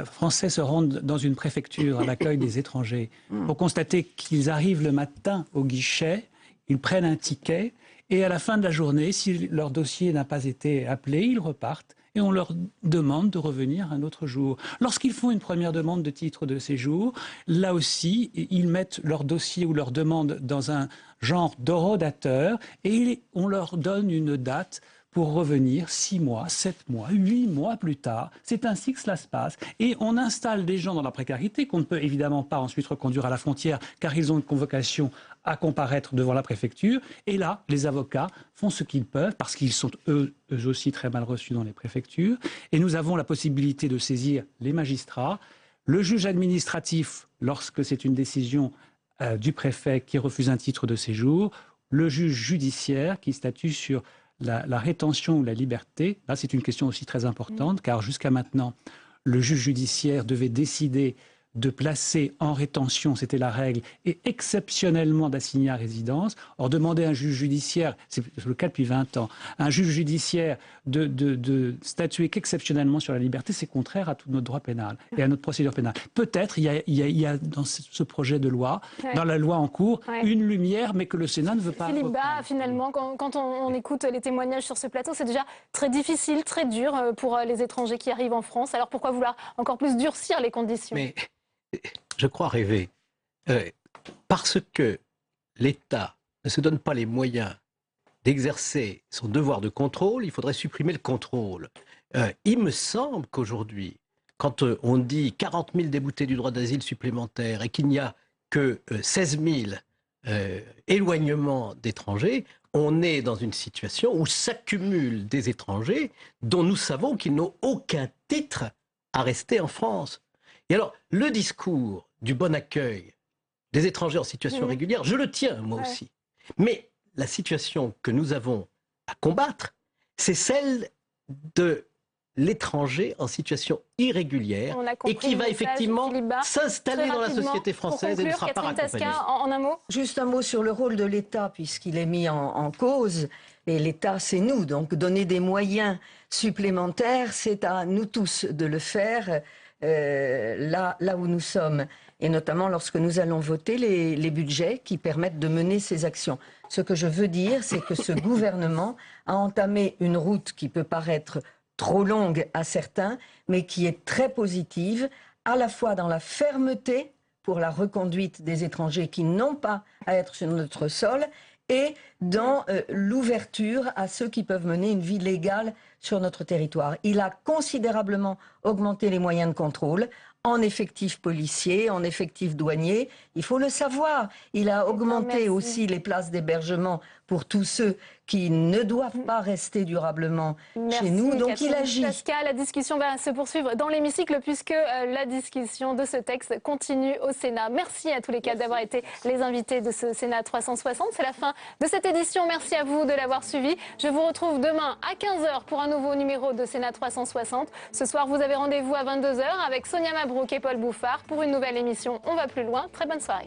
Français se rendent dans une préfecture à l'accueil des étrangers pour constater qu'ils arrivent le matin au guichet, ils prennent un ticket et à la fin de la journée, si leur dossier n'a pas été appelé, ils repartent et on leur demande de revenir un autre jour. Lorsqu'ils font une première demande de titre de séjour, là aussi, ils mettent leur dossier ou leur demande dans un genre d'horodateur et on leur donne une date pour revenir 6 mois, 7 mois, 8 mois plus tard. C'est ainsi que cela se passe. Et on installe des gens dans la précarité qu'on ne peut évidemment pas ensuite reconduire à la frontière car ils ont une convocation à comparaître devant la préfecture. Et là, les avocats font ce qu'ils peuvent parce qu'ils sont eux aussi très mal reçus dans les préfectures. Et nous avons la possibilité de saisir les magistrats, le juge administratif lorsque c'est une décision du préfet qui refuse un titre de séjour, le juge judiciaire qui statue sur la rétention ou la liberté. Là, c'est une question aussi très importante, car jusqu'à maintenant, le juge judiciaire devait décider de placer en rétention, c'était la règle, et exceptionnellement d'assigner à résidence. Or, demander à un juge judiciaire, c'est le cas depuis 20 ans, un juge judiciaire de statuer qu'exceptionnellement sur la liberté, c'est contraire à tout notre droit pénal et à notre procédure pénale. Peut-être il y a dans ce projet de loi, dans la loi en cours, une lumière, mais que le Sénat ne veut pas. Philippe Bas, finalement, quand on écoute les témoignages sur ce plateau, c'est déjà très difficile, très dur pour les étrangers qui arrivent en France. Alors pourquoi vouloir encore plus durcir les conditions ? Mais je crois rêver. Parce que l'État ne se donne pas les moyens d'exercer son devoir de contrôle, il faudrait supprimer le contrôle. Il me semble qu'aujourd'hui, quand on dit 40 000 déboutés du droit d'asile supplémentaires et qu'il n'y a que 16 000 éloignements d'étrangers, on est dans une situation où s'accumulent des étrangers dont nous savons qu'ils n'ont aucun titre à rester en France. Et alors, le discours du bon accueil des étrangers en situation régulière, je le tiens, moi aussi. Mais la situation que nous avons à combattre, c'est celle de l'étranger en situation irrégulière et qui va effectivement s'installer dans la société française et ne sera pas raccompagné. En un mot ? Juste un mot sur le rôle de l'État, puisqu'il est mis en cause. Et l'État, c'est nous. Donc, donner des moyens supplémentaires. C'est à nous tous de le faire là où nous sommes. Et notamment lorsque nous allons voter les budgets qui permettent de mener ces actions. Ce que je veux dire, c'est que ce gouvernement a entamé une route qui peut paraître trop longue à certains, mais qui est très positive, à la fois dans la fermeté pour la reconduite des étrangers qui n'ont pas à être sur notre sol, et dans l'ouverture à ceux qui peuvent mener une vie légale sur notre territoire. Il a considérablement augmenté les moyens de contrôle, en effectifs policiers, en effectifs douaniers. Il faut le savoir. Il a augmenté aussi les places d'hébergement pour tous ceux qui ne doivent pas rester durablement chez nous. Donc il agit. Pascal, la discussion va se poursuivre dans l'hémicycle puisque la discussion de ce texte continue au Sénat. Merci à tous les quatre d'avoir été les invités de ce Sénat 360. C'est la fin de cette édition. Merci à vous de l'avoir suivi. Je vous retrouve demain à 15h pour un nouveau numéro de Sénat 360. Ce soir, vous avez rendez-vous à 22h avec Sonia Mabrouk et Paul Bouffard pour une nouvelle émission On va plus loin. Très bonne soirée.